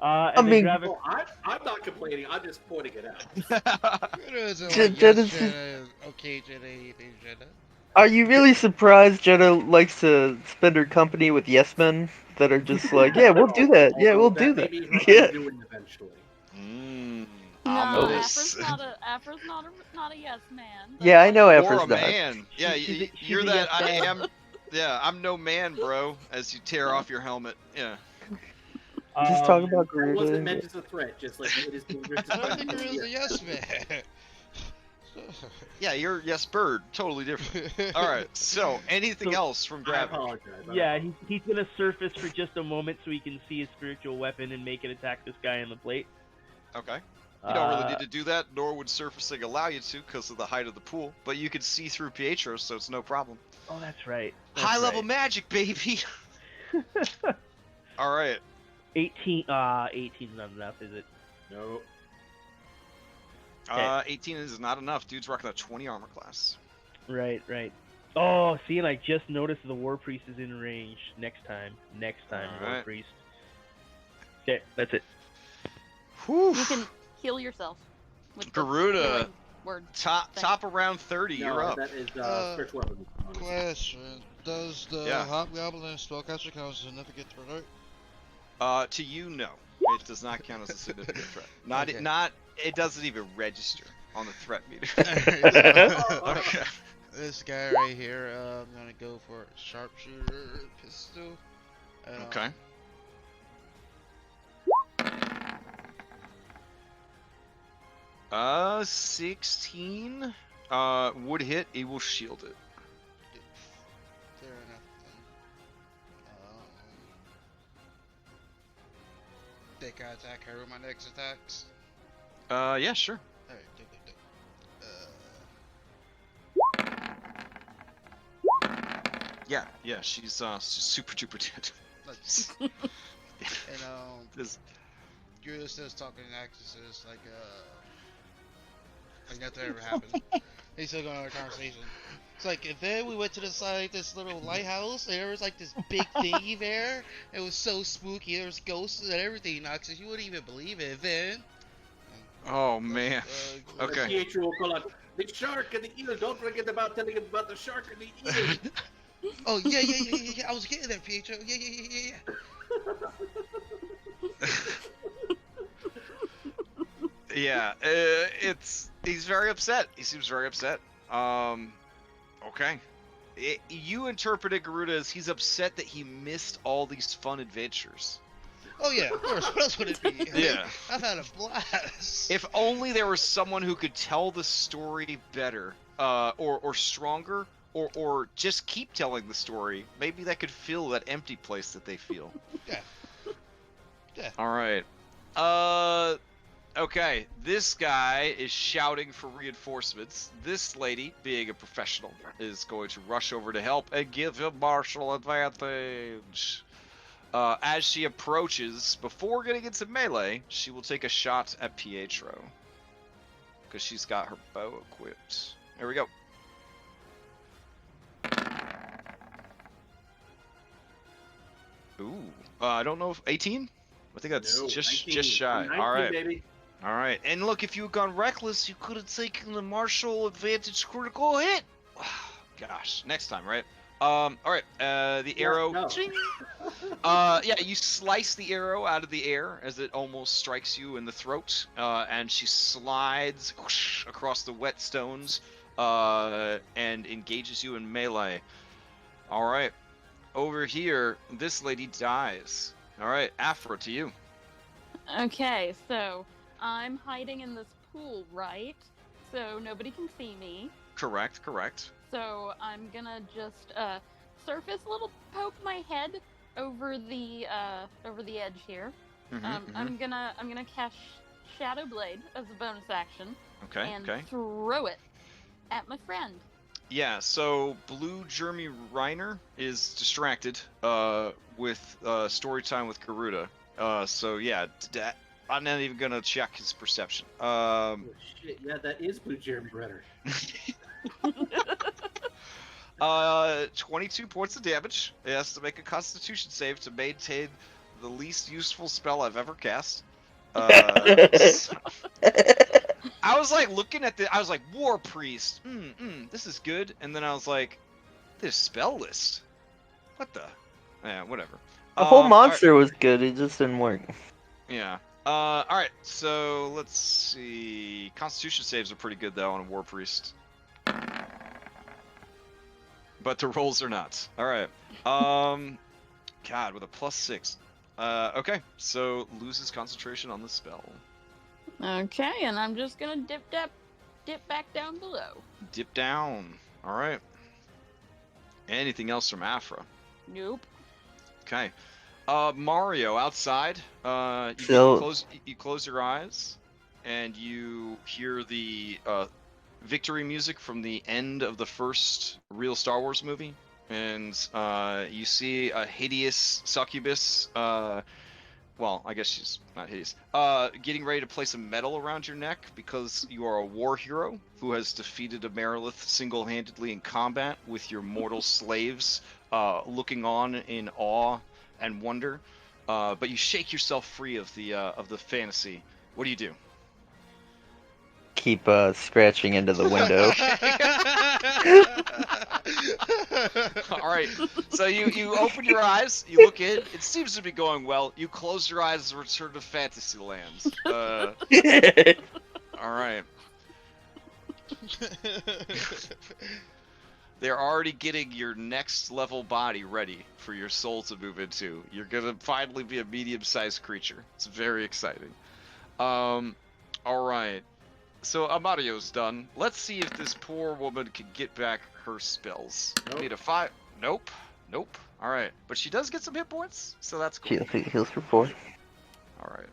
[SPEAKER 2] And
[SPEAKER 4] mean-
[SPEAKER 2] then Gravik.
[SPEAKER 3] Well, I'm not complaining. I'm just pointing it out.
[SPEAKER 6] It isn't
[SPEAKER 4] Jen-
[SPEAKER 6] like, yes,
[SPEAKER 4] Jenna's-
[SPEAKER 6] Jenna. Okay, Jenna, anything, Jenna.
[SPEAKER 4] Are you really surprised Jenna likes to spend her company with yes men that are just like, yeah, we'll do that. Yeah, we'll do that.
[SPEAKER 3] May be her
[SPEAKER 4] Yeah.
[SPEAKER 3] undoing eventually.
[SPEAKER 1] Mm,
[SPEAKER 5] No,
[SPEAKER 1] ominous.
[SPEAKER 5] Afra's not a yes man. That's
[SPEAKER 4] Yeah, I
[SPEAKER 5] why-
[SPEAKER 4] know
[SPEAKER 1] Or
[SPEAKER 4] Afra's
[SPEAKER 1] a
[SPEAKER 4] not.
[SPEAKER 1] man. Yeah,
[SPEAKER 2] She's
[SPEAKER 1] you're
[SPEAKER 2] a
[SPEAKER 1] that.
[SPEAKER 2] yes
[SPEAKER 1] I
[SPEAKER 2] man.
[SPEAKER 1] am. Yeah, I'm no man, bro. As you tear off your helmet. Yeah.
[SPEAKER 4] Just talk about
[SPEAKER 3] That wasn't meant
[SPEAKER 4] Garuda.
[SPEAKER 3] as a threat, just like it is dangerous to
[SPEAKER 6] I don't
[SPEAKER 3] find
[SPEAKER 6] think
[SPEAKER 3] people.
[SPEAKER 6] Garuda's a yes man.
[SPEAKER 1] Yeah, you're yes bird. Totally different. All right. So, anything
[SPEAKER 2] So-
[SPEAKER 1] else from
[SPEAKER 3] I
[SPEAKER 1] Gravik?
[SPEAKER 3] apologize.
[SPEAKER 2] Yeah, he's gonna surface for just a moment so he can see his spiritual weapon and make it attack this guy in the plate.
[SPEAKER 1] Okay. You don't really
[SPEAKER 2] Uh,
[SPEAKER 1] need to do that, nor would surfacing allow you to because of the height of the pool. But you can see through Pietro, so it's no problem.
[SPEAKER 2] Oh, that's right.
[SPEAKER 1] High level magic, baby. All right.
[SPEAKER 2] 18. 18's not enough, is it?
[SPEAKER 3] No.
[SPEAKER 1] 18 is not enough. Dude's rocking a 20 armor class.
[SPEAKER 2] Right. Oh, see, and I just noticed the War Priest is in range. Next time, War
[SPEAKER 1] Alright.
[SPEAKER 2] Priest. Okay, that's it.
[SPEAKER 1] Whew.
[SPEAKER 5] You can heal yourself. With the
[SPEAKER 1] Garuda.
[SPEAKER 5] healing word.
[SPEAKER 1] Top around 30.
[SPEAKER 3] No,
[SPEAKER 1] You're up.
[SPEAKER 3] that is spiritual weapon.
[SPEAKER 6] Question: does the
[SPEAKER 1] Yeah.
[SPEAKER 6] hobgoblin spellcaster count as a significant threat?
[SPEAKER 1] To you, no. It does not count as a significant threat. Not.
[SPEAKER 6] Okay.
[SPEAKER 1] It doesn't even register on the threat meter. Okay.
[SPEAKER 6] This guy right here, I'm gonna go for a sharpshooter pistol. And,
[SPEAKER 1] Okay. Uh, 16. Would hit. It will shield it.
[SPEAKER 6] Fair enough then. Think I attack her with my next attacks?
[SPEAKER 1] Yeah, sure.
[SPEAKER 6] Alright, good.
[SPEAKER 1] Yeah. She's super duper dead.
[SPEAKER 6] Let's. And
[SPEAKER 1] This.
[SPEAKER 6] you're just talking to Axis like nothing ever happened. He's still going on a conversation. It's like, and then we went to the side, this little lighthouse, and there was like this big thingy there. It was so spooky. There was ghosts and everything, Noxus. You wouldn't even believe it. Then.
[SPEAKER 1] Oh man. Okay.
[SPEAKER 3] Pietro will call out the shark and the eel. Don't forget about telling him about the shark and the eel.
[SPEAKER 6] Oh yeah. I was getting there, Pietro. Yeah.
[SPEAKER 1] Yeah. He's very upset. He seems very upset. Okay. You interpreted Garuda as he's upset that he missed all these fun adventures.
[SPEAKER 6] Oh yeah, of course. What else would it be?
[SPEAKER 1] Yeah.
[SPEAKER 6] I've had a blast.
[SPEAKER 1] If only there was someone who could tell the story better, or stronger, or just keep telling the story. Maybe that could fill that empty place that they feel.
[SPEAKER 6] Yeah.
[SPEAKER 1] All right. Okay. This guy is shouting for reinforcements. This lady, being a professional, is going to rush over to help and give him martial advantage. As she approaches, before getting into melee, she will take a shot at Pietro. Because she's got her bow equipped. There we go. Ooh. I don't know if 18? I think that's
[SPEAKER 3] No,
[SPEAKER 1] just
[SPEAKER 3] 19.
[SPEAKER 1] shy.
[SPEAKER 3] 19,
[SPEAKER 1] All right.
[SPEAKER 3] baby.
[SPEAKER 1] All right. And look, if you had gone reckless, you could have taken the martial advantage critical hit. Gosh, next time, right? All right. The arrow.
[SPEAKER 3] No.
[SPEAKER 1] Ching. Yeah, you slice the arrow out of the air as it almost strikes you in the throat, and she slides whoosh, across the wet stones, and engages you in melee. All right. Over here, this lady dies. All right, Afra, to you.
[SPEAKER 5] Okay, so I'm hiding in this pool, right? So nobody can see me.
[SPEAKER 1] Correct.
[SPEAKER 5] So I'm gonna just surface a little, poke my head over the edge here. I'm gonna cast Shadow Blade as a bonus action and throw it at my friend.
[SPEAKER 1] Yeah, so Blue Jeremy Reiner is distracted with story time with Garuda. So yeah, I'm not even gonna check his perception.
[SPEAKER 3] Oh, shit, yeah, that is Blue Jeremy Renner.
[SPEAKER 1] 22 points of damage. It has to make a Constitution save to maintain the least useful spell I've ever cast. So- I was like looking at I was like, War Priest. This is good. And then I was like, this spell list. What the? Yeah, whatever.
[SPEAKER 4] The whole
[SPEAKER 1] Alright,
[SPEAKER 4] monster was good, it just didn't work.
[SPEAKER 1] yeah. Alright, so let's see. Constitution saves are pretty good though on a War Priest. But the rolls are not. Alright. God, with a +6. Okay, so loses concentration on the spell.
[SPEAKER 5] Okay, and I'm just gonna dip back down below.
[SPEAKER 1] Dip down. Alright. Anything else from Afra?
[SPEAKER 5] Nope.
[SPEAKER 1] Okay. Mario, outside.
[SPEAKER 4] So-
[SPEAKER 1] You close your eyes, and you hear the victory music from the end of the first real Star Wars movie, and you see a hideous succubus. Well, I guess she's not hideous. Getting ready to place a medal around your neck because you are a war hero who has defeated a Marilith single-handedly in combat with your mortal slaves looking on in awe and wonder. But you shake yourself free of the fantasy. What do you do?
[SPEAKER 4] Keep scratching into the window.
[SPEAKER 1] All right. So you open your eyes, you look in. It seems to be going well. You close your eyes and return to Fantasyland. All right. They're already getting your next level body ready for your soul to move into. You're gonna finally be a medium-sized creature. It's very exciting. All right. So Amario's done. Let's see if this poor woman can get back her spells.
[SPEAKER 3] Nope.
[SPEAKER 1] Need a 5. Nope. Nope. All right. But she does get some hit points, so that's cool.
[SPEAKER 4] Heals for 4.
[SPEAKER 1] All right.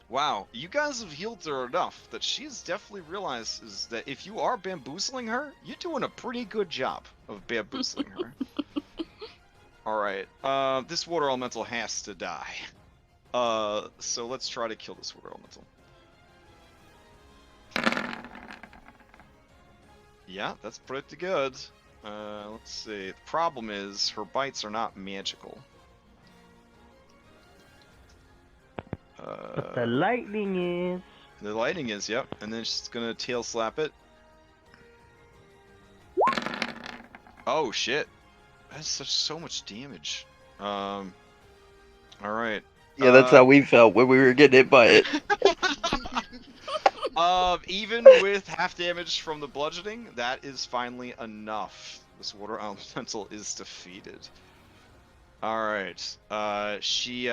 [SPEAKER 1] Wow, you guys have healed her enough that she's definitely realizes that if you are bamboozling her, you're doing a pretty good job of bamboozling her. Alright, this water elemental has to die. So let's try to kill this water elemental. Yeah, that's pretty good. Let's see. The problem is her bites are not magical.
[SPEAKER 2] But the lightning is.
[SPEAKER 1] The lightning is, yep. And then she's gonna tail slap it. Oh shit. That's so much damage. Alright.
[SPEAKER 4] Yeah, that's how we felt when we were getting hit by it.
[SPEAKER 1] Even with half damage from the bludgeoning, that is finally enough. This water elemental is defeated. Alright. She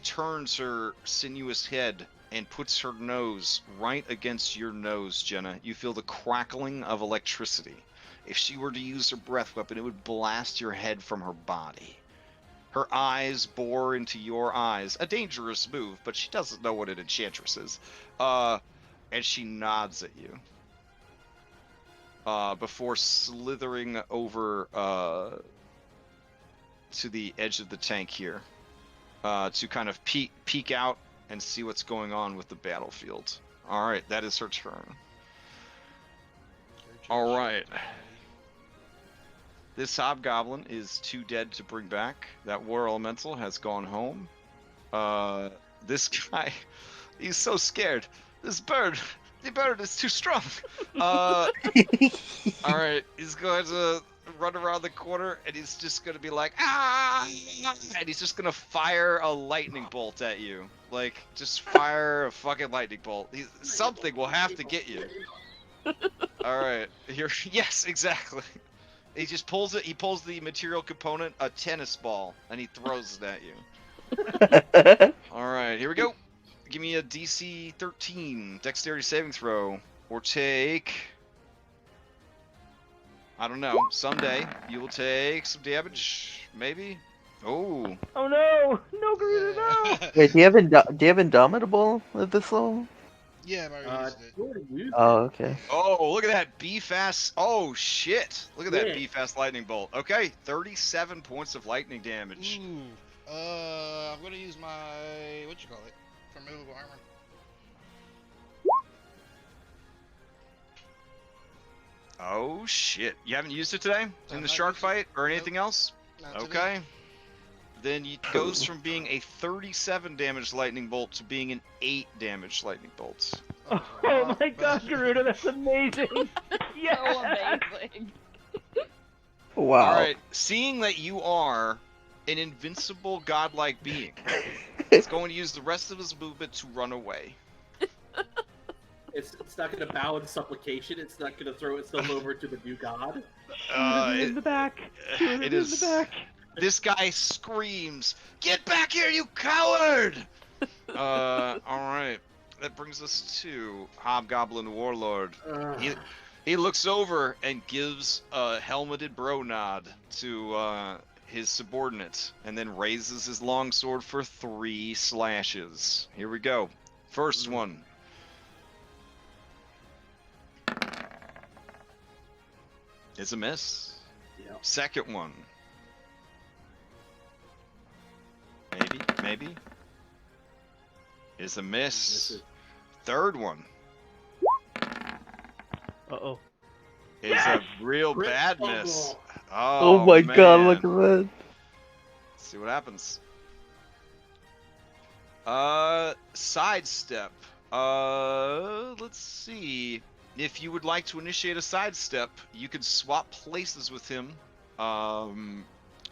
[SPEAKER 1] turns her sinuous head and puts her nose right against your nose, Jenna. You feel the crackling of electricity. If she were to use her breath weapon, it would blast your head from her body. Her eyes bore into your eyes. A dangerous move, but she doesn't know what an enchantress is. And she nods at you. Before slithering over to the edge of the tank here. To kind of peek out and see what's going on with the battlefield. Alright, that is her turn. Alright. This hobgoblin is too dead to bring back. That war elemental has gone home. This guy, he's so scared. This bird, the bird is too strong. Alright, he's going to run around the corner and he's just going to be like, ah! And he's just going to fire a lightning bolt at you. Like, just fire a fucking lightning bolt. Something will have to get you. Alright, here, yes, exactly. He just pulls it. He pulls the material component, a tennis ball, and he throws it at you. All right, here we go. Give me a DC 13 dexterity saving throw, or take. I don't know. Someday you will take some damage, maybe. Oh.
[SPEAKER 2] Oh no! No, Garita, no!
[SPEAKER 4] Wait, do you have Indomitable at this level?
[SPEAKER 6] Yeah, Mario used it.
[SPEAKER 3] you already used
[SPEAKER 4] Oh, okay.
[SPEAKER 1] Oh, look at that B-fast. Oh shit! Look at that
[SPEAKER 3] Yeah.
[SPEAKER 1] B-fast lightning bolt. Okay, 37 points of lightning damage.
[SPEAKER 6] Ooh. I'm gonna use my what you call it? Formidable armor.
[SPEAKER 1] Oh shit! You haven't used it today in
[SPEAKER 6] I'm
[SPEAKER 1] the
[SPEAKER 6] not
[SPEAKER 1] shark
[SPEAKER 6] using-
[SPEAKER 1] fight or
[SPEAKER 6] Nope,
[SPEAKER 1] anything else?
[SPEAKER 6] not today.
[SPEAKER 1] Okay. Then it goes from being a 37 damage lightning bolt to being an 8 damage lightning bolt.
[SPEAKER 2] Oh my god, Garuda, that's amazing! Yes!
[SPEAKER 5] So amazing.
[SPEAKER 4] Wow.
[SPEAKER 1] Alright, seeing that you are an invincible godlike being, it's going to use the rest of his movement to run away.
[SPEAKER 3] It's not going to bow in supplication. It's not going to throw itself over to the new god.
[SPEAKER 2] In the back.
[SPEAKER 1] It is.
[SPEAKER 2] In the back.
[SPEAKER 1] This guy screams, "Get back here, you coward!" Alright. That brings us to Hobgoblin Warlord. He looks over and gives a helmeted bro nod to his subordinate, and then raises his longsword for 3 slashes. Here we go. First one. It's a miss.
[SPEAKER 3] Yep.
[SPEAKER 1] Second one. Maybe. It's a miss.
[SPEAKER 3] Misses.
[SPEAKER 1] Third one
[SPEAKER 2] Uh-oh.
[SPEAKER 1] is a real
[SPEAKER 3] Crit
[SPEAKER 1] bad
[SPEAKER 3] fumble.
[SPEAKER 1] miss.
[SPEAKER 4] Oh my god,
[SPEAKER 1] man.
[SPEAKER 4] look at that.
[SPEAKER 1] Let's see what happens. Sidestep. Let's see. If you would like to initiate a sidestep, you could swap places with him,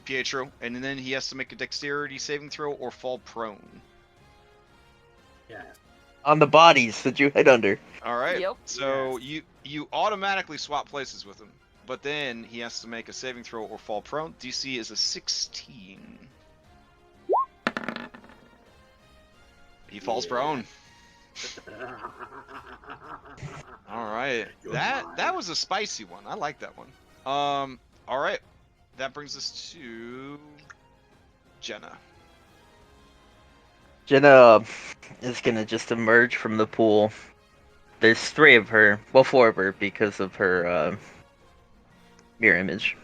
[SPEAKER 1] Pietro, and then he has to make a dexterity saving throw or fall prone.
[SPEAKER 3] Yeah.
[SPEAKER 4] On the bodies that you hit under.
[SPEAKER 1] All right.
[SPEAKER 5] Yep.
[SPEAKER 1] So
[SPEAKER 3] Yes.
[SPEAKER 1] you automatically swap places with him, but then he has to make a saving throw or fall prone. DC is a 16. He falls
[SPEAKER 3] Yeah.
[SPEAKER 1] prone. All right. That was a spicy one. I like that one. All right. That brings us to Jenna.
[SPEAKER 4] Jenna is gonna just emerge from the pool. There's 3 of her. Well, 4 of her because of her mirror image.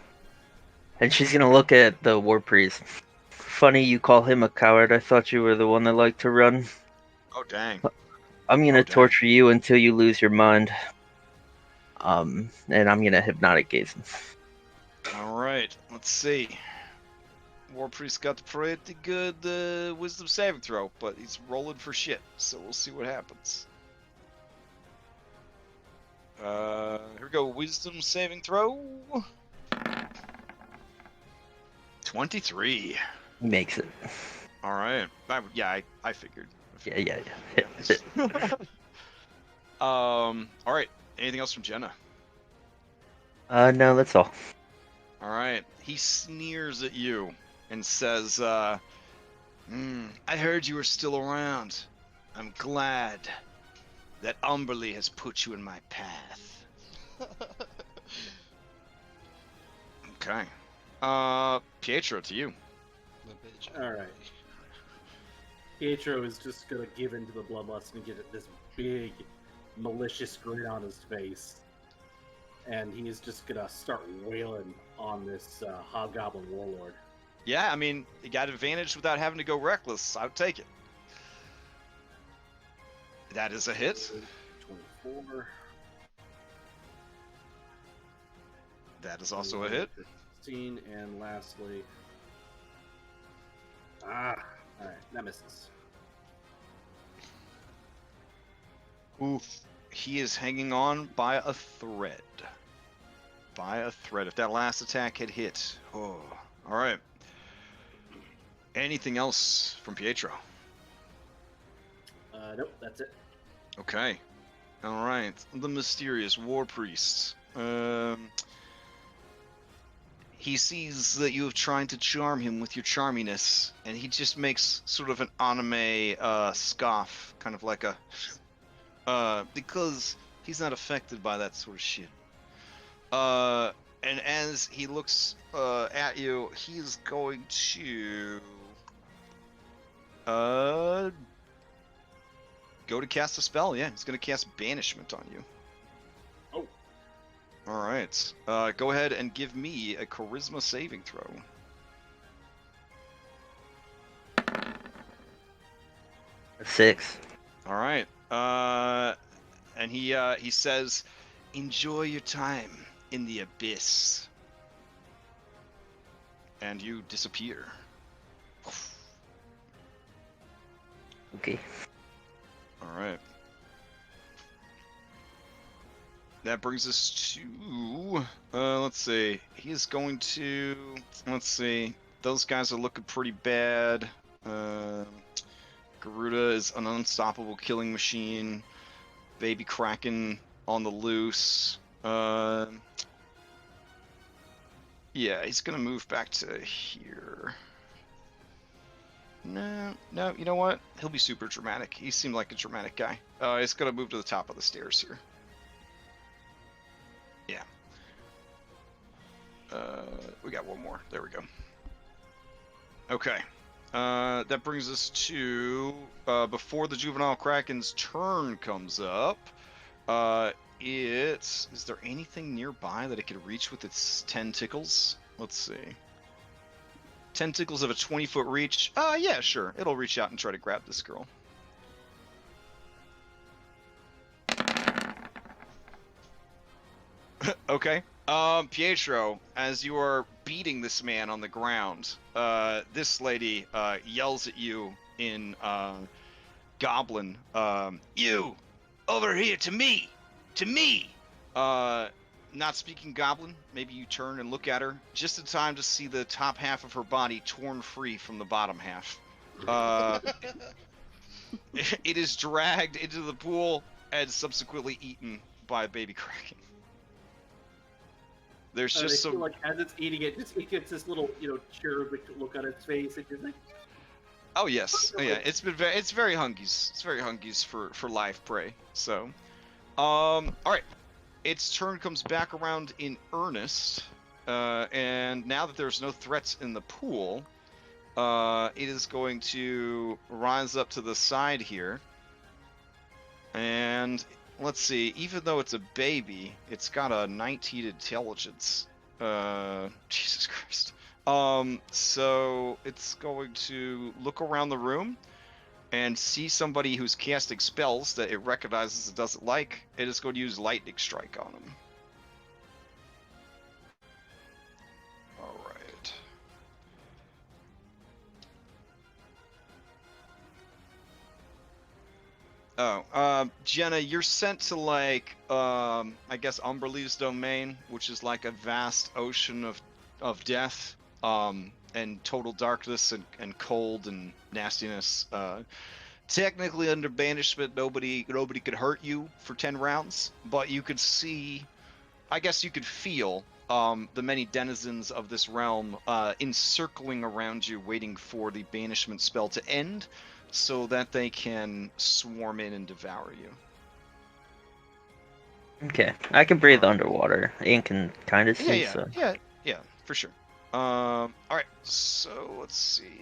[SPEAKER 4] And she's gonna look at the war priest. Funny you call him a coward. I thought you were the one that liked to run.
[SPEAKER 1] Oh dang.
[SPEAKER 4] I'm gonna
[SPEAKER 1] Oh, dang.
[SPEAKER 4] torture you until you lose your mind. And I'm gonna hypnotic gaze him.
[SPEAKER 1] All right. Let's see. War Priest got a pretty good wisdom saving throw, but he's rolling for shit, so we'll see what happens. Here we go. Wisdom saving throw. 23.
[SPEAKER 4] He makes it.
[SPEAKER 1] All right. I figured.
[SPEAKER 4] Yeah.
[SPEAKER 1] All right. Anything else from Jenna?
[SPEAKER 4] No, that's all.
[SPEAKER 1] All right. He sneers at you and says, I heard you were still around. I'm glad that Umberly has put you in my path. Okay. Pietro, to you.
[SPEAKER 6] The bitch.
[SPEAKER 3] All right. Pietro is just gonna give into the bloodlust and get this big, malicious grin on his face, and he is just gonna start wailing on this hobgoblin warlord.
[SPEAKER 1] Yeah, I mean, you got advantage without having to go reckless. I would take it. That is a hit.
[SPEAKER 3] 24.
[SPEAKER 1] That is also a hit.
[SPEAKER 3] 16, and lastly, all right, that misses.
[SPEAKER 1] Oof. He is hanging on by a thread. If that last attack had hit. Oh. All right. Anything else from Pietro?
[SPEAKER 3] Nope, that's it.
[SPEAKER 1] Okay. All right. The mysterious war priest. He sees that you have tried to charm him with your charminess, and he just makes sort of an anime scoff, kind of like a because he's not affected by that sort of shit. And as he looks at you, he's going to go to cast a spell. Yeah, he's going to cast Banishment on you.
[SPEAKER 3] Oh.
[SPEAKER 1] All right. Go ahead and give me a Charisma saving throw.
[SPEAKER 4] 6.
[SPEAKER 1] All right. And he says, "Enjoy your time in the abyss." And you disappear.
[SPEAKER 4] Okay.
[SPEAKER 1] All right. That brings us to, let's see. He is going to, let's see. Those guys are looking pretty bad. Garuda is an unstoppable killing machine. Baby Kraken on the loose. Yeah, he's gonna move back to here. No, you know what? He'll be super dramatic. He seemed like a dramatic guy. He's gonna move to the top of the stairs here. Yeah. We got one more. There we go. Okay. That brings us to before the juvenile kraken's turn comes up. Is there anything nearby that it could reach with its tentacles? Let's see. Tentacles have a 20-foot reach. Yeah, sure. It'll reach out and try to grab this girl. Okay. Pietro, as you are beating this man on the ground, this lady yells at you in Goblin. You! Over here, to me! To me! Not speaking Goblin, maybe you turn and look at her, just in time to see the top half of her body torn free from the bottom half. It is dragged into the pool and subsequently eaten by a baby kraken. There's just some.
[SPEAKER 3] Like as it's eating it, it gets this little, cherubic look on its face. It's just like.
[SPEAKER 1] Oh yes, yeah. It's very Hungies. It's very Hungies for live prey. So, all right. Its turn comes back around in earnest, and now that there's no threats in the pool, it is going to rise up to the side here, and let's see. Even though it's a baby, it's got a 19 intelligence. Jesus Christ. So it's going to look around the room and see somebody who's casting spells that it recognizes it doesn't like. It is going to use lightning strike on them. All right. Oh, Jenna, you're sent to I guess Umberlee's domain, which is like a vast ocean of death, and total darkness and cold and nastiness. Technically under banishment, nobody could hurt you for 10 rounds, but you could see, I guess you could feel the many denizens of this realm encircling around you, waiting for the banishment spell to end, so that they can swarm in and devour you.
[SPEAKER 4] Okay, I can breathe underwater. Ian can kind of see, so.
[SPEAKER 1] Yeah, for sure. All right, so let's see.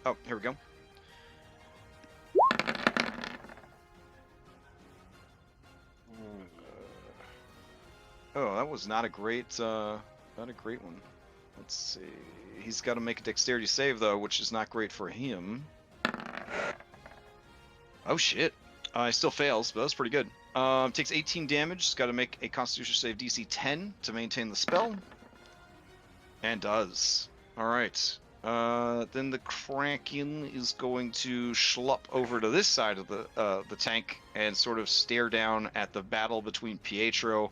[SPEAKER 1] Oh, here we go. Oh, that was not a great one. Let's see. He's got to make a dexterity save though, which is not great for him. Oh shit! He still fails, but that's pretty good. Takes 18 damage. He's got to make a Constitution save DC 10 to maintain the spell, and does. All right. Then the Kraken is going to schlup over to this side of the tank and sort of stare down at the battle between Pietro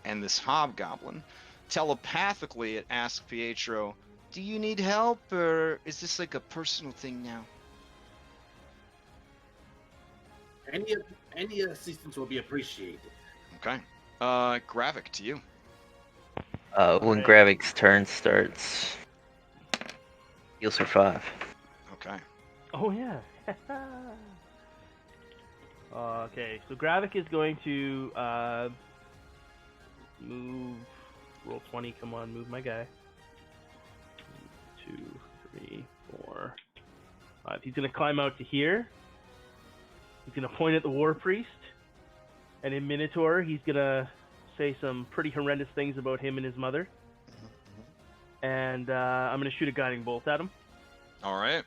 [SPEAKER 1] and this hobgoblin. Telepathically, it asks Pietro, "Do you need help, or is this like a personal thing now?"
[SPEAKER 3] Any assistance will be appreciated.
[SPEAKER 1] Okay. Gravik, to you.
[SPEAKER 4] When Gravik's turn starts, heals for 5.
[SPEAKER 1] Okay.
[SPEAKER 2] Oh yeah. Okay, so Gravik is going to move. Roll20, come on, move my guy. 1, 2, 3, 4, 5. He's gonna climb out to here. He's gonna point at the war priest, and in Minotaur, he's gonna say some pretty horrendous things about him and his mother. And I'm gonna shoot a guiding bolt at him.
[SPEAKER 1] All right.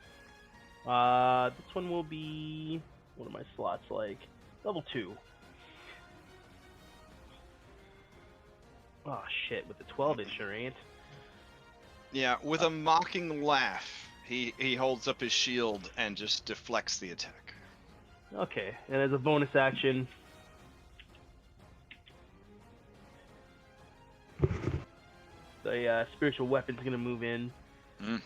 [SPEAKER 2] This one will be, what are my slots like? Level 2. Oh shit, with the 12 it sure ain't.
[SPEAKER 1] Yeah, with a mocking laugh, he holds up his shield and just deflects the attack.
[SPEAKER 2] Okay, and as a bonus action, the spiritual weapon's gonna move in.
[SPEAKER 1] Mm.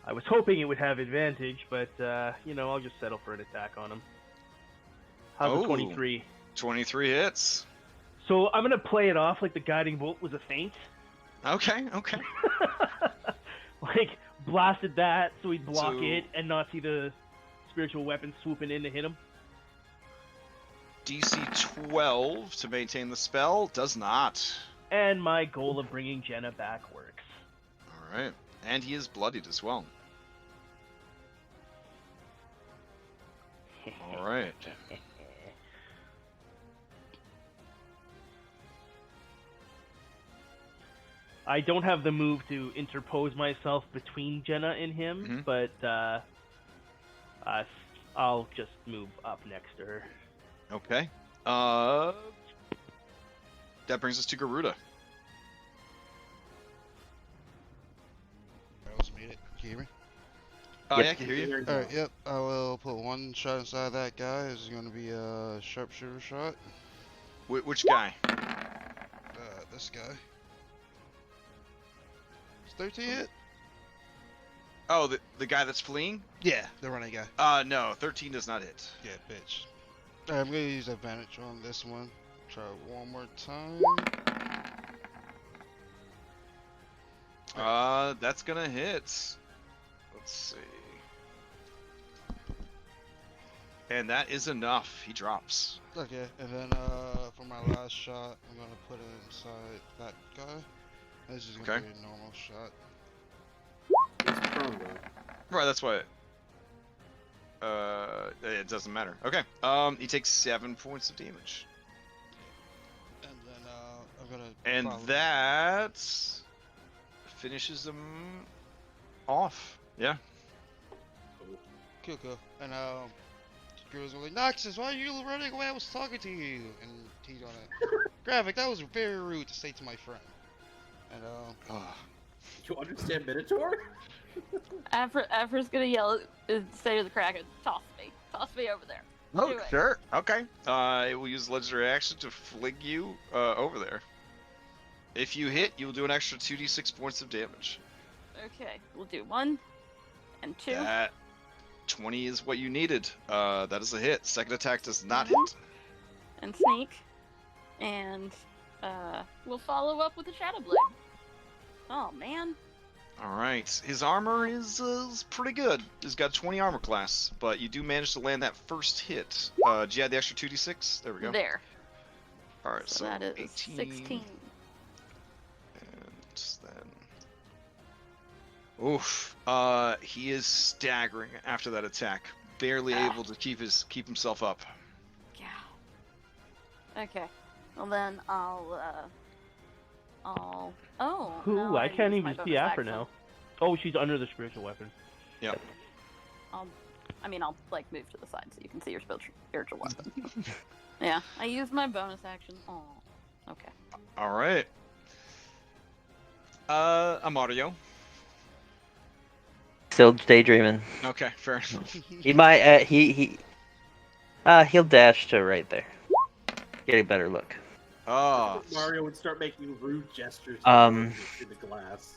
[SPEAKER 2] I was hoping it would have advantage, but I'll just settle for an attack on him. How's the 23?
[SPEAKER 1] 23 hits.
[SPEAKER 2] So I'm gonna play it off like the guiding bolt was a feint.
[SPEAKER 1] Okay.
[SPEAKER 2] Like blasted that so he'd block
[SPEAKER 1] So-
[SPEAKER 2] it and not see the spiritual weapon swooping in to hit him.
[SPEAKER 1] DC 12 to maintain the spell does not.
[SPEAKER 2] And my goal of bringing Jenna back works.
[SPEAKER 1] All right, and he is bloodied as well. All right.
[SPEAKER 2] I don't have the move to interpose myself between Jenna and him,
[SPEAKER 1] Mhm.
[SPEAKER 2] but I'll just move up next to her.
[SPEAKER 1] Okay. That brings us to Garuda.
[SPEAKER 6] I was muted. Can you hear me?
[SPEAKER 1] Oh,
[SPEAKER 4] Yep.
[SPEAKER 1] yeah, I can hear you.
[SPEAKER 6] Alright, yep. I will put one shot inside that guy. It's going to be a sharpshooter shot.
[SPEAKER 1] Which guy?
[SPEAKER 6] This guy. It's 13 hit?
[SPEAKER 1] Oh, the guy that's fleeing?
[SPEAKER 6] Yeah, the running guy.
[SPEAKER 1] No, 13 does not hit.
[SPEAKER 6] Yeah, bitch. Alright, I'm going to use advantage on this one. Try it one more time.
[SPEAKER 1] That's gonna hit. Let's see. And that is enough. He drops.
[SPEAKER 6] Okay, and then for my last shot, I'm going to put it inside that guy. This is going to
[SPEAKER 1] Okay.
[SPEAKER 6] be a normal shot.
[SPEAKER 3] He's prone though.
[SPEAKER 1] Right, that's why. It doesn't matter. Okay. He takes 7 points of damage.
[SPEAKER 6] And then I'm going to...
[SPEAKER 1] And that finishes him off. Yeah.
[SPEAKER 6] Cool. And Screws like, Noxus, why are you running away? I was talking to you. And he's on it. Graphic, that was very rude to say to my friend. And
[SPEAKER 3] You understand Minotaur?
[SPEAKER 5] Afra's gonna yell, say to the Kraken, toss me over there.
[SPEAKER 1] Oh,
[SPEAKER 5] Do it.
[SPEAKER 1] sure. Okay. It will use legendary action to fling you over there. If you hit, you will do an extra 2d6 points of damage.
[SPEAKER 5] Okay, we'll do 1 and 2.
[SPEAKER 1] That 20 is what you needed. That is a hit. Second attack does not hit.
[SPEAKER 5] And sneak. And we'll follow up with a Shadow Blade. Oh man.
[SPEAKER 1] All right. His armor is pretty good. He's got 20 armor class, but you do manage to land that first hit. Do you add the extra 2d6? There we go.
[SPEAKER 5] There.
[SPEAKER 1] All right.
[SPEAKER 5] So
[SPEAKER 1] So
[SPEAKER 5] that is
[SPEAKER 1] 18.
[SPEAKER 5] 16.
[SPEAKER 1] And then, oof. He is staggering after that attack, barely able to keep himself up.
[SPEAKER 5] Yeah. Okay. Well then I'll. Oh.
[SPEAKER 2] Ooh,
[SPEAKER 5] no,
[SPEAKER 2] I can't
[SPEAKER 5] used my
[SPEAKER 2] even see
[SPEAKER 5] bonus
[SPEAKER 2] Afra
[SPEAKER 5] action.
[SPEAKER 2] now. Oh, she's under the spiritual weapon.
[SPEAKER 1] Yep.
[SPEAKER 5] I'll like move to the side so you can see your spiritual weapon. Yeah, I used my bonus action. Oh. Okay.
[SPEAKER 1] All right. Amario.
[SPEAKER 4] Still daydreaming.
[SPEAKER 1] Okay, fair enough.
[SPEAKER 4] He might. He'll dash to right there. Get a better look.
[SPEAKER 1] Oh.
[SPEAKER 3] Mario would start making rude gestures to the glass.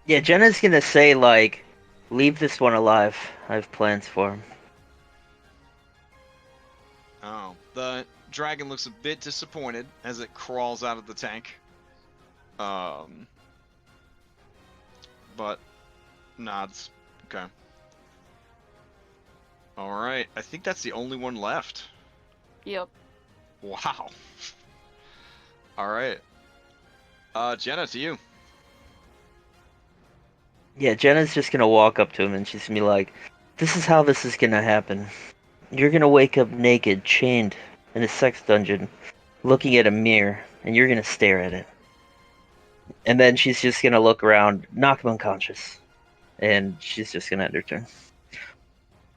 [SPEAKER 4] Yeah, Jenna's gonna say like, "Leave this one alive. I have plans for him."
[SPEAKER 1] Oh. The dragon looks a bit disappointed as it crawls out of the tank. But nods. Okay. All right. I think that's the only one left.
[SPEAKER 5] Yep.
[SPEAKER 1] Wow. All right. Jenna, to you.
[SPEAKER 4] Yeah, Jenna's just gonna walk up to him and she's gonna be like, "This is how this is gonna happen. You're gonna wake up naked, chained in a sex dungeon, looking at a mirror, and you're gonna stare at it. And then she's just gonna look around, knock him unconscious. and she's just gonna end her turn.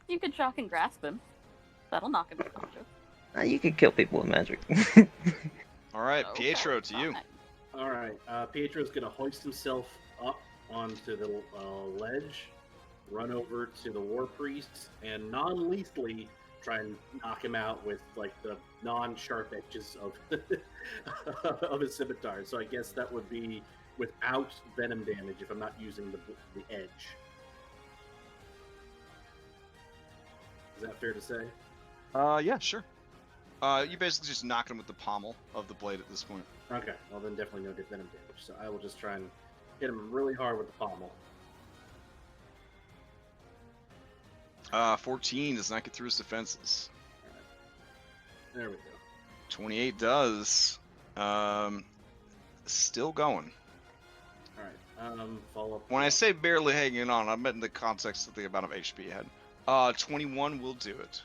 [SPEAKER 5] You could shock and grasp him. That'll knock him unconscious.
[SPEAKER 4] You can kill people with magic.
[SPEAKER 1] All right,
[SPEAKER 5] Okay,
[SPEAKER 1] Pietro, to you.
[SPEAKER 5] fine.
[SPEAKER 3] All right, Pietro's gonna hoist himself up onto the ledge, run over to the war priest, and non-lethally try and knock him out with like the non-sharp edges of of his scimitar. So I guess that would be without venom damage if I'm not using the edge. Is that fair to say?
[SPEAKER 1] Yeah, sure. You basically just knock him with the pommel of the blade at this point.
[SPEAKER 3] Okay, well then definitely no venom damage. So I will just try and hit him really hard with the pommel.
[SPEAKER 1] 14 does not get through his defenses.
[SPEAKER 3] There we go.
[SPEAKER 1] 28 does. Still going.
[SPEAKER 3] All right. Follow up.
[SPEAKER 1] When I say barely hanging on, I meant in the context of the amount of HP he had. 21 will do it.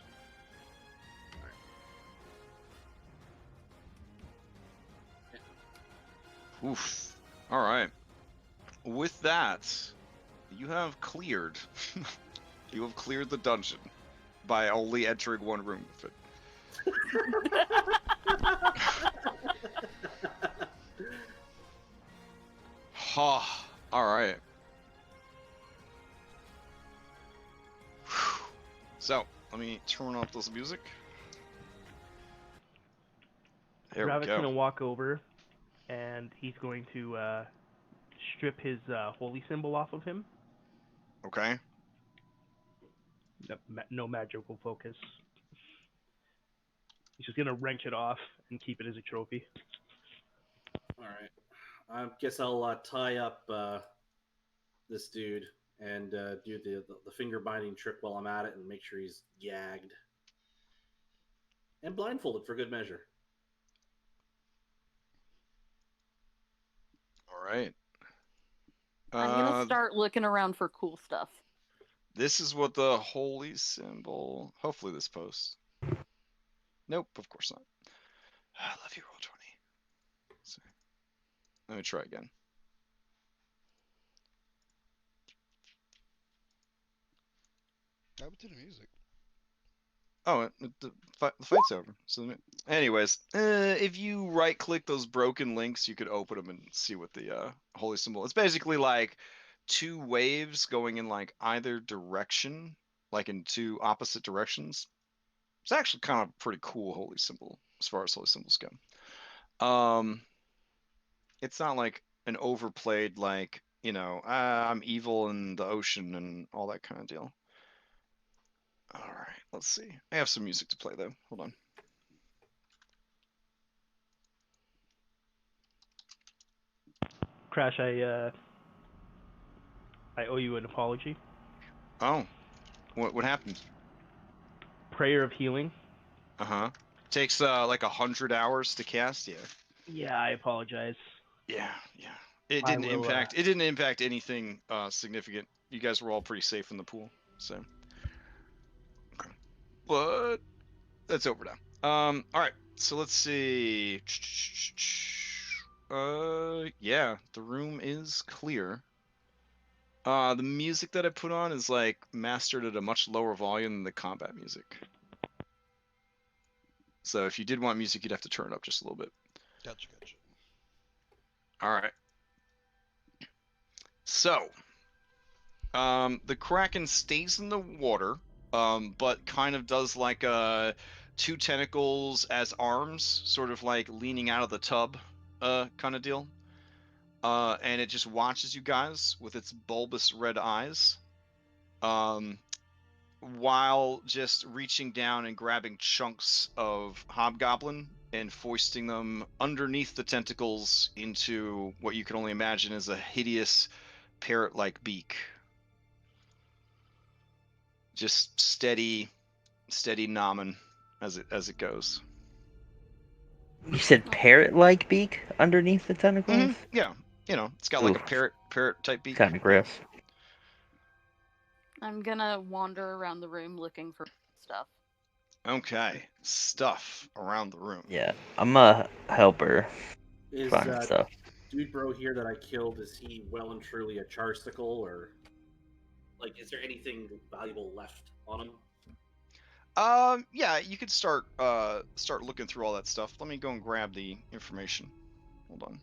[SPEAKER 1] Oof. All right. With that, you have cleared. You have cleared the dungeon by only entering one room with it. Ha. All right. So let me turn off this music. There we
[SPEAKER 2] Ravik's
[SPEAKER 1] go.
[SPEAKER 2] gonna walk over, and he's going to strip his holy symbol off of him.
[SPEAKER 1] Okay.
[SPEAKER 2] No magical focus. He's just gonna wrench it off and keep it as a trophy.
[SPEAKER 3] All right. I guess I'll tie up this dude and do the finger binding trick while I'm at it and make sure he's gagged and blindfolded for good measure.
[SPEAKER 1] All right.
[SPEAKER 5] I'm gonna start looking around for cool stuff.
[SPEAKER 1] This is what the holy symbol. Hopefully this posts. Nope, of course not. I love you, Roll20. Sorry. Let me try again.
[SPEAKER 6] What happened to the music?
[SPEAKER 1] Oh, the fight's over. So, anyways, if you right-click those broken links, you could open them and see what the holy symbol. It's basically like two waves going in like either direction, like in two opposite directions. It's actually kind of pretty cool holy symbol as far as holy symbols go. It's not like an overplayed like, you know, I'm evil in the ocean and all that kind of deal. All right, let's see. I have some music to play though. Hold on.
[SPEAKER 2] Crash, I owe you an apology.
[SPEAKER 1] Oh, what happened?
[SPEAKER 2] Prayer of healing.
[SPEAKER 1] Uh-huh. Takes like 100 hours to cast. Yeah.
[SPEAKER 2] Yeah, I apologize.
[SPEAKER 1] Yeah. It
[SPEAKER 2] I
[SPEAKER 1] didn't
[SPEAKER 2] will,
[SPEAKER 1] impact. It didn't impact anything significant. You guys were all pretty safe in the pool, so. Okay. But that's over now. All right. So let's see. Yeah, the room is clear. The music that I put on is like mastered at a much lower volume than the combat music. So if you did want music, you'd have to turn it up just a little bit.
[SPEAKER 6] Gotcha.
[SPEAKER 1] All right. So, the Kraken stays in the water, but kind of does like two tentacles as arms, sort of like leaning out of the tub, kind of deal. And it just watches you guys with its bulbous red eyes, while just reaching down and grabbing chunks of hobgoblin and foisting them underneath the tentacles into what you can only imagine is a hideous parrot-like beak. Just steady nomming as it goes.
[SPEAKER 4] You said parrot-like beak underneath the tentacles?
[SPEAKER 1] Yeah, you know, it's got like
[SPEAKER 4] Oof.
[SPEAKER 1] a parrot type beak.
[SPEAKER 4] Kind of gross.
[SPEAKER 5] I'm gonna wander around the room looking for stuff.
[SPEAKER 1] Okay, stuff around the room.
[SPEAKER 4] Yeah, I'm a helper.
[SPEAKER 3] Is
[SPEAKER 4] Finding stuff.
[SPEAKER 3] dude bro here that I killed, is he well and truly a charsicle or? Like, is there anything valuable left on him?
[SPEAKER 1] Yeah, you could start looking through all that stuff. Let me go and grab the information. Hold on.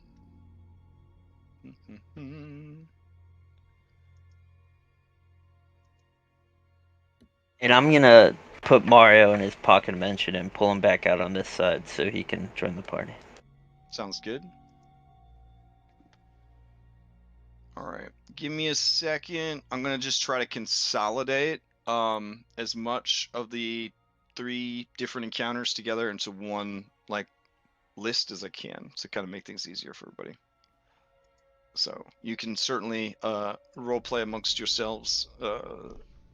[SPEAKER 4] And I'm gonna put Mario in his pocket dimension and pull him back out on this side so he can join the party.
[SPEAKER 1] Sounds good. All right, give me a second. I'm gonna just try to consolidate as much of the 3 different encounters together into one like list as I can to kind of make things easier for everybody. So you can certainly role play amongst yourselves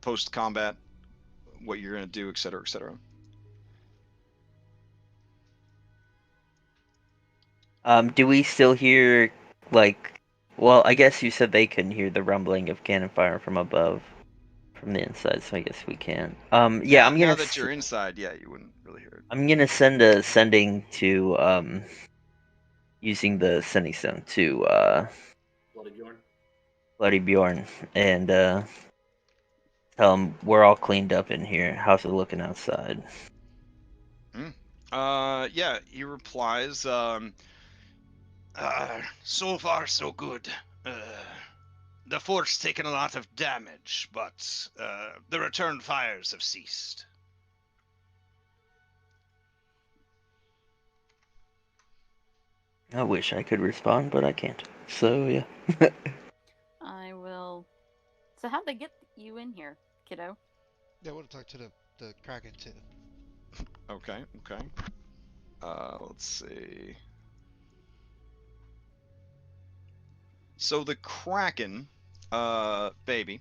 [SPEAKER 1] post combat, what you're gonna do, etc., etc.
[SPEAKER 4] Do we still hear, like, well, I guess you said they couldn't hear the rumbling of cannon fire from above, from the inside, so I guess we can. Yeah,
[SPEAKER 1] Now that you're inside, yeah, you wouldn't really hear it.
[SPEAKER 4] I'm gonna send a sending to, using the sending stone to,
[SPEAKER 3] Bloody Bjorn.
[SPEAKER 4] Bloody Bjorn, and, tell him we're all cleaned up in here. How's it looking outside?
[SPEAKER 1] Yeah, he replies, so far so good. The fort's taken a lot of damage, but the return fires have ceased.
[SPEAKER 4] I wish I could respond, but I can't. So, yeah.
[SPEAKER 5] I will. So how'd they get you in here, kiddo?
[SPEAKER 6] Yeah, I want to talk to the Kraken too.
[SPEAKER 1] Okay. Let's see. So the Kraken, baby,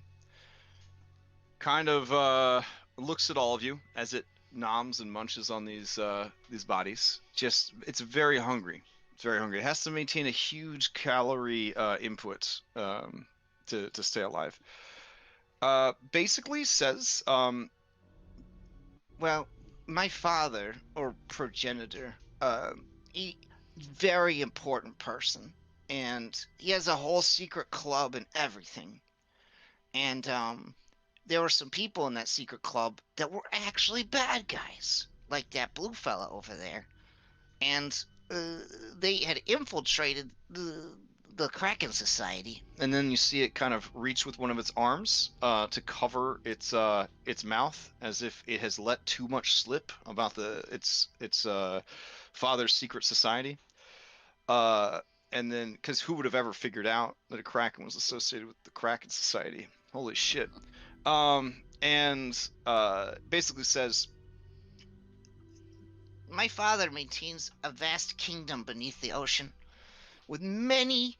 [SPEAKER 1] kind of looks at all of you as it noms and munches on these bodies. Just, it's very hungry. It's very hungry. It has to maintain a huge calorie input to stay alive. Basically says, well, my father or progenitor, he very important person, and he has a whole secret club and everything. And there were some people in that secret club that were actually bad guys, like that blue fella over there, and they had infiltrated the Kraken Society. And then you see it kind of reach with one of its arms to cover its mouth, as if it has let too much slip about its father's secret society. And then, because who would have ever figured out that a Kraken was associated with the Kraken Society? Holy shit. And basically says, my father maintains a vast kingdom beneath the ocean, with many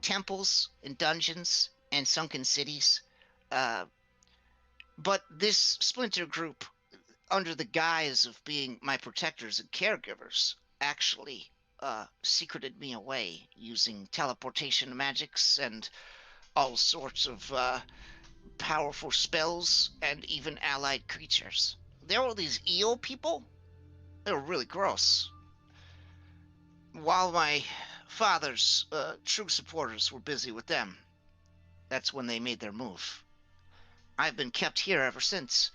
[SPEAKER 1] temples and dungeons and sunken cities. But this splinter group, under the guise of being my protectors and caregivers, actually secreted me away using teleportation magics and all sorts of powerful spells and even allied creatures. There were these eel people. They were really gross. While my father's true supporters were busy with them, that's when they made their move. I've been kept here ever since.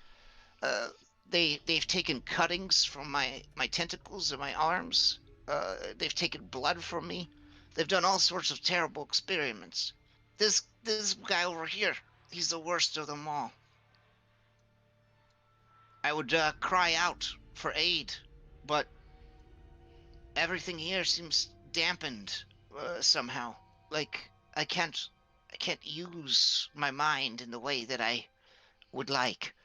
[SPEAKER 1] Uh, they've taken cuttings from my tentacles and my arms. They've taken blood from me. They've done all sorts of terrible experiments. This guy over here, he's the worst of them all. I would cry out for aid, but everything here seems dampened somehow. Like I can't use my mind in the way that I would like.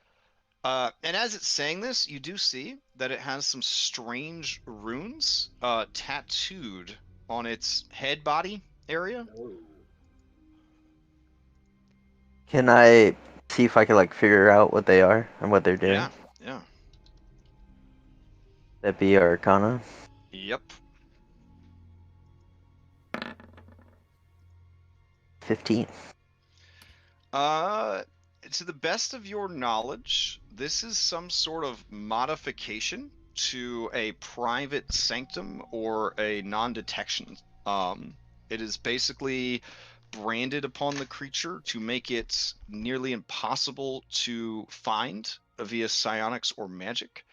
[SPEAKER 1] And as it's saying this, you do see that it has some strange runes tattooed on its head body area.
[SPEAKER 3] Oh.
[SPEAKER 4] Can I see if I can, like, figure out what they are and what they're doing?
[SPEAKER 1] Yeah.
[SPEAKER 4] That'd be Arcana.
[SPEAKER 1] Yep.
[SPEAKER 4] 15.
[SPEAKER 1] To the best of your knowledge, this is some sort of modification to a private sanctum or a non-detection. It is basically branded upon the creature to make it nearly impossible to find via psionics or magic,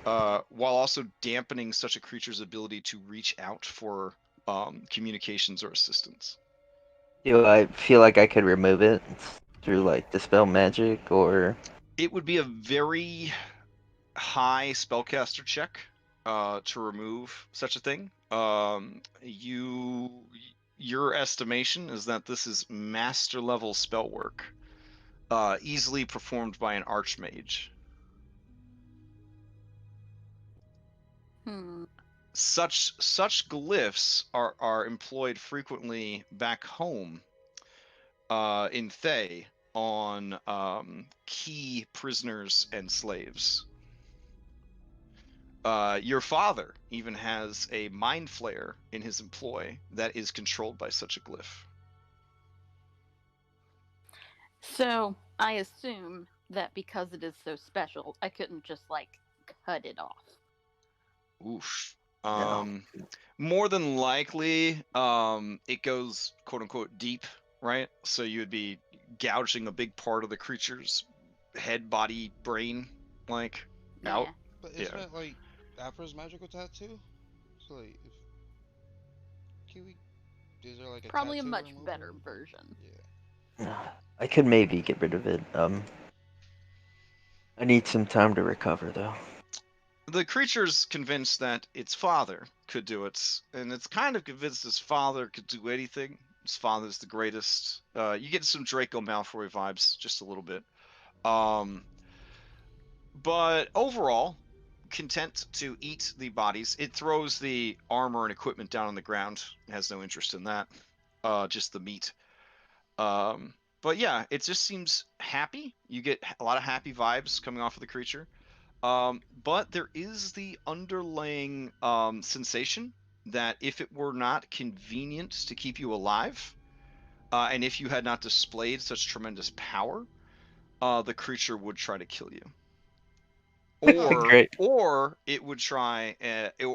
[SPEAKER 1] while also dampening such a creature's ability to reach out for communications or assistance.
[SPEAKER 4] Do I feel like I could remove it through like dispel magic or?
[SPEAKER 1] It would be a very high spellcaster check to remove such a thing. Your estimation is that this is master level spell work, easily performed by an archmage. Such glyphs are employed frequently back home in Thay on key prisoners and slaves. Your father even has a mind flayer in his employ that is controlled by such a glyph.
[SPEAKER 5] So I assume that because it is so special, I couldn't just like cut it off.
[SPEAKER 1] Oof.
[SPEAKER 4] No.
[SPEAKER 1] More than likely, it goes quote unquote deep, right? So you would be gouging a big part of the creature's head, body, brain, like out.
[SPEAKER 5] Yeah.
[SPEAKER 6] But isn't it like Afra's magical tattoo? So like, can we? Is there like a
[SPEAKER 5] Probably a
[SPEAKER 6] tattoo
[SPEAKER 5] much
[SPEAKER 6] removal?
[SPEAKER 5] better version.
[SPEAKER 6] Yeah.
[SPEAKER 4] I could maybe get rid of it. I need some time to recover though.
[SPEAKER 1] The creature's convinced that its father could do it, and it's kind of convinced his father could do anything. His father's the greatest. You get some Draco Malfoy vibes, just a little bit. But overall, content to eat the bodies. It throws the armor and equipment down on the ground. It has no interest in that. Just the meat. But yeah, it just seems happy. You get a lot of happy vibes coming off of the creature. But there is the underlying sensation that if it were not convenient to keep you alive, and if you had not displayed such tremendous power, the creature would try to kill you.
[SPEAKER 4] Great.
[SPEAKER 1] Or it would try,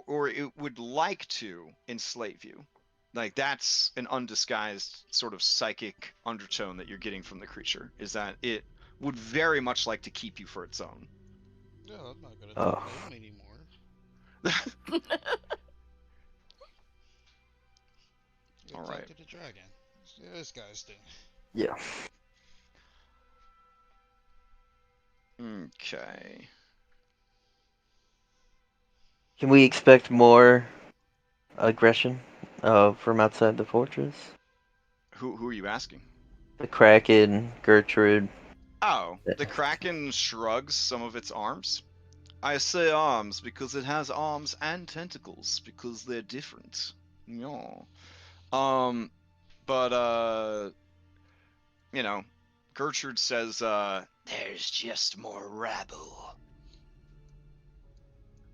[SPEAKER 1] or it would like to enslave you. Like that's an undisguised sort of psychic undertone that you're getting from the creature. Is that it would very much like to keep you for its own.
[SPEAKER 6] Yeah, I'm not gonna
[SPEAKER 4] Oh.
[SPEAKER 6] talk to him anymore.
[SPEAKER 1] All
[SPEAKER 6] Talk
[SPEAKER 1] right.
[SPEAKER 6] to the dragon. See how this guy's doing.
[SPEAKER 4] Yeah.
[SPEAKER 1] Okay.
[SPEAKER 4] Can we expect more aggression from outside the fortress?
[SPEAKER 1] Who are you asking?
[SPEAKER 4] The Kraken, Gertrude.
[SPEAKER 1] Oh, the Kraken shrugs some of its arms. I say arms because it has arms and tentacles because they're different. No. But you know, Gertrude says, there's just more rabble.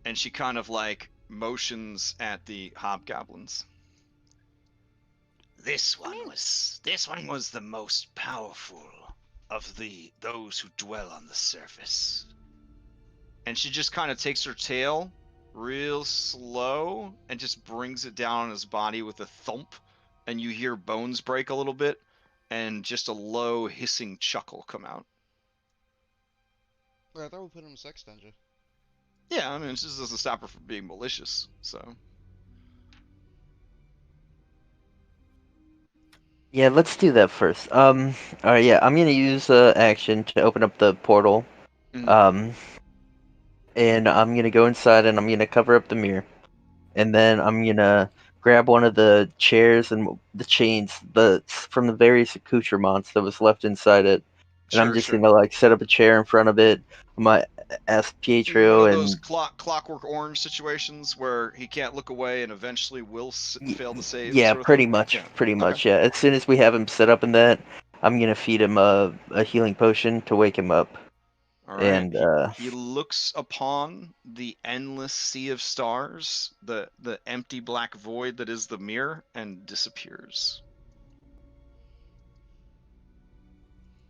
[SPEAKER 1] And she kind of like motions at the hobgoblins. This one was the most powerful of those who dwell on the surface. And she just kind of takes her tail real slow and just brings it down on his body with a thump, and you hear bones break a little bit and just a low hissing chuckle come out.
[SPEAKER 6] Wait, I thought we put him in sex dungeon.
[SPEAKER 1] Yeah, I mean, it just doesn't stop her from being malicious, so.
[SPEAKER 4] Yeah, let's do that first. Alright, yeah, I'm gonna use action to open up the portal.
[SPEAKER 1] Mhm.
[SPEAKER 4] And I'm gonna go inside and I'm gonna cover up the mirror. And then I'm gonna grab one of the chairs and the chains from the various accoutrements that was left inside it. And I'm just gonna like set up a chair in front of it. I might ask
[SPEAKER 1] One
[SPEAKER 4] Pietro
[SPEAKER 1] of those
[SPEAKER 4] and
[SPEAKER 1] clockwork orange situations where he can't look away and eventually will fail to save,
[SPEAKER 4] yeah,
[SPEAKER 1] sort of thing?
[SPEAKER 4] pretty
[SPEAKER 1] Okay.
[SPEAKER 4] much, yeah. As soon as we have him set up in that, I'm gonna feed him a healing potion to wake him up.
[SPEAKER 1] All right.
[SPEAKER 4] And
[SPEAKER 1] He looks upon the endless sea of stars, the empty black void that is the mirror, and disappears.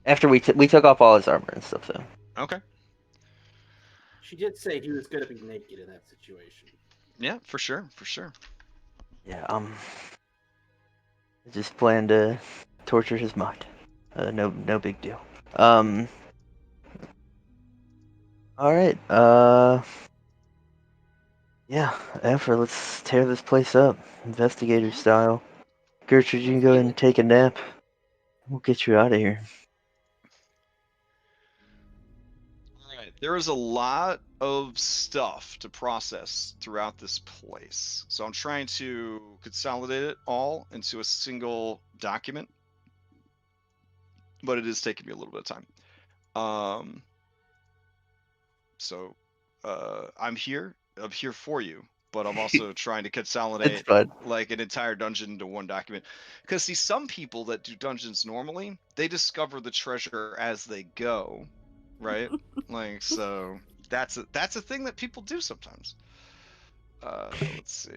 [SPEAKER 4] after we took off all his armor and stuff, though.
[SPEAKER 1] Okay.
[SPEAKER 3] She did say he was going to be naked in that situation.
[SPEAKER 1] Yeah, for sure, for sure.
[SPEAKER 4] Yeah, I just plan to torture his mind. No big deal. All right. Yeah, Afra, let's tear this place up, investigator style. Gertrude, you can
[SPEAKER 3] Let's
[SPEAKER 4] go
[SPEAKER 3] do
[SPEAKER 4] ahead and
[SPEAKER 3] it.
[SPEAKER 4] take a nap. We'll get you out of here.
[SPEAKER 1] Alright, there is a lot of stuff to process throughout this place. So I'm trying to consolidate it all into a single document. But it is taking me a little bit of time. So I'm here for you, but I'm also trying to
[SPEAKER 4] It's
[SPEAKER 1] consolidate
[SPEAKER 4] fun.
[SPEAKER 1] like an entire dungeon into one document. Because see, some people that do dungeons normally, they discover the treasure as they go, right? Like so that's a thing that people do sometimes. Let's see.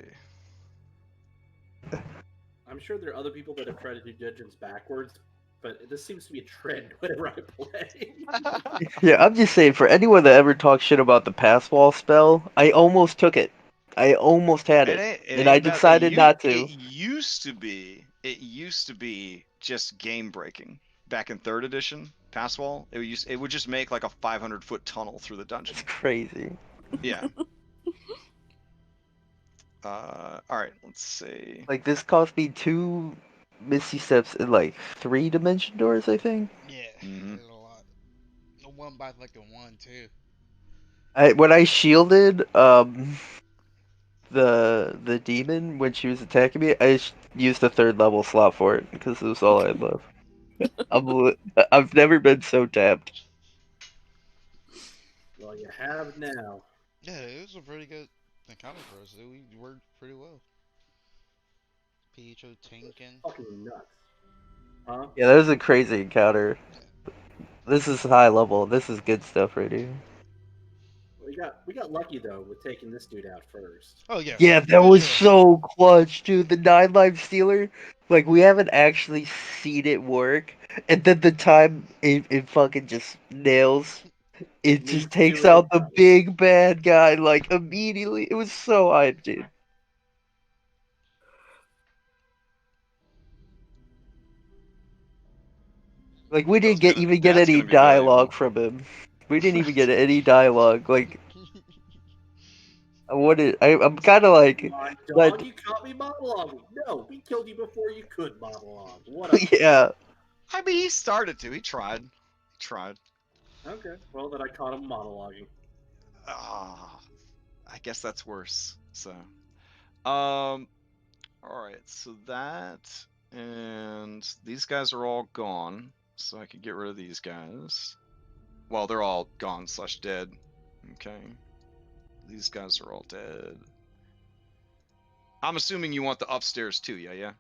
[SPEAKER 3] I'm sure there are other people that have tried to do dungeons backwards, but this seems to be a trend whenever I play.
[SPEAKER 4] Yeah, I'm just saying, for anyone that ever talks shit about the pass wall spell, I almost took it. I almost had it,
[SPEAKER 1] It
[SPEAKER 4] and I
[SPEAKER 1] ain't about it.
[SPEAKER 4] decided not
[SPEAKER 1] It
[SPEAKER 4] to.
[SPEAKER 1] used to be just game breaking back in third edition. Passwall. It would just make like a 500-foot tunnel through the
[SPEAKER 4] It's
[SPEAKER 1] dungeon.
[SPEAKER 4] crazy.
[SPEAKER 1] Yeah. All right. Let's see.
[SPEAKER 4] Like, this cost me 2 Misty Steps and, like, 3 Dimension Doors, I think.
[SPEAKER 6] Yeah,
[SPEAKER 1] Hmm.
[SPEAKER 6] there's a lot. The one by like the one too.
[SPEAKER 4] When I shielded, the demon when she was attacking me, I just used the 3rd level slot for it, because it was all I had left. I've never been so tapped.
[SPEAKER 3] Well, you have now.
[SPEAKER 6] Yeah, it was a pretty good encounter for us. We worked pretty well. Pietro tanking.
[SPEAKER 3] Fucking nuts. Huh?
[SPEAKER 4] Yeah, that was a crazy encounter. This is high level. This is good stuff right here.
[SPEAKER 3] We got lucky though with taking this dude out first.
[SPEAKER 6] Oh yeah,
[SPEAKER 4] Yeah, that
[SPEAKER 6] for
[SPEAKER 4] was
[SPEAKER 6] sure.
[SPEAKER 4] so clutch, dude. The 9 life stealer, like, we haven't actually seen it work, and then the time it fucking just nails.
[SPEAKER 3] It
[SPEAKER 4] It just
[SPEAKER 3] needs to,
[SPEAKER 4] takes
[SPEAKER 3] and it
[SPEAKER 4] out the
[SPEAKER 3] does.
[SPEAKER 4] big bad guy like immediately. It was so hyped, dude. Like, we didn't even get
[SPEAKER 1] That's
[SPEAKER 4] any
[SPEAKER 1] gonna be valuable.
[SPEAKER 4] dialogue from him. We didn't even get any dialogue. Like, I'm kind of like,
[SPEAKER 3] Come on,
[SPEAKER 4] but
[SPEAKER 3] dog, you caught me monologuing. No, we killed you before you could monologue. What up?
[SPEAKER 4] yeah.
[SPEAKER 1] I mean, he started to. He tried. He tried.
[SPEAKER 3] Okay, well then I caught him monologuing.
[SPEAKER 1] Ah, I guess that's worse. So, all right. So that and these guys are all gone. So I could get rid of these guys. Well, they're all gone slash dead. Okay. These guys are all dead. I'm assuming you want the upstairs too, yeah, yeah?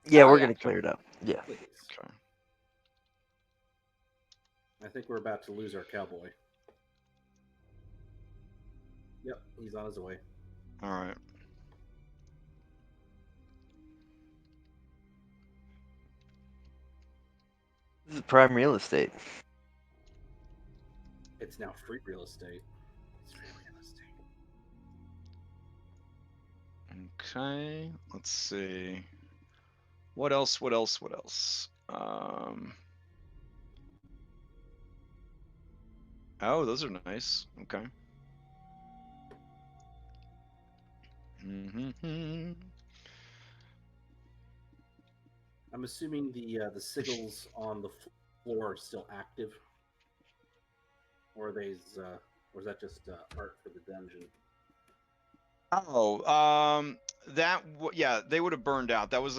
[SPEAKER 4] Yeah,
[SPEAKER 3] Oh
[SPEAKER 4] we're
[SPEAKER 3] yeah,
[SPEAKER 4] gonna clear it up. Yeah.
[SPEAKER 3] please.
[SPEAKER 1] Okay.
[SPEAKER 3] I think we're about to lose our cowboy. Yep, he's on his way.
[SPEAKER 1] Alright.
[SPEAKER 4] This is prime real estate.
[SPEAKER 3] It's now free real estate. It's free real estate.
[SPEAKER 1] Okay. Let's see. What else? What else? What else? Oh, those are nice. Okay. Mm-hmm.
[SPEAKER 3] I'm assuming the sigils on the floor are still active, or or is that just art for the dungeon?
[SPEAKER 1] Oh, yeah, they would have burned out. That was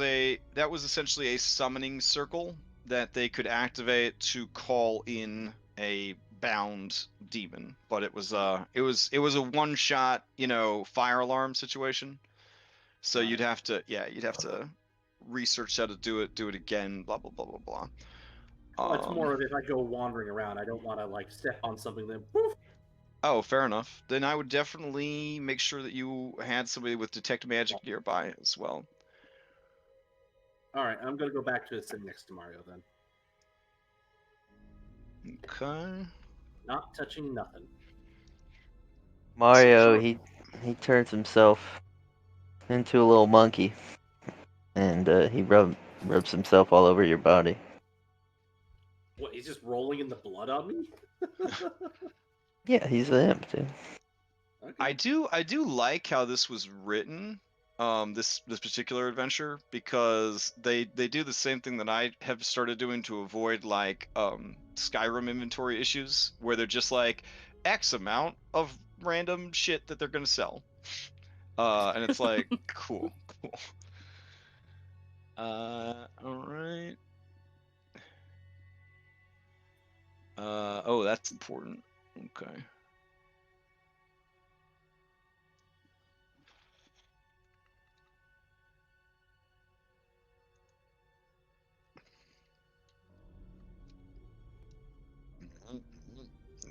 [SPEAKER 1] essentially a summoning circle that they could activate to call in a bound demon. But it was a one shot, fire alarm situation. So
[SPEAKER 3] Got
[SPEAKER 1] you'd
[SPEAKER 3] it.
[SPEAKER 1] have to research how to do it again, blah blah blah blah blah.
[SPEAKER 3] Well, it's more of if I go wandering around, I don't want to like step on something then poof.
[SPEAKER 1] Oh, fair enough. Then I would definitely make sure that you had somebody with detect magic nearby as well.
[SPEAKER 3] All right, I'm gonna go back to sitting next to Mario then.
[SPEAKER 1] Okay.
[SPEAKER 3] Not touching nothing.
[SPEAKER 4] Mario, he turns himself into a little monkey, and he Rubs himself all over your body.
[SPEAKER 3] What? He's just rolling in the blood on me?
[SPEAKER 4] Yeah, he's an imp, dude.
[SPEAKER 3] Okay.
[SPEAKER 1] I do like how this was written, this particular adventure, because they do the same thing that I have started doing to avoid like Skyrim inventory issues, where they're just like X amount of random shit that they're gonna sell, and it's like cool. All right. Oh, that's important. Okay.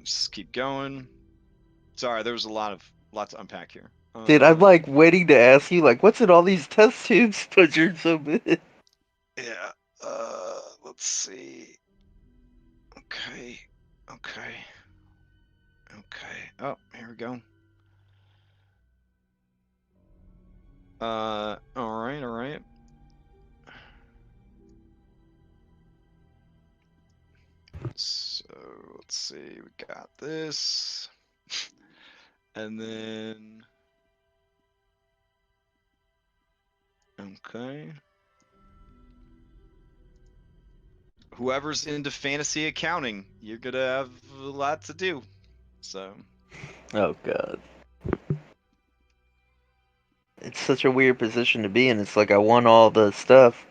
[SPEAKER 1] Just keep going. Sorry, there was a lot to unpack here.
[SPEAKER 4] Dude, I'm like waiting to ask you, like, what's in all these test tubes? But you're so good.
[SPEAKER 1] Yeah. Let's see. Okay. Okay. Okay. Oh, here we go. All right. All right. So let's see. We got this, and then okay. Whoever's into fantasy accounting, you're gonna have a lot to do. So.
[SPEAKER 4] Oh god. It's such a weird position to be in. It's like I want all the stuff,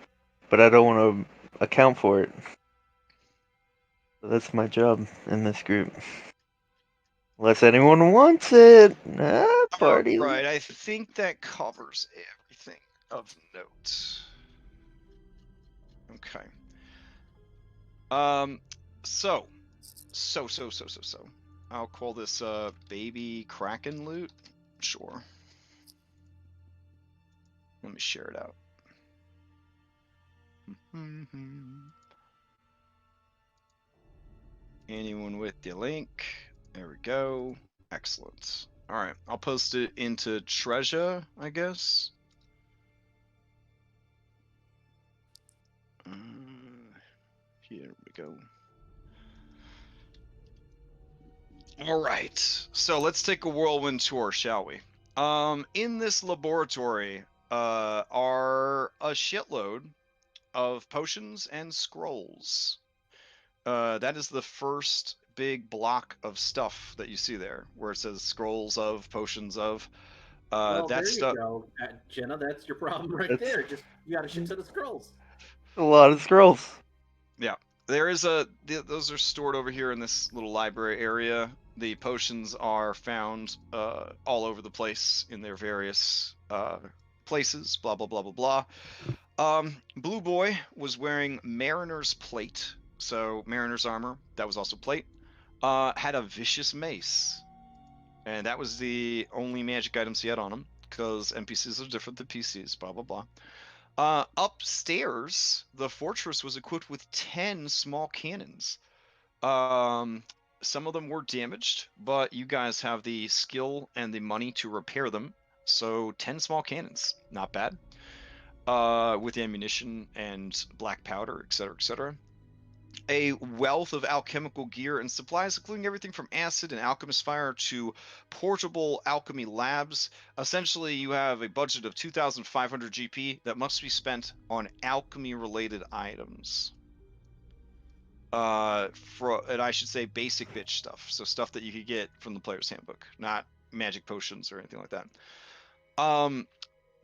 [SPEAKER 4] but I don't want to account for it. So that's my job in this group. Unless anyone wants it. Party.
[SPEAKER 1] Alright, I think that covers everything of note. Okay. So. I'll call this baby kraken loot. Sure. Let me share it out. Anyone with the link? There we go. Excellent. Alright, I'll post it into Treasure, I guess. Here we go. Alright, so let's take a whirlwind tour, shall we? In this laboratory are a shitload of potions and scrolls. That is the first big block of stuff that you see there, where it says scrolls of, potions of.
[SPEAKER 3] Well,
[SPEAKER 1] That
[SPEAKER 3] there
[SPEAKER 1] stuff.
[SPEAKER 3] you go, Jenna. That's your problem right
[SPEAKER 4] That's-
[SPEAKER 3] there. Just you got a shit ton of scrolls.
[SPEAKER 4] A lot of scrolls.
[SPEAKER 1] Yeah, there is those are stored over here in this little library area. The potions are found all over the place in their various places. Blah blah blah blah blah. Blue Boy was wearing Mariner's plate, so Mariner's armor. That was also plate. Had a vicious mace, and that was the only magic items he had on him, because NPCs are different than PCs. Blah blah blah. Upstairs, the fortress was equipped with 10 small cannons. Some of them were damaged, but you guys have the skill and the money to repair them. So 10 small cannons, not bad. With ammunition and black powder, etc., etc. A wealth of alchemical gear and supplies, including everything from acid and alchemist fire to portable alchemy labs. Essentially, you have a budget of 2,500 GP that must be spent on alchemy-related items. And I should say basic bitch stuff, so stuff that you could get from the player's handbook, not magic potions or anything like that.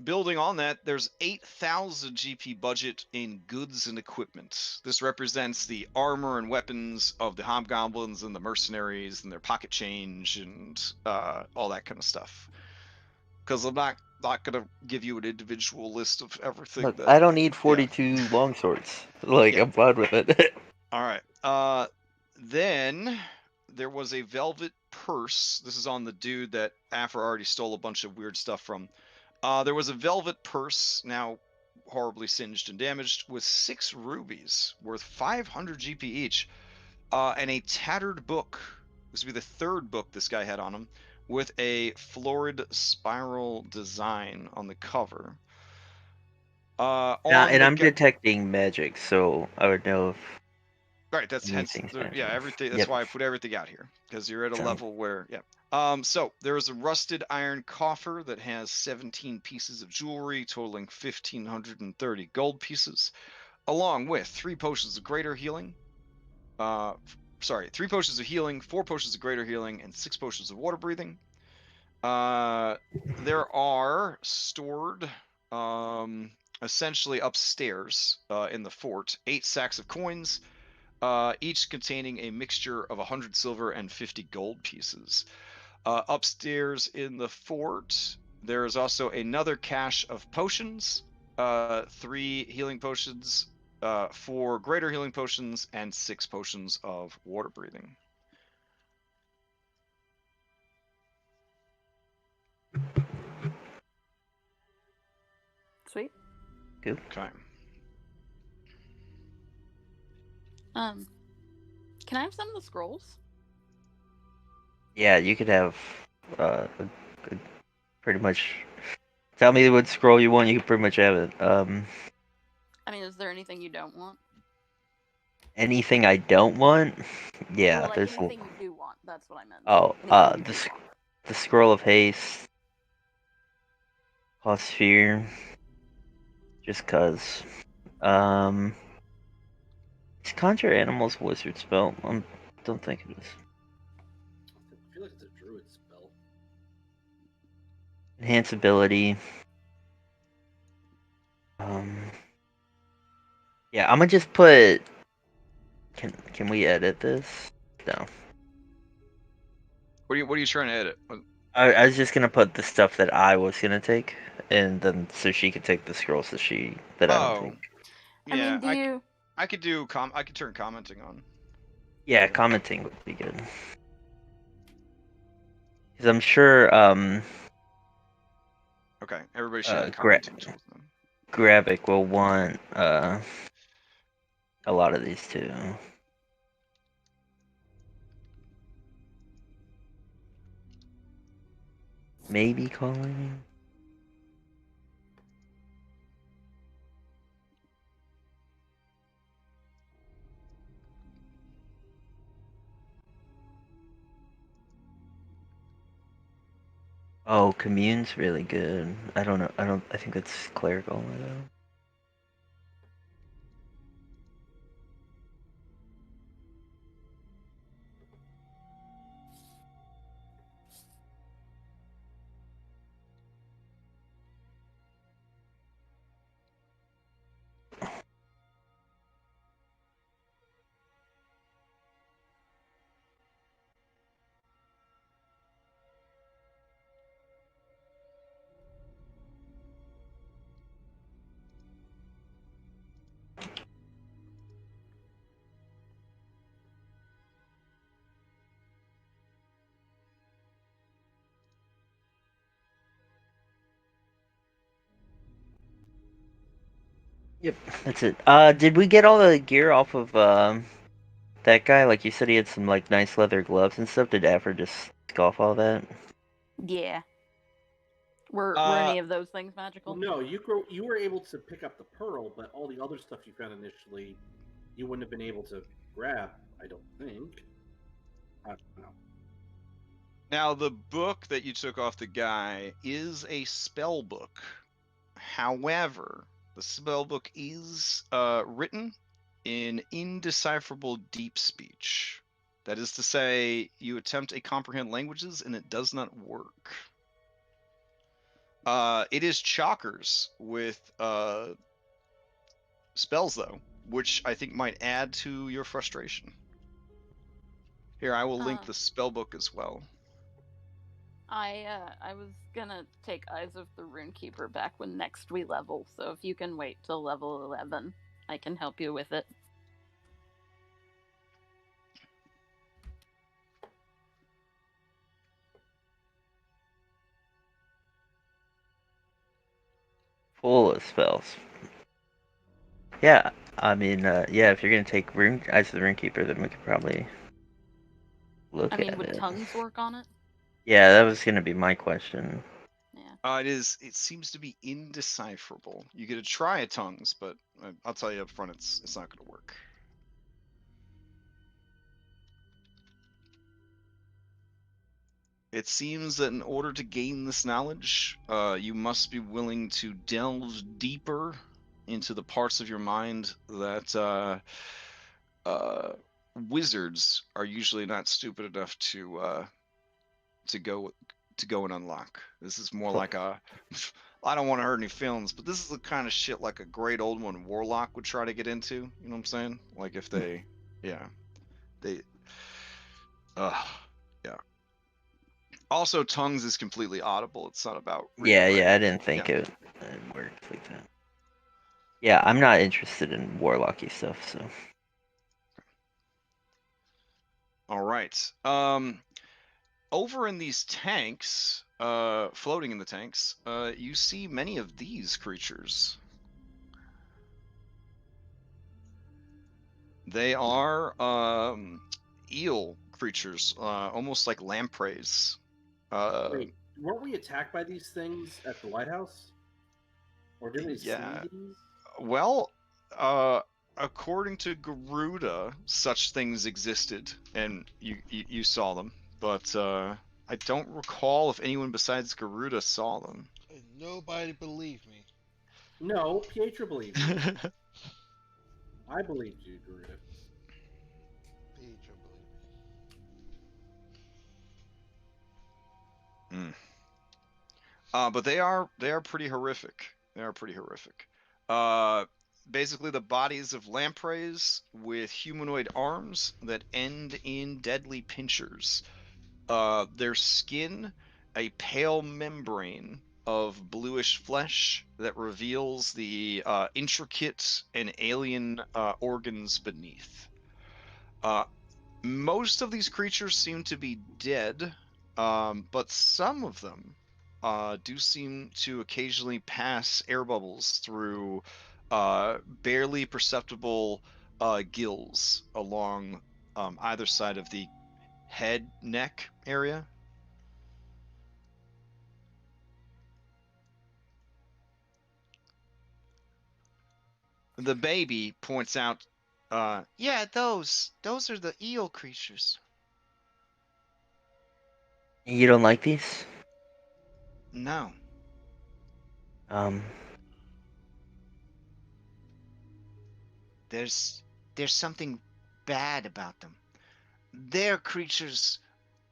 [SPEAKER 1] Building on that, there's 8,000 GP budget in goods and equipment. This represents the armor and weapons of the hobgoblins and the mercenaries and their pocket change and all that kind of stuff. Because I'm not gonna give you an individual list of everything.
[SPEAKER 4] Look,
[SPEAKER 1] that
[SPEAKER 4] I don't need 42 longswords. Like,
[SPEAKER 1] Yeah.
[SPEAKER 4] I'm fine with it.
[SPEAKER 1] All right. Then there was a velvet purse. This is on the dude that Afra already stole a bunch of weird stuff from. There was a velvet purse, now horribly singed and damaged, with 6 rubies worth 500 GP each, and a tattered book. This would be the 3rd book this guy had on him, with a florid spiral design on the cover. On
[SPEAKER 4] And
[SPEAKER 1] the
[SPEAKER 4] I'm detecting magic, so I would know if
[SPEAKER 1] right, that's hence
[SPEAKER 4] anything's
[SPEAKER 1] yeah,
[SPEAKER 4] magical.
[SPEAKER 1] everything. That's
[SPEAKER 4] Yep.
[SPEAKER 1] why I put everything out here because you're at a
[SPEAKER 4] So-
[SPEAKER 1] level where yeah. So there is a rusted iron coffer that has 17 pieces of jewelry totaling 1,530 gold pieces, along with 3 potions of greater healing. Sorry, 3 potions of healing, 4 potions of greater healing, and 6 potions of water breathing. There are stored, essentially upstairs in the fort, 8 sacks of coins, each containing a mixture of 100 silver and 50 gold pieces. Upstairs in the fort, there is also another cache of potions, 3 healing potions, 4 greater healing potions, and 6 potions of water breathing.
[SPEAKER 5] Sweet.
[SPEAKER 4] Cool.
[SPEAKER 1] Okay.
[SPEAKER 5] Can I have some of the scrolls?
[SPEAKER 4] Yeah, you could have pretty much. Tell me what scroll you want. You can pretty much have it.
[SPEAKER 5] I mean, is there anything you don't want?
[SPEAKER 4] Anything I don't want? Yeah,
[SPEAKER 5] Or like
[SPEAKER 4] there's.
[SPEAKER 5] anything you do want? That's what I meant.
[SPEAKER 4] Oh,
[SPEAKER 5] Anything you do want.
[SPEAKER 4] the scroll of haste, plus fear. Just cause. Um, is conjure animals a wizard spell? I don't think it is.
[SPEAKER 3] I feel like it's a druid spell.
[SPEAKER 4] Enhance ability. Yeah, I'm gonna just put. Can we edit this? No.
[SPEAKER 1] What are you trying to edit?
[SPEAKER 4] I was just gonna put the stuff that I was gonna take, and then so she could take the scrolls that I don't
[SPEAKER 1] Oh,
[SPEAKER 4] take.
[SPEAKER 5] I
[SPEAKER 1] yeah.
[SPEAKER 5] mean, do you?
[SPEAKER 1] I could turn commenting on.
[SPEAKER 4] Yeah, commenting would be good. Because I'm sure
[SPEAKER 1] Okay, everybody should have
[SPEAKER 4] Gra-
[SPEAKER 1] commenting tools then.
[SPEAKER 4] Gravic will want a lot of these too. Maybe calling. Oh, commune's really good. I don't know. I think that's clerical though. Yep, that's it. Did we get all the gear off of that guy? Like you said, he had some like nice leather gloves and stuff. Did Afra just scoff all that?
[SPEAKER 5] Yeah. Were any of those things magical?
[SPEAKER 3] Well, no, you were able to pick up the pearl, but all the other stuff you found initially, you wouldn't have been able to grab. I don't think. I don't know.
[SPEAKER 1] Now, the book that you took off the guy is a spell book. However, the spell book is written in indecipherable deep speech. That is to say, you attempt to comprehend languages and it does not work. It is chockers with spells, though, which I think might add to your frustration. Here, I will link the spell book as well.
[SPEAKER 5] I was gonna take Eyes of the Runekeeper back when next we level, so if you can wait till level 11, I can help you with it.
[SPEAKER 4] Full of spells. Yeah, I mean, yeah, if you're gonna take Eyes of the Runekeeper, then we could probably look
[SPEAKER 5] I mean,
[SPEAKER 4] at
[SPEAKER 5] would
[SPEAKER 4] it.
[SPEAKER 5] tongues work on it?
[SPEAKER 4] Yeah, that was gonna be my question.
[SPEAKER 5] Yeah.
[SPEAKER 1] It is. It seems to be indecipherable. You get to try at tongues, but I'll tell you up front, it's not going to work. It seems that in order to gain this knowledge, you must be willing to delve deeper into the parts of your mind that wizards are usually not stupid enough to go and unlock. This is more like a I don't want to hurt any feelings, but this is the kind of shit like a great old one warlock would try to get into. You know what I'm saying? Like if they, yeah, they, yeah. Also, tongues is completely audible. It's not about reading
[SPEAKER 4] Yeah,
[SPEAKER 1] or
[SPEAKER 4] yeah, I
[SPEAKER 1] writing.
[SPEAKER 4] didn't think
[SPEAKER 1] Yeah.
[SPEAKER 4] it worked like that. Yeah, I'm not interested in warlocky stuff, so.
[SPEAKER 1] All right. Over in these tanks, floating in the tanks, you see many of these creatures. They are eel creatures, almost like lampreys.
[SPEAKER 3] Wait, weren't we attacked by these things at the lighthouse? Or didn't we
[SPEAKER 1] Yeah.
[SPEAKER 3] see these?
[SPEAKER 1] Well, according to Garuda, such things existed, and you saw them. But I don't recall if anyone besides Garuda saw them.
[SPEAKER 6] And nobody believed me.
[SPEAKER 3] No, Pietro believed you. I believed you, Garuda.
[SPEAKER 6] Pedro believed
[SPEAKER 1] Mm. But they are pretty horrific. They are pretty horrific. Uh, Basically the bodies of lampreys with humanoid arms that end in deadly pinchers. Their skin, a pale membrane of bluish flesh that reveals the intricate and alien organs beneath. Uh, Most of these creatures seem to be dead, but some of them do seem to occasionally pass air bubbles through barely perceptible gills along either side of the head neck area. The baby points out, yeah, those are the eel creatures.
[SPEAKER 4] You don't like these?
[SPEAKER 1] No.
[SPEAKER 4] Um,
[SPEAKER 7] There's something bad about them. They're creatures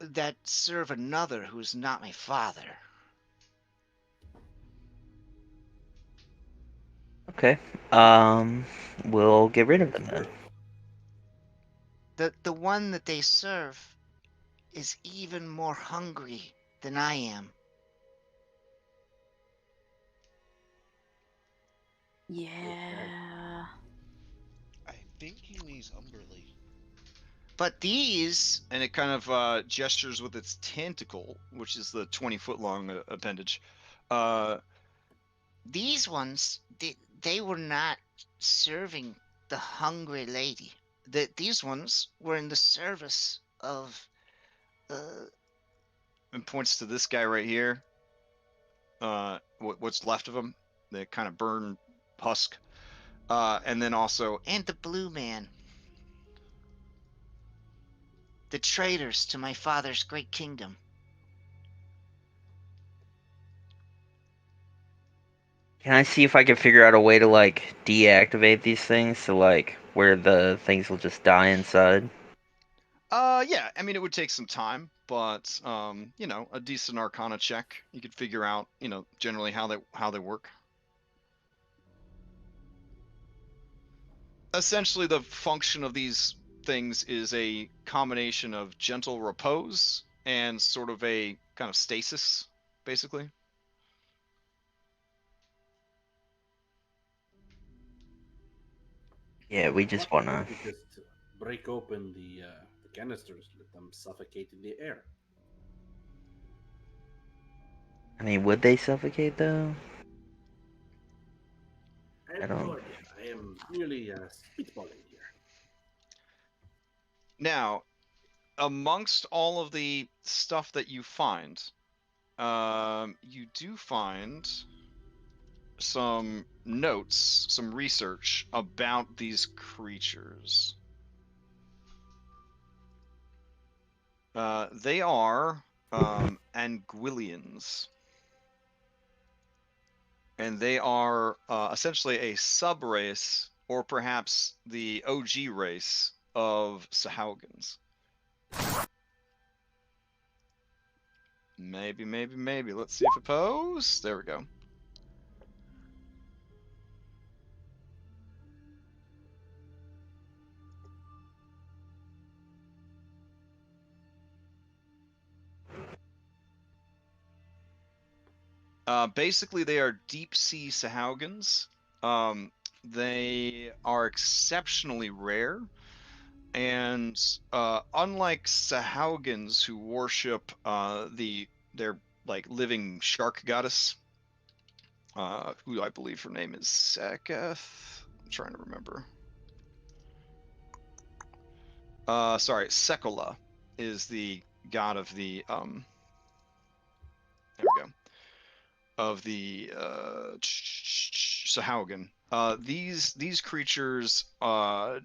[SPEAKER 7] that serve another who is not my father.
[SPEAKER 4] okay. We'll get rid of them then.
[SPEAKER 7] The one that they serve is even more hungry than I am.
[SPEAKER 5] Yeah.
[SPEAKER 6] I think he means Umberly.
[SPEAKER 7] But these,
[SPEAKER 1] And it kind of gestures with its tentacle, which is the 20-foot long appendage.
[SPEAKER 7] these ones, they were not serving the hungry lady. These ones were in the service of,
[SPEAKER 1] And points to this guy right here. What's left of him, the kind of burned husk. And then also,
[SPEAKER 7] and the blue man. The traitors to my father's great kingdom.
[SPEAKER 4] Can I see if I can figure out a way to like deactivate these things so like where the things will just die inside?
[SPEAKER 1] yeah, I mean it would take some time, but a decent Arcana check, you could figure out, generally how they work. Essentially, the function of these things is a combination of gentle repose and sort of a kind of stasis, basically.
[SPEAKER 4] Yeah, we just wanna.
[SPEAKER 3] We just break open the canisters, let them suffocate in the air.
[SPEAKER 4] I mean, would they suffocate though?
[SPEAKER 3] I
[SPEAKER 4] I
[SPEAKER 3] have no
[SPEAKER 4] don't.
[SPEAKER 3] idea. I am merely spitballing here.
[SPEAKER 1] Now, amongst all of the stuff that you find, you do find some notes, some research about these creatures. They are Anguillians. And they are essentially a sub-race, or perhaps the OG race of Sahaugans. Maybe. Let's see if it posts. There we go. Basically, they are deep sea Sahaugans. They are exceptionally rare, and unlike Sahaugans who worship their like living shark goddess, who I believe her name is Seketh. I'm trying to remember. Sorry, Sekola is the god of the there we go, of the Sahaugan. These creatures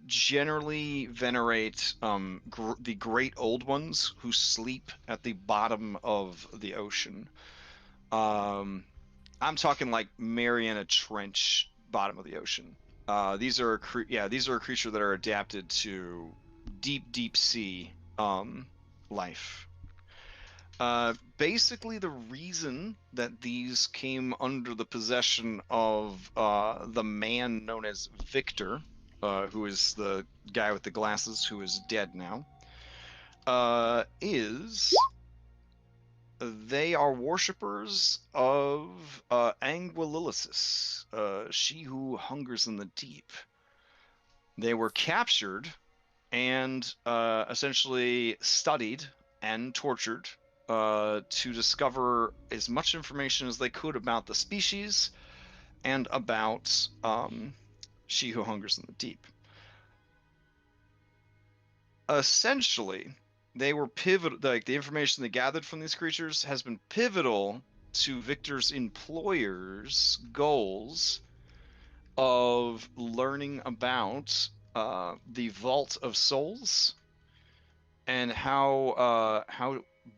[SPEAKER 1] generally venerate the great old ones who sleep at the bottom of the ocean. I'm talking like Mariana Trench, bottom of the ocean. These are a creature that are adapted to deep sea life. Basically, the reason that these came under the possession of the man known as Victor, who is the guy with the glasses who is dead now, is they are worshippers of Anguillisis, she who hungers in the deep. They were captured and essentially studied and tortured to discover as much information as they could about the species and about she who hungers in the deep. Essentially, they were pivotal. Like the information they gathered from these creatures has been pivotal to Victor's employer's goals of learning about the Vault of Souls and how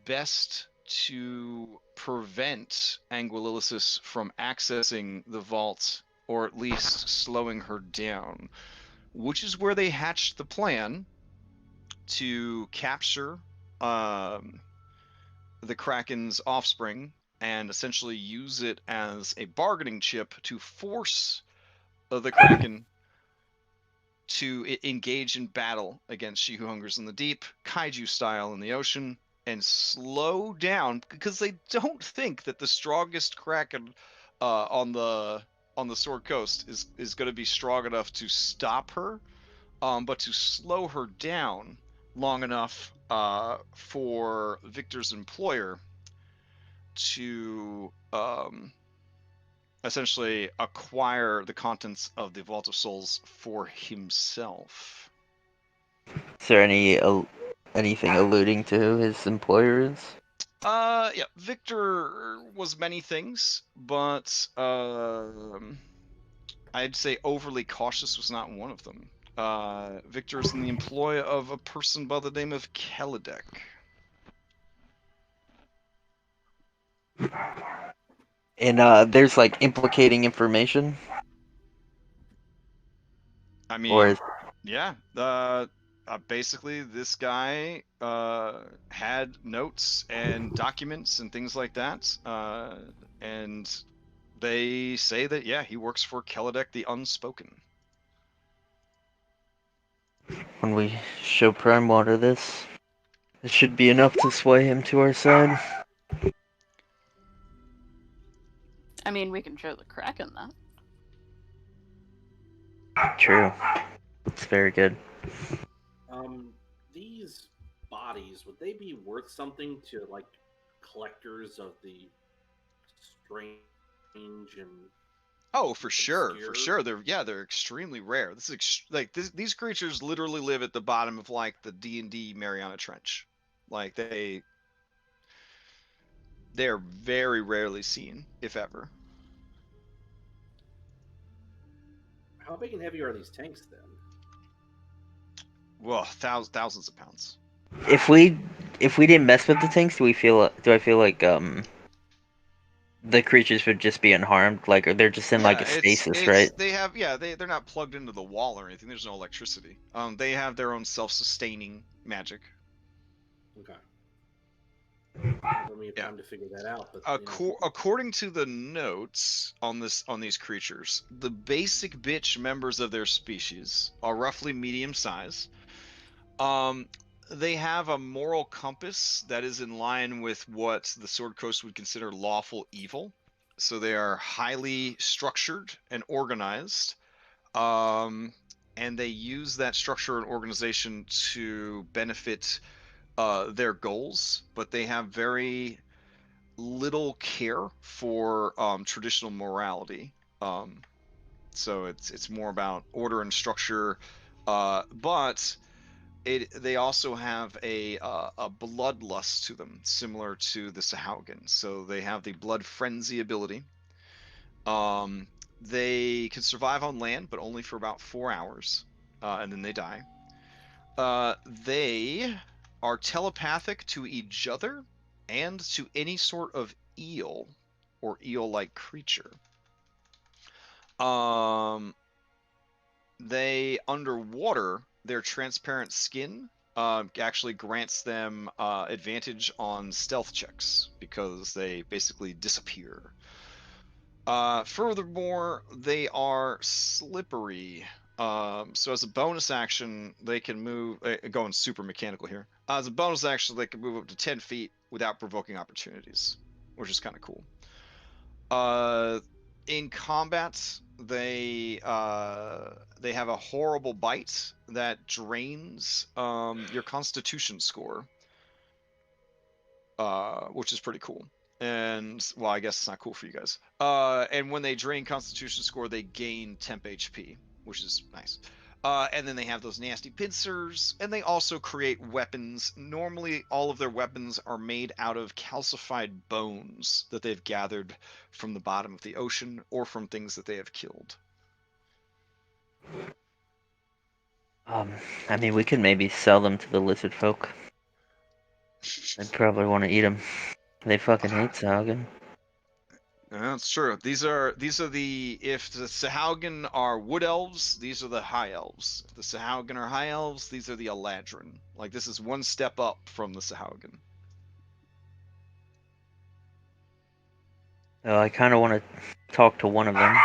[SPEAKER 1] best to prevent Anguillisis from accessing the vault, or at least slowing her down, which is where they hatched the plan to capture the Kraken's offspring and essentially use it as a bargaining chip to force the Kraken to engage in battle against She Who Hungers in the Deep, kaiju style in the ocean, and slow down, because they don't think that the strongest Kraken on the Sword Coast is going to be strong enough to stop her, but to slow her down long enough for Victor's employer to essentially acquire the contents of the Vault of Souls for himself.
[SPEAKER 4] Is there anything alluding to who his employer is?
[SPEAKER 1] Yeah, Victor was many things, but I'd say overly cautious was not one of them. Victor is in the employ of a person by the name of Kelidek.
[SPEAKER 4] And there's like implicating information,
[SPEAKER 1] I mean,
[SPEAKER 4] or is
[SPEAKER 1] yeah, basically this guy had notes and documents and things like that, and they say that, yeah, he works for Kelidek the Unspoken.
[SPEAKER 4] when we show Prime Water this, it should be enough to sway him to our side.
[SPEAKER 5] I mean, we can show the Kraken that.
[SPEAKER 4] True. It's very good.
[SPEAKER 3] These bodies, would they be worth something to like collectors of the strange and
[SPEAKER 1] Oh, for sure, for
[SPEAKER 3] obscure?
[SPEAKER 1] sure. They're extremely rare. This is these creatures literally live at the bottom of like the D&D Mariana Trench. Like They're very rarely seen, if ever.
[SPEAKER 3] How big and heavy are these tanks then?
[SPEAKER 1] Well, thousands of pounds.
[SPEAKER 4] If we didn't mess with the tanks, do I feel like the creatures would just be unharmed? Like, or they're just in like
[SPEAKER 1] Yeah,
[SPEAKER 4] a stasis, right?
[SPEAKER 1] they have they're not plugged into the wall or anything. There's no electricity. They have their own self-sustaining magic.
[SPEAKER 3] Okay. I don't have
[SPEAKER 1] Yeah.
[SPEAKER 3] time to figure that out, but
[SPEAKER 1] According to the notes on these creatures, the basic bitch members of their species are roughly medium size. They have a moral compass that is in line with what the Sword Coast would consider lawful evil. So they are highly structured and organized. And they use that structure and organization to benefit their goals, but they have very little care for traditional morality. So it's more about order and structure, but they also have a bloodlust to them, similar to the Sahaugen. So they have the blood frenzy ability. They can survive on land, but only for about 4 hours, and then they die. They are telepathic to each other and to any sort of eel or eel-like creature. They underwater, their transparent skin actually grants them advantage on stealth checks because they basically disappear. Furthermore, they are slippery. So as a bonus action, they can move. Going super mechanical here. As a bonus action, they can move up to 10 feet without provoking opportunities, which is kind of cool. In combat, they have a horrible bite that drains your Constitution score, which is pretty cool. And well, I guess it's not cool for you guys. And when they drain Constitution score, they gain temp HP, which is nice. And then they have those nasty pincers, and they also create weapons. Normally, all of their weapons are made out of calcified bones that they've gathered from the bottom of the ocean or from things that they have killed.
[SPEAKER 4] I mean, we could maybe sell them to the lizard folk. They'd probably want to eat them. They fucking hate Saugen.
[SPEAKER 1] That's true. These are the if the Sahaugen are wood elves, these are the high elves. If the Sahaugen are high elves, these are the Eladrin. Like this is one step up from the Sahaugen.
[SPEAKER 4] So I kind of want to talk to one of them.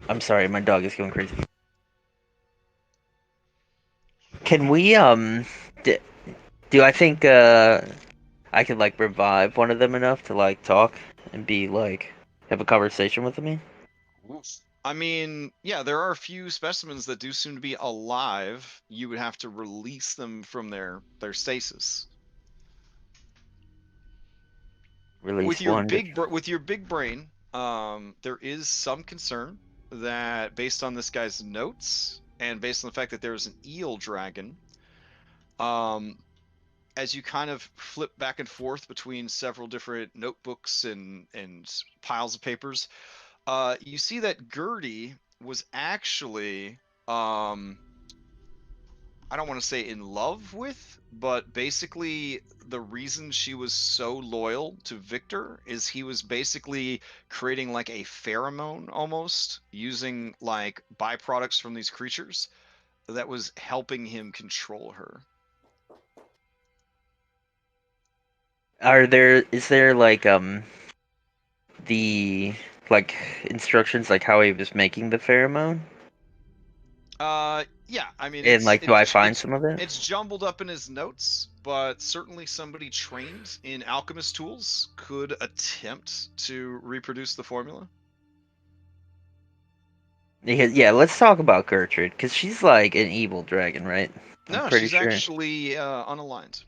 [SPEAKER 4] I'm sorry, my dog is going crazy. Can we do I think I could like revive one of them enough to like talk and be like have a conversation with me?
[SPEAKER 1] I mean, yeah, there are a few specimens that do seem to be alive. You would have to release them from their stasis.
[SPEAKER 4] Release one.
[SPEAKER 1] With your big brain, there is some concern that based on this guy's notes and based on the fact that there's an eel dragon, as you kind of flip back and forth between several different notebooks and piles of papers, you see that Gertie was actually I don't want to say in love with, but basically the reason she was so loyal to Victor is he was basically creating like a pheromone almost using like byproducts from these creatures that was helping him control her.
[SPEAKER 4] Is there like the like instructions like how he was making the pheromone?
[SPEAKER 1] Yeah, I mean
[SPEAKER 4] And like do I find some of it?
[SPEAKER 1] it's jumbled up in his notes, but certainly somebody trained in alchemist tools could attempt to reproduce the formula.
[SPEAKER 4] Yeah, let's talk about Gertrude because she's like an evil dragon, right? I'm
[SPEAKER 1] No,
[SPEAKER 4] pretty
[SPEAKER 1] she's
[SPEAKER 4] sure.
[SPEAKER 1] actually unaligned.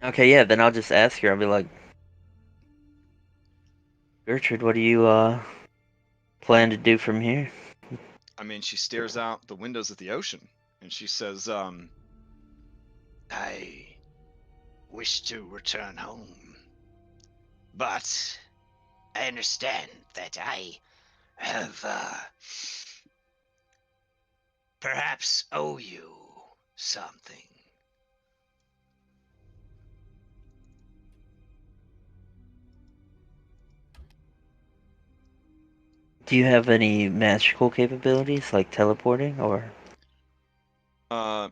[SPEAKER 4] Okay, yeah, then I'll just ask her. I'll be like, Gertrude, what do you plan to do from here?
[SPEAKER 1] I mean, she stares out the windows of the ocean, and she says,
[SPEAKER 7] I wish to return home, but I understand that I have perhaps owe you something.
[SPEAKER 4] Do you have any magical capabilities like teleporting or?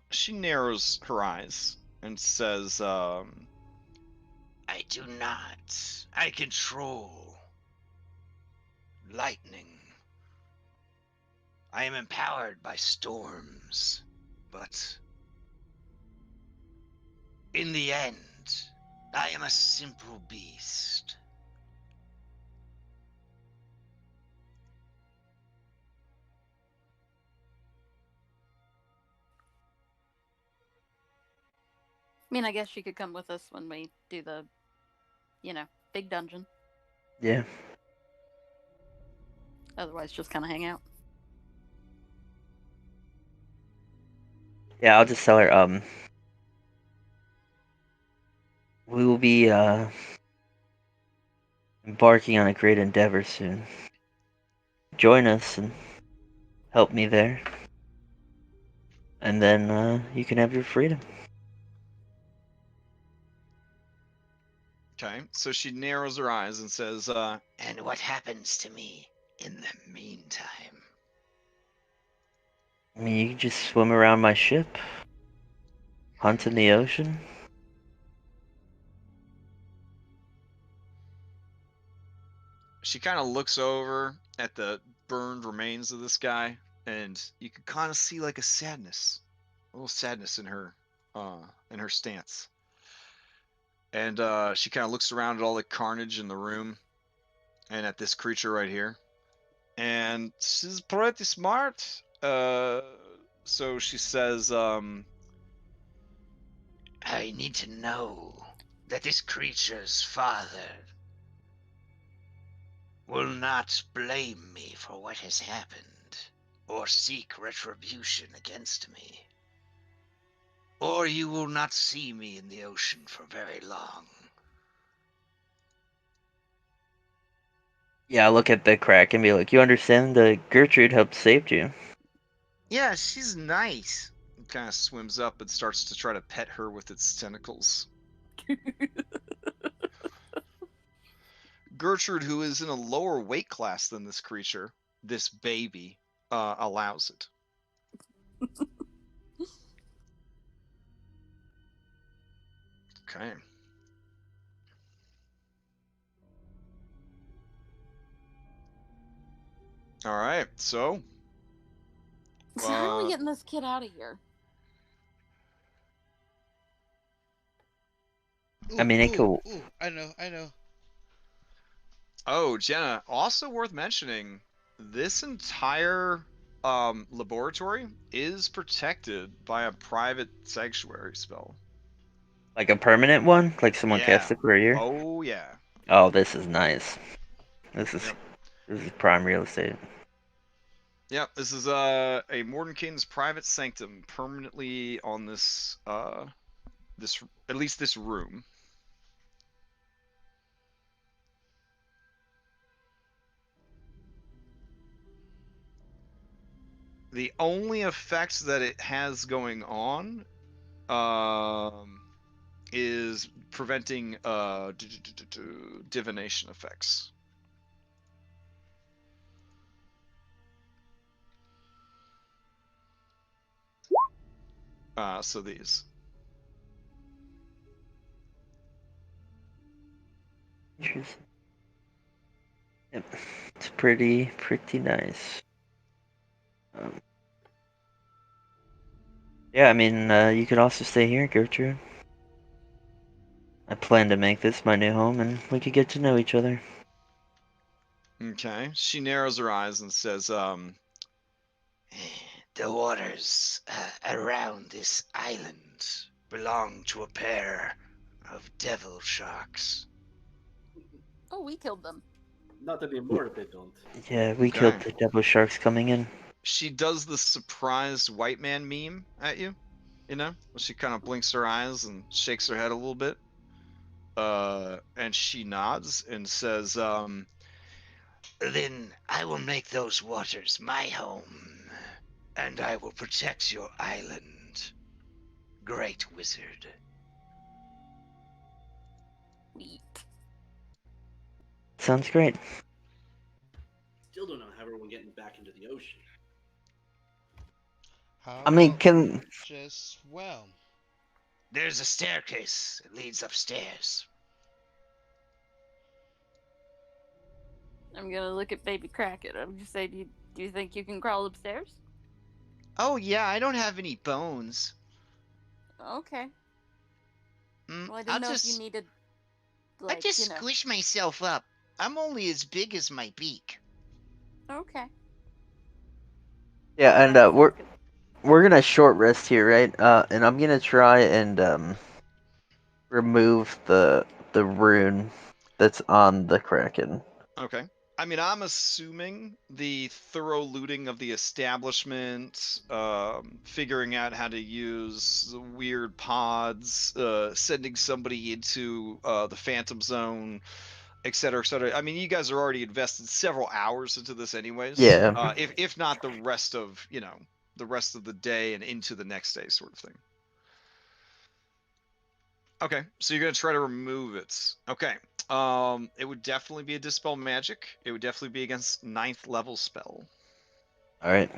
[SPEAKER 1] she narrows her eyes and says,
[SPEAKER 7] I do not. I control lightning. I am empowered by storms, but in the end, I am a simple beast.
[SPEAKER 5] I mean, I guess she could come with us when we do the, big dungeon.
[SPEAKER 4] Yeah.
[SPEAKER 5] Otherwise, just kind of hang out.
[SPEAKER 4] Yeah, I'll just tell her, we will be, embarking on a great endeavor soon. Join us and help me there. And then, you can have your freedom.
[SPEAKER 1] okay. So she narrows her eyes and says,
[SPEAKER 7] And what happens to me in the meantime?
[SPEAKER 4] I mean, you can just swim around my ship, hunt in the ocean.
[SPEAKER 1] she kind of looks over at the burned remains of this guy, and you can kind of see like a little sadness in her stance. And she kind of looks around at all the carnage in the room, and at this creature right here. And she's pretty smart. So she says,
[SPEAKER 7] I need to know that this creature's father will not blame me for what has happened, or seek retribution against me. Or you will not see me in the ocean for very long.
[SPEAKER 4] Yeah, I'll look at the crack and be like, you understand that Gertrude helped save you.
[SPEAKER 1] yeah, she's nice. It kind of swims up and starts to try to pet her with its tentacles. Gertrude, who is in a lower weight class than this creature, this baby, allows it. Okay. All right. So,
[SPEAKER 5] So how are we getting this kid out of here?
[SPEAKER 4] I mean, it could.
[SPEAKER 6] I know.
[SPEAKER 1] oh, Jenna, also worth mentioning, this entire laboratory is protected by a private sanctuary spell.
[SPEAKER 4] Like a permanent one? Like someone
[SPEAKER 1] Yeah.
[SPEAKER 4] cast it for a year?
[SPEAKER 1] Oh, yeah.
[SPEAKER 4] Oh, this is nice. This is
[SPEAKER 1] Yep.
[SPEAKER 4] this is prime real estate.
[SPEAKER 1] Yep, this is a Mordenkainen's private sanctum permanently on this at least this room. The only effects that it has going on is preventing divination effects. So these.
[SPEAKER 4] Interesting. Yep. It's pretty nice. Yeah, I mean, you could also stay here, Gertrude. I plan to make this my new home, and we could get to know each other.
[SPEAKER 1] Okay. She narrows her eyes and says,
[SPEAKER 7] The waters around this island belong to a pair of devil sharks.
[SPEAKER 5] Oh, we killed them.
[SPEAKER 3] Not anymore, they don't.
[SPEAKER 4] Yeah, we
[SPEAKER 1] Okay.
[SPEAKER 4] killed the devil sharks coming in.
[SPEAKER 1] she does the surprised white man meme at you. You know, she kind of blinks her eyes and shakes her head a little bit. And she nods and says,
[SPEAKER 7] Then I will make those waters my home, and I will protect your island, great wizard.
[SPEAKER 5] Sweet.
[SPEAKER 4] Sounds great.
[SPEAKER 3] Still don't know how everyone getting back into the ocean.
[SPEAKER 6] How
[SPEAKER 4] I mean,
[SPEAKER 6] about
[SPEAKER 4] can
[SPEAKER 6] we just swim?
[SPEAKER 7] There's a staircase that leads upstairs.
[SPEAKER 5] I'm gonna look at Baby Kraken. I'm just say, do you think you can crawl upstairs?
[SPEAKER 1] "Oh yeah, I don't have any bones.
[SPEAKER 5] Okay. Well, I
[SPEAKER 7] I'll
[SPEAKER 5] didn't know if you
[SPEAKER 7] just,
[SPEAKER 5] needed,
[SPEAKER 7] I
[SPEAKER 5] like,
[SPEAKER 7] just squish myself up. I'm only as big as my beak.
[SPEAKER 5] Okay.
[SPEAKER 4] yeah, and
[SPEAKER 5] That
[SPEAKER 4] we're
[SPEAKER 5] sounds good.
[SPEAKER 4] we're gonna short rest here, right? And I'm gonna try and remove the rune that's on the kraken.
[SPEAKER 1] Okay. I mean, I'm assuming the thorough looting of the establishment, figuring out how to use the weird pods, sending somebody into the Phantom Zone, et cetera, et cetera. I mean, you guys are already invested several hours into this, anyways.
[SPEAKER 4] Yeah.
[SPEAKER 1] If not the rest of the rest of the day and into the next day, sort of thing. Okay, so you're gonna try to remove it. Okay. It would definitely be a dispel magic. It would definitely be against 9th level spell.
[SPEAKER 4] All right.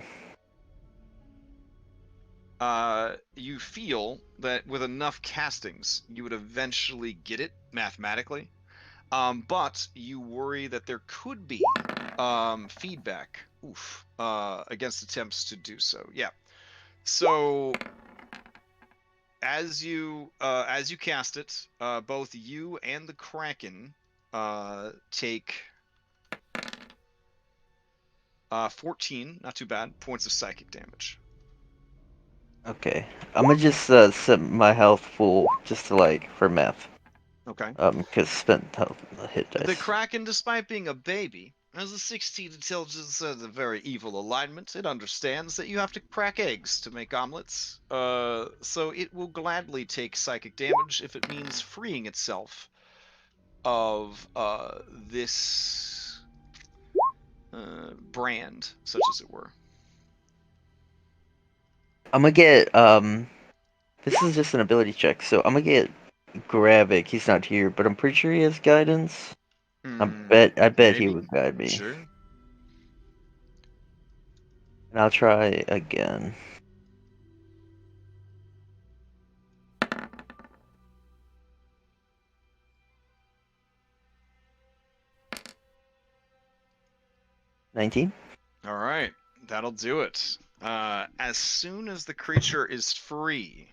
[SPEAKER 1] You feel that with enough castings, you would eventually get it mathematically. But you worry that there could be feedback. Against attempts to do so. Yeah. So as you cast it, both you and the Kraken take 14, not too bad, points of psychic damage.
[SPEAKER 4] Okay. I'm gonna just set my health full just to like for math.
[SPEAKER 1] Okay.
[SPEAKER 4] Because spent health hit
[SPEAKER 1] The
[SPEAKER 4] dice.
[SPEAKER 1] Kraken, despite being a baby, has a 16 intelligence and a very evil alignment. It understands that you have to crack eggs to make omelets. So it will gladly take psychic damage if it means freeing itself of this brand, such as it were.
[SPEAKER 4] I'm gonna get This is just an ability check, so I'm gonna get Gravik. He's not here, but I'm pretty sure he has guidance. I bet he
[SPEAKER 1] Maybe.
[SPEAKER 4] would guide me.
[SPEAKER 1] Sure.
[SPEAKER 4] And I'll try again. $19.
[SPEAKER 1] All right, that'll do it. As soon as the creature is free,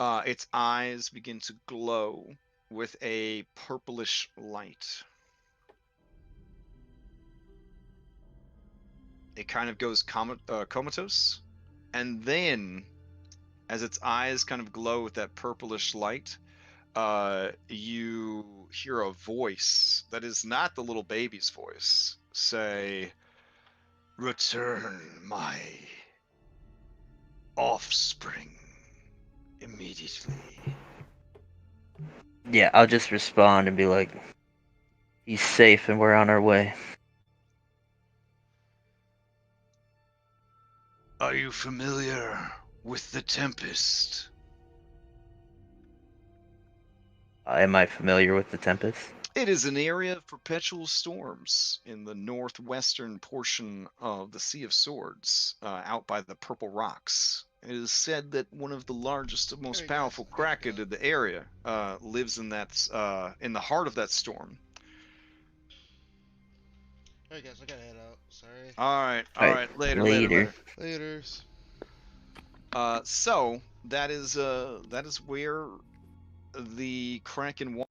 [SPEAKER 1] its eyes begin to glow with a purplish light. It kind of goes comatose, and then, as its eyes kind of glow with that purplish light, you hear a voice that is not the little baby's voice say, "Return my offspring immediately."
[SPEAKER 4] Yeah, I'll just respond and be like, he's safe and we're on our way.
[SPEAKER 7] Are you familiar with the Tempest?
[SPEAKER 4] Am I familiar with the Tempest?
[SPEAKER 1] It is an area of perpetual storms in the northwestern portion of the Sea of Swords, out by the Purple Rocks. It is said that one of the largest and most
[SPEAKER 6] Alright, guys,
[SPEAKER 1] powerful
[SPEAKER 6] I gotta
[SPEAKER 1] kraken
[SPEAKER 6] go.
[SPEAKER 1] in the area lives in in the heart of that storm.
[SPEAKER 6] Alright, guys, I gotta head out. Sorry.
[SPEAKER 1] All
[SPEAKER 4] Alright,
[SPEAKER 1] right, later, later,
[SPEAKER 4] later.
[SPEAKER 1] later.
[SPEAKER 6] Laters.
[SPEAKER 1] So that is where the Kraken